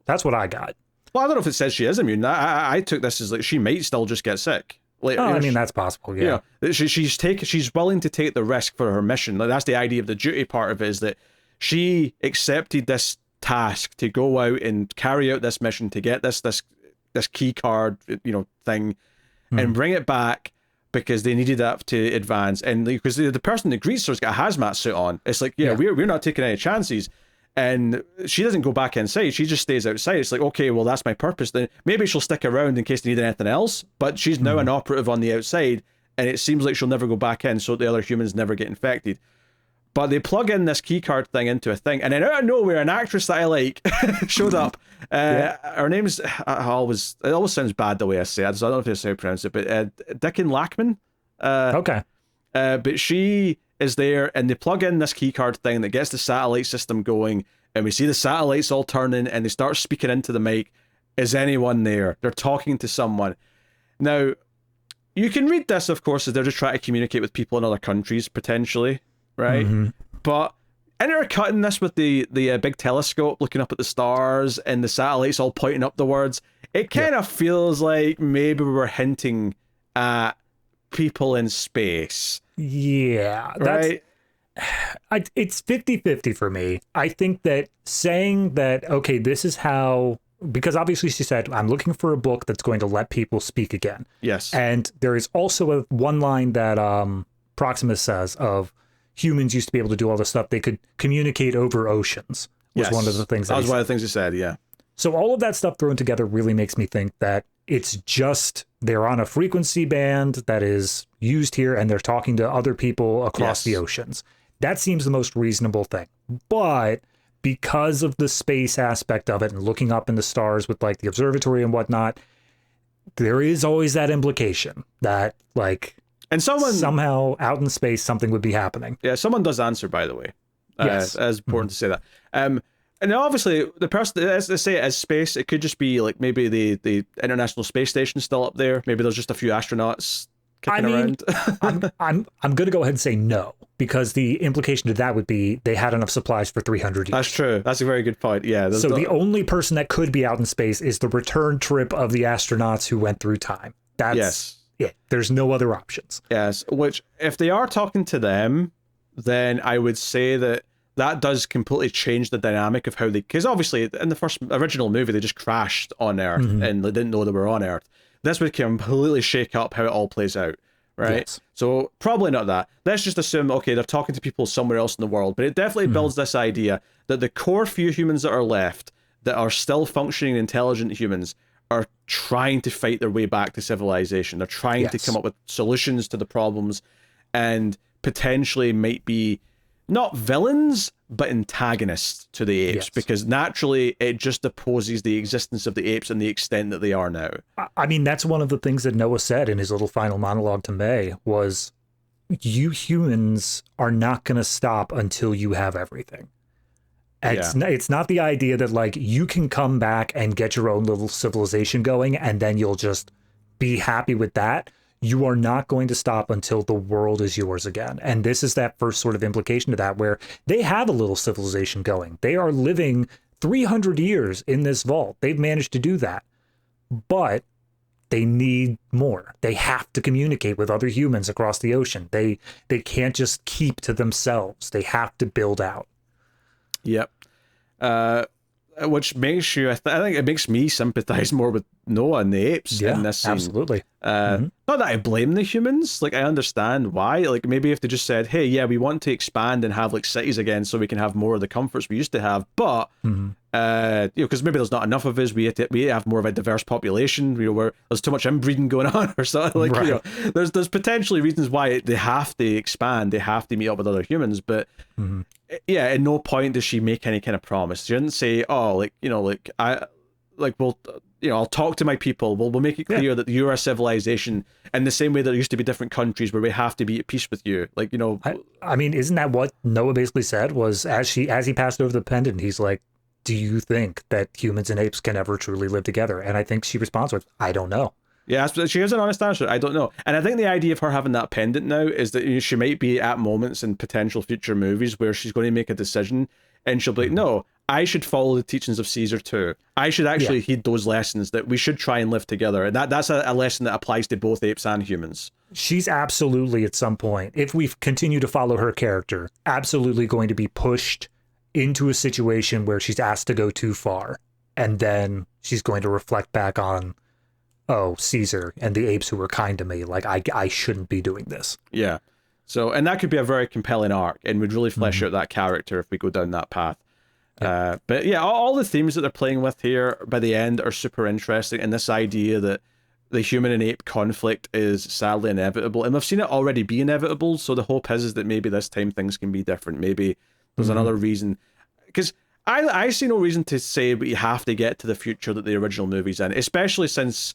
that's what I got. Well, I don't know if it says she is immune. I took this as like she might still just get sick. Like, I mean, that's possible. Yeah. She's willing to take the risk for her mission. Like, that's the idea of the duty part of it, is that she accepted this task to go out and carry out this mission to get this key card, thing, and bring it back because they needed that to advance. And because the person that greets her's got a hazmat suit on, it's like, we're not taking any chances. And she doesn't go back inside. She just stays outside. It's like, okay, well, that's my purpose. Then maybe she'll stick around in case they need anything else. But she's now an operative on the outside, and it seems like she'll never go back in, so the other humans never get infected. But they plug in this keycard thing into a thing, and then out of nowhere, an actress that I like showed up. Her name's it always sounds bad the way I say it, so I don't know if that's how you pronounce it, but Dickon Lackman. Okay. But she is there, and they plug in this keycard thing that gets the satellite system going, and we see the satellites all turning, and they start speaking into the mic. Is anyone there? They're talking to someone. Now, you can read this, of course, as they're just trying to communicate with people in other countries, potentially, right? But intercutting this with the big telescope looking up at the stars and the satellites all pointing upwards, it kind of feels like maybe we were hinting at people in space. Yeah, right. It's 50-50 for me. I think that saying that, okay, this is how, because obviously she said, I'm looking for a book that's going to let people speak again. Yes. And there is also one line that Proximus says of humans used to be able to do all this stuff. They could communicate over oceans. Was one of the things that was one of the things he said, yeah. So all of that stuff thrown together really makes me think that it's just they're on a frequency band that is used here, and they're talking to other people across the oceans. That seems the most reasonable thing. But because of the space aspect of it and looking up in the stars with like the observatory and whatnot, there is always that implication that like, and somehow out in space something would be happening. Yeah, someone does answer, by the way. Yes. It's important to say that. And obviously, the person, as they say it as space, it could just be like maybe the International Space Station is still up there. Maybe there's just a few astronauts kicking around. I'm going to go ahead and say no, because the implication to that would be they had enough supplies for 300 years. That's true. That's a very good point. Yeah. So the only person that could be out in space is the return trip of the astronauts who went through time. That's it. There's no other options. Yes. Which, if they are talking to them, then I would say that does completely change the dynamic of how they, because obviously in the first original movie they just crashed on Earth and they didn't know they were on Earth. This would completely shake up how it all plays out, right? Yes. So probably not that. Let's just assume, okay, they're talking to people somewhere else in the world, but it definitely builds this idea that the core few humans that are left, that are still functioning intelligent humans, are trying to fight their way back to civilization. They're trying to come up with solutions to the problems, and potentially might be not villains, but antagonists to the apes, because naturally it just opposes the existence of the apes and the extent that they are now. I mean, that's one of the things that Noah said in his little final monologue to May was, you humans are not going to stop until you have everything. It's not the idea that like you can come back and get your own little civilization going and then you'll just be happy with that. You are not going to stop until the world is yours again. And this is that first sort of implication to that, where they have a little civilization going. They are living 300 years in this vault. They've managed to do that. But they need more. They have to communicate with other humans across the ocean. They can't just keep to themselves. They have to build out. Yep. Which makes you, I think it makes me sympathize more with Noah and the apes in this scene. Absolutely. Not that I blame the humans, like I understand why. Like maybe if they just said, hey, yeah, we want to expand and have like cities again so we can have more of the comforts we used to have, but because maybe there's not enough of us, we have more of a diverse population, where there's too much inbreeding going on or something. Like there's potentially reasons why they have to expand, they have to meet up with other humans, but yeah, at no point does she make any kind of promise. She didn't say, oh, I'll talk to my people. We'll make it clear that you're a civilization in the same way that there used to be different countries where we have to be at peace with you. I mean, isn't that what Noah basically said? Was as he passed over the pendant, he's like, do you think that humans and apes can ever truly live together? And I think she responds with, I don't know. Yeah, she has an honest answer. I don't know. And I think the idea of her having that pendant now is that she might be at moments in potential future movies where she's going to make a decision and she'll be like, no, I should follow the teachings of Caesar too. I should actually heed those lessons, that we should try and live together. And that's a lesson that applies to both apes and humans. She's absolutely, at some point, if we continue to follow her character, absolutely going to be pushed into a situation where she's asked to go too far. And then she's going to reflect back on, oh, Caesar and the apes who were kind to me. Like, I shouldn't be doing this. Yeah. So, and that could be a very compelling arc and would really flesh out that character if we go down that path. But yeah, all the themes that they're playing with here by the end are super interesting. And this idea that the human and ape conflict is sadly inevitable. And we've seen it already be inevitable. So the hope is that maybe this time things can be different. Maybe there's another reason. Because I see no reason to say we have to get to the future that the original movie's in, especially since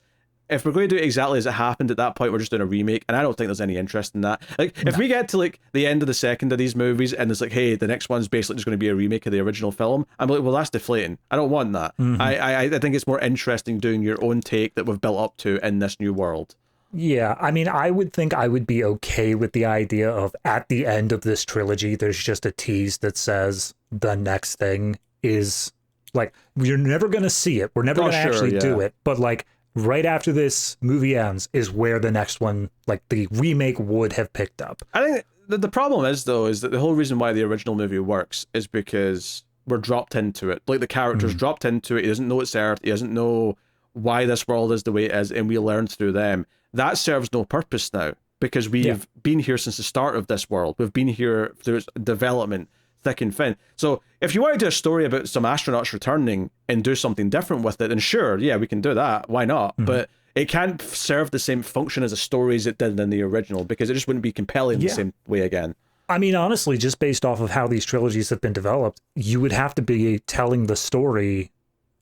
if we're going to do it exactly as it happened at that point, we're just doing a remake, and I don't think there's any interest in that. Like, if we get to like the end of the second of these movies and it's like, hey, the next one's basically just going to be a remake of the original film, I'm like, well, that's deflating. I don't want that. I think it's more interesting doing your own take that we've built up to in this new world. Yeah, I mean, I would think I would be okay with the idea of at the end of this trilogy, there's just a tease that says the next thing is like, you're never going to see it. We're never going to actually do it. But like, right after this movie ends is where the next one, like the remake, would have picked up. I think the problem is, though, is that the whole reason why the original movie works is because we're dropped into it. Like, the character's dropped into it. He doesn't know it's Earth. He doesn't know why this world is the way it is, and we learn through them. That serves no purpose now, because we've been here since the start of this world. We've been here through its development, thick and thin. So if you want to do a story about some astronauts returning and do something different with it, then sure, yeah, we can do that. Why not? But it can't serve the same function as a story as it did in the original, because it just wouldn't be compelling the same way again. I mean, honestly, just based off of how these trilogies have been developed, you would have to be telling the story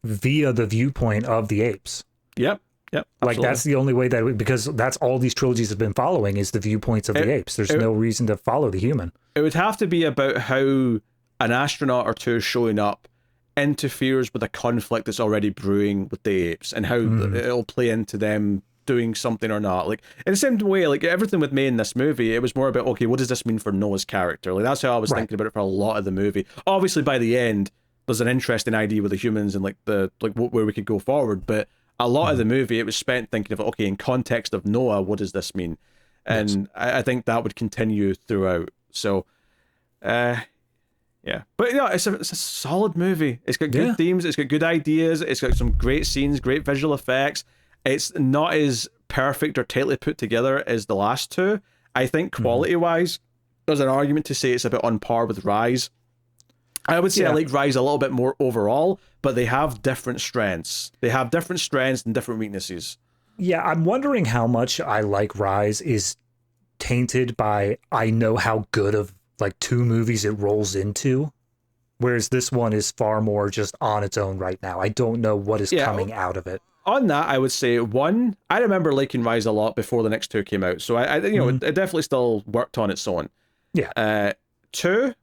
via the viewpoint of the apes. Yep. Yep. Like that's the only way that because that's all these trilogies have been following is the viewpoints of the apes. There's no reason to follow the human. It would have to be about how an astronaut or two showing up interferes with a conflict that's already brewing with the apes, and how it'll play into them doing something or not. Like in the same way, like everything with me in this movie, it was more about, okay, what does this mean for Noah's character? Like that's how I was thinking about it for a lot of the movie. Obviously, by the end, there's an interesting idea with the humans and like where we could go forward, but a lot of the movie, it was spent thinking of, okay, in context of Noah, what does this mean? And I think that would continue throughout. So, yeah. But yeah, it's a solid movie. It's got good themes. It's got good ideas. It's got some great scenes, great visual effects. It's not as perfect or tightly put together as the last two. I think quality-wise, there's an argument to say it's a bit on par with Rise. I would say I like Rise a little bit more overall, but they have different strengths. They have different strengths and different weaknesses. Yeah, I'm wondering how much I like Rise is tainted by I know how good of like two movies it rolls into, whereas this one is far more just on its own right now. I don't know what is coming out of it. On that, I would say one, I remember liking Rise a lot before the next two came out, so I it definitely still worked on its own. Yeah. Two,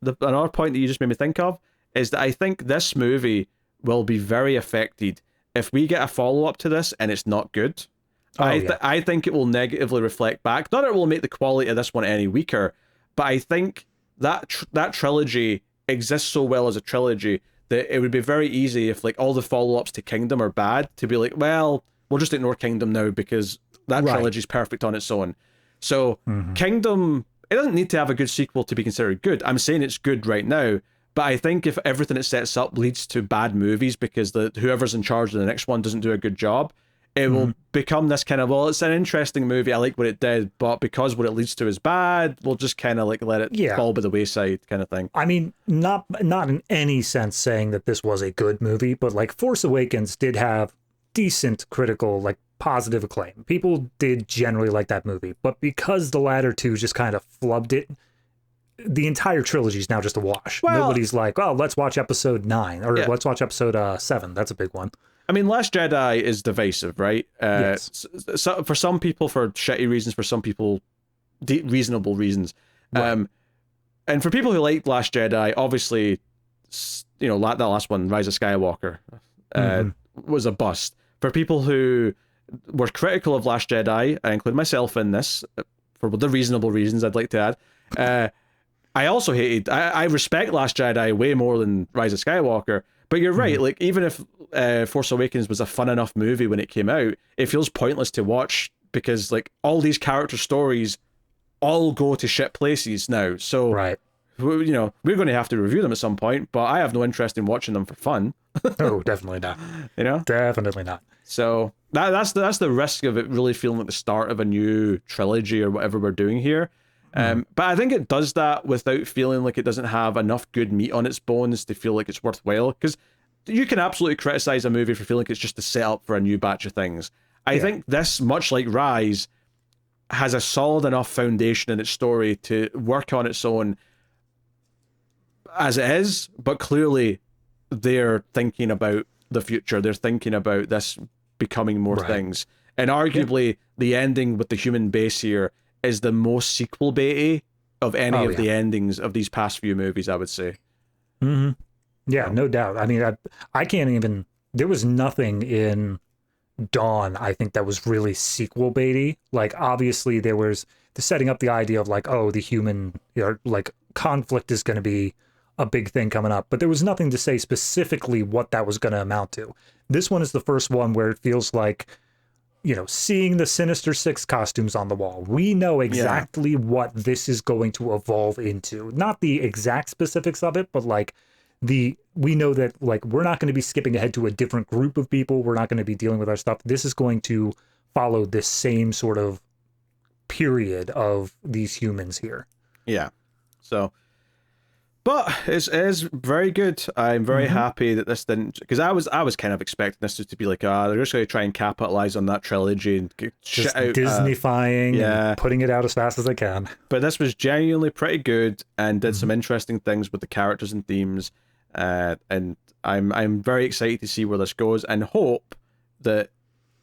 another point that you just made me think of is that I think this movie will be very affected if we get a follow-up to this and it's not good. I think it will negatively reflect back. Not that it will make the quality of this one any weaker, but I think that that trilogy exists so well as a trilogy that it would be very easy if like all the follow-ups to Kingdom are bad to be like, well, we'll just ignore Kingdom now because that trilogy is perfect on its own. So Kingdom, it doesn't need to have a good sequel to be considered good. I'm saying it's good right now, but I think if everything it sets up leads to bad movies because whoever's in charge of the next one doesn't do a good job, it will become this kind of, well, it's an interesting movie, I like what it did, but because what it leads to is bad, we'll just kind of like let it fall by the wayside kind of thing. I mean, not in any sense saying that this was a good movie, but like Force Awakens did have decent critical, like positive acclaim. People did generally like that movie, but because the latter two just kind of flubbed it, the entire trilogy is now just a wash. Well, nobody's like, oh, let's watch episode 9 or let's watch episode 7. That's a big one. I mean, Last Jedi is divisive, right? Yes. So for some people, for shitty reasons, for some people, reasonable reasons. Right. And for people who like Last Jedi, obviously, you know, that last one, Rise of Skywalker, was a bust. For people who were critical of Last Jedi, I include myself in this, for the reasonable reasons I'd like to add, I also hated, I respect Last Jedi way more than Rise of Skywalker, but you're right, like, even if Force Awakens was a fun enough movie when it came out, it feels pointless to watch because, like, all these character stories all go to shit places now, so, you know, we're going to have to review them at some point, but I have no interest in watching them for fun. Oh, definitely not. You know? Definitely not. So, that's the risk of it really feeling like the start of a new trilogy or whatever we're doing here. But I think it does that without feeling like it doesn't have enough good meat on its bones to feel like it's worthwhile. Because you can absolutely criticize a movie for feeling like it's just a setup for a new batch of things. I think this, much like Rise, has a solid enough foundation in its story to work on its own as it is, but clearly they're thinking about the future. They're thinking about this becoming more things. And arguably, the ending with the human base here is the most sequel baity of any of the endings of these past few movies, I would say. Yeah, no doubt. I mean, I can't even, there was nothing in Dawn, I think, that was really sequel baity. Like, obviously there was the setting up the idea of like, oh, the human, you know, like conflict is going to be a big thing coming up, but there was nothing to say specifically what that was going to amount to. This one is the first one where it feels like, you know, seeing the Sinister Six costumes on the wall, we know exactly what this is going to evolve into. Not the exact specifics of it, but like we know that like we're not going to be skipping ahead to a different group of people. We're not going to be dealing with our stuff. This is going to follow this same sort of period of these humans here. Yeah. So But it is very good. I'm very happy that this didn't, because I was kind of expecting this to be like, they're just going to try and capitalize on that trilogy and get Just shit out. Disneyfying and putting it out as fast as they can. But this was genuinely pretty good and did some interesting things with the characters and themes. And I'm very excited to see where this goes, and hope that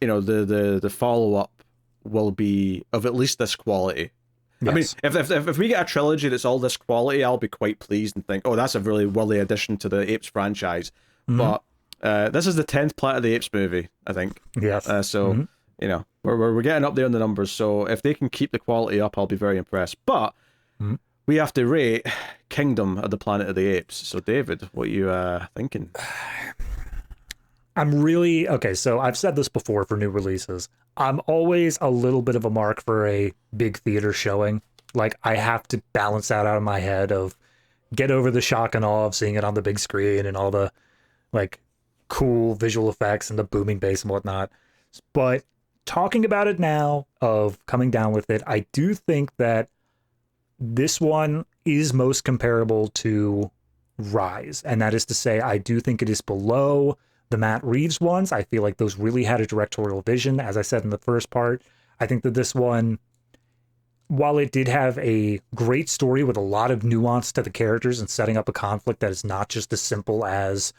the follow up will be of at least this quality. Yes. I mean, if we get a trilogy that's all this quality, I'll be quite pleased and think, oh, that's a really worthy addition to the Apes franchise. But this is the 10th Planet of the Apes movie, I think. Yes. So we're getting up there in the numbers. So if they can keep the quality up, I'll be very impressed. But we have to rate Kingdom of the Planet of the Apes. So David, what are you thinking? I'm really okay. So I've said this before for new releases. I'm always a little bit of a mark for a big theater showing. Like, I have to balance that out of my head of get over the shock and awe of seeing it on the big screen and all the like cool visual effects and the booming bass and whatnot. But talking about it now, of coming down with it, I do think that this one is most comparable to Rise. And that is to say, I do think it is below the Matt Reeves ones. I feel like those really had a directorial vision. As I said in the first part, I think that this one, while it did have a great story with a lot of nuance to the characters and setting up a conflict that is not just as simple as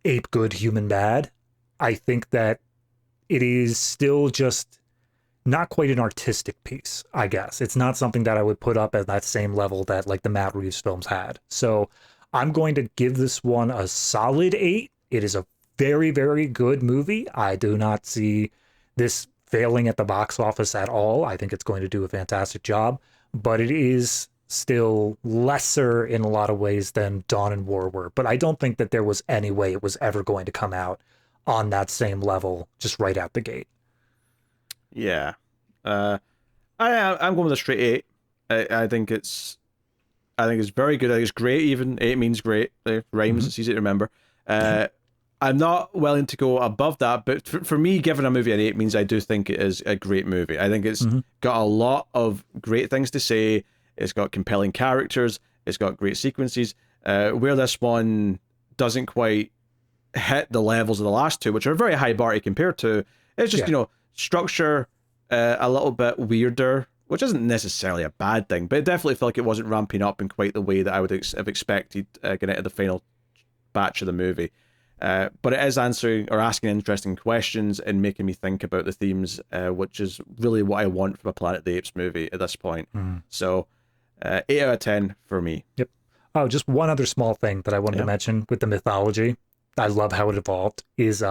ape good, human bad, I think that it is still just not quite an artistic piece, I guess. It's not something that I would put up at that same level that like the Matt Reeves films had. So I'm going to give this one a solid 8. It is a very, very good movie. I do not see this failing at the box office at all. I think it's going to do a fantastic job, but it is still lesser in a lot of ways than Dawn and War were. But I don't think that there was any way it was ever going to come out on that same level just right out the gate. Yeah. I'm going with a straight 8. I think it's very good. I think it's great even. 8 means great. It rhymes. It's easy to remember. I'm not willing to go above that, but for me, giving a movie an 8 means I do think it is a great movie. I think it's got a lot of great things to say. It's got compelling characters. It's got great sequences. Where this one doesn't quite hit the levels of the last two, which are very high bar to compare to, it's just, structure a little bit weirder, which isn't necessarily a bad thing, but it definitely felt like it wasn't ramping up in quite the way that I would have expected getting into the final batch of the movie. But it is answering or asking interesting questions and making me think about the themes, which is really what I want from a Planet of the Apes movie at this point. So 8 out of 10 for me. Yep. Oh, just one other small thing that I wanted to mention with the mythology. I love how it evolved is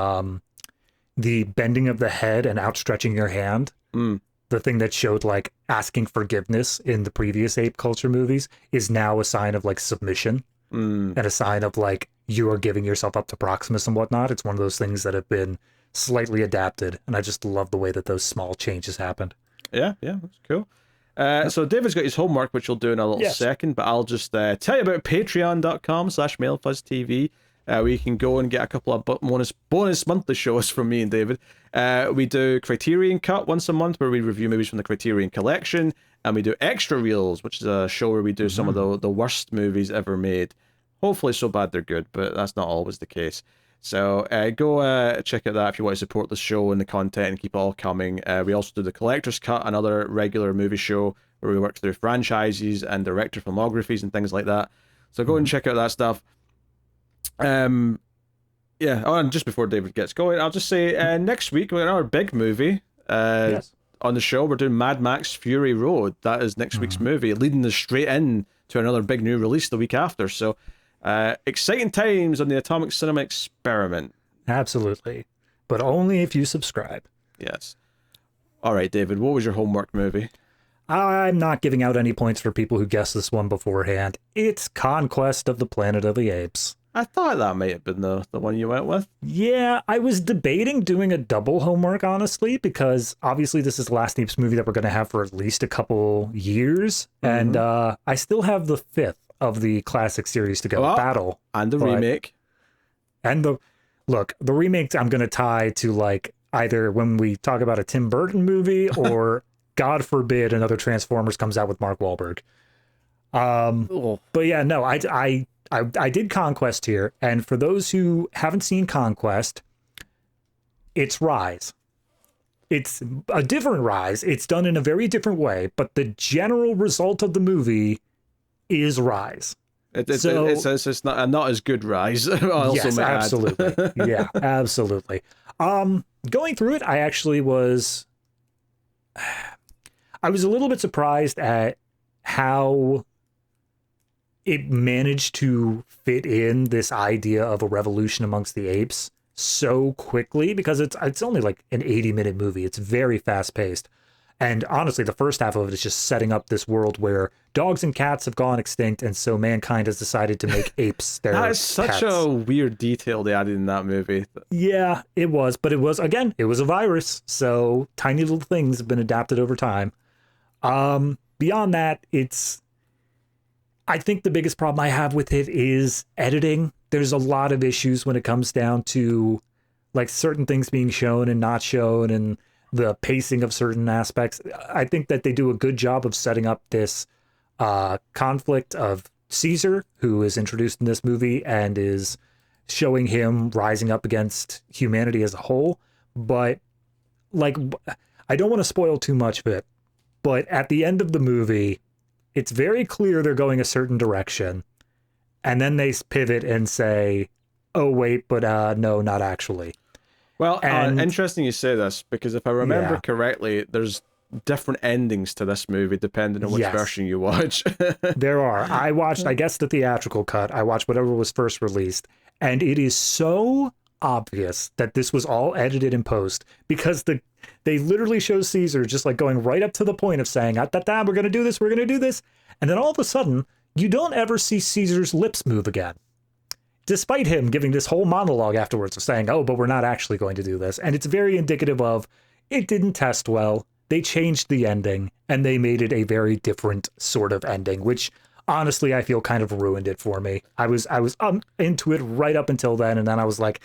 the bending of the head and outstretching your hand. The thing that showed like asking forgiveness in the previous ape culture movies is now a sign of like submission and a sign of like you are giving yourself up to Proximus and whatnot. It's one of those things that have been slightly adapted, and I just love the way that those small changes happened. Yeah, that's cool. So David's got his homework, which we'll do in a little second, but I'll just tell you about patreon.com/MailFuzzTV, where you can go and get a couple of bonus monthly shows from me and David. We do Criterion Cut once a month, where we review movies from the Criterion Collection, and we do Extra Reels, which is a show where we do some of the worst movies ever made. Hopefully so bad they're good, but that's not always the case. So go check out that if you want to support the show and the content and keep it all coming. We also do the Collector's Cut, another regular movie show where we work through franchises and director filmographies and things like that. So go and check out that stuff. And just before David gets going, I'll just say next week we're another big movie on the show. We're doing Mad Max Fury Road. That is next week's movie, leading us straight in to another big new release the week after. So exciting times on the Atomic Cinema Experiment. Absolutely. But only if you subscribe. Yes. All right, David, what was your homework movie? I'm not giving out any points for people who guessed this one beforehand. It's Conquest of the Planet of the Apes. I thought that might have been the one you went with. Yeah, I was debating doing a double homework, honestly, because obviously this is the last Apes movie that we're going to have for at least a couple years. And I still have the 5th of the classic series to go, Battle. And the remake. And the remakes I'm going to tie to like either when we talk about a Tim Burton movie or God forbid another Transformers comes out with Mark Wahlberg. Oh. But yeah, no, I did Conquest here, and for those who haven't seen Conquest, it's Rise. It's a different Rise. It's done in a very different way, but the general result of the movie is Rise. It's not as good Rise. Yes, absolutely. Yeah, absolutely. Going through it, I was a little bit surprised at how it managed to fit in this idea of a revolution amongst the apes so quickly, because it's only like an 80-minute movie. It's very fast paced. And honestly, the first half of it is just setting up this world where dogs and cats have gone extinct, and so mankind has decided to make apes their That is such pets. a weird detail they added in that movie. Yeah, it was. But it was a virus. So tiny little things have been adapted over time. Beyond that, I think the biggest problem I have with it is editing. There's a lot of issues when it comes down to like certain things being shown and not shown, and the pacing of certain aspects. I think that they do a good job of setting up this conflict of Caesar, who is introduced in this movie and is showing him rising up against humanity as a whole. But like, I don't want to spoil too much of it, but at the end of the movie, it's very clear they're going a certain direction. And then they pivot and say, oh, wait, but no, not actually. Well, interesting you say this, because if I remember Yeah. correctly, there's different endings to this movie depending on which Yes. version you watch. There are. I watched, I guess, the theatrical cut. I watched whatever was first released. And it is so obvious that this was all edited in post, because they literally show Caesar just like going right up to the point of saying, we're going to do this, we're going to do this. And then all of a sudden, you don't ever see Caesar's lips move again, despite him giving this whole monologue afterwards of saying, oh, but we're not actually going to do this. And it's very indicative of it didn't test well. They changed the ending and they made it a very different sort of ending, which honestly, I feel kind of ruined it for me. I was into it right up until then. And then I was like,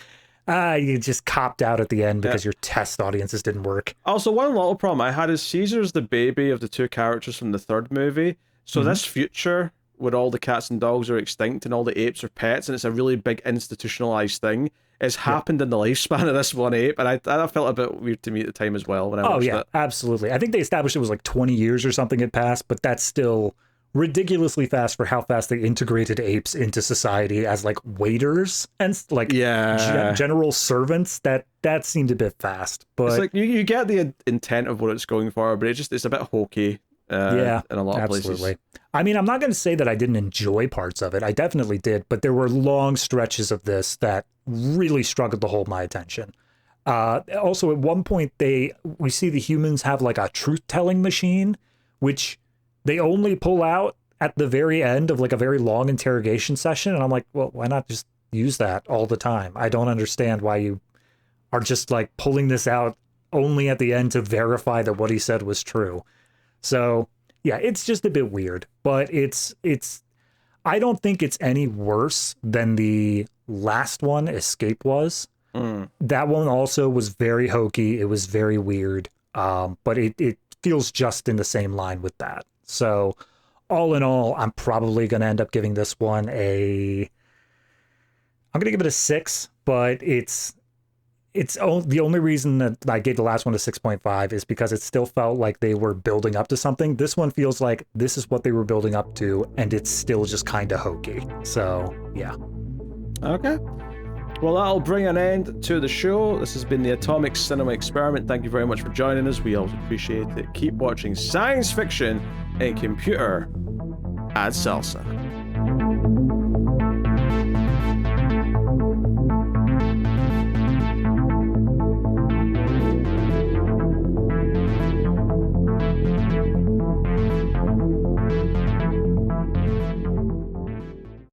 you just copped out at the end because your test audiences didn't work. Also, one little problem I had is Caesar's the baby of the two characters from the third movie. So this future where all the cats and dogs are extinct and all the apes are pets, and it's a really big institutionalized thing, has happened in the lifespan of this one ape, and I felt a bit weird to me at the time as well when I watched it. Absolutely. I think they established it was like 20 years or something had passed, but that's still ridiculously fast for how fast they integrated apes into society as like waiters and like general servants. That seemed a bit fast, but it's like you get the intent of what it's going for, but it's a bit hokey. In a lot of places. I mean, I'm not going to say that I didn't enjoy parts of it. I definitely did, but there were long stretches of this that really struggled to hold my attention. Also, at one point, we see the humans have like a truth-telling machine, which they only pull out at the very end of like a very long interrogation session. And I'm like, well, why not just use that all the time? I don't understand why you are just like pulling this out only at the end to verify that what he said was true. So yeah, it's just a bit weird, but I don't think it's any worse than the last one, Escape, was. That one also was very hokey. It was very weird. But it feels just in the same line with that. So all in all, I'm probably going to end up giving this one I'm going to give it a 6, but the only reason that I gave the last one a 6.5 is because it still felt like they were building up to something. This one feels like this is what they were building up to, and it's still just kind of hokey. So, yeah. Okay. Well, that'll bring an end to the show. This has been the Atomic Cinema Experiment. Thank you very much for joining us. We always appreciate it. Keep watching science fiction and computer ad salsa.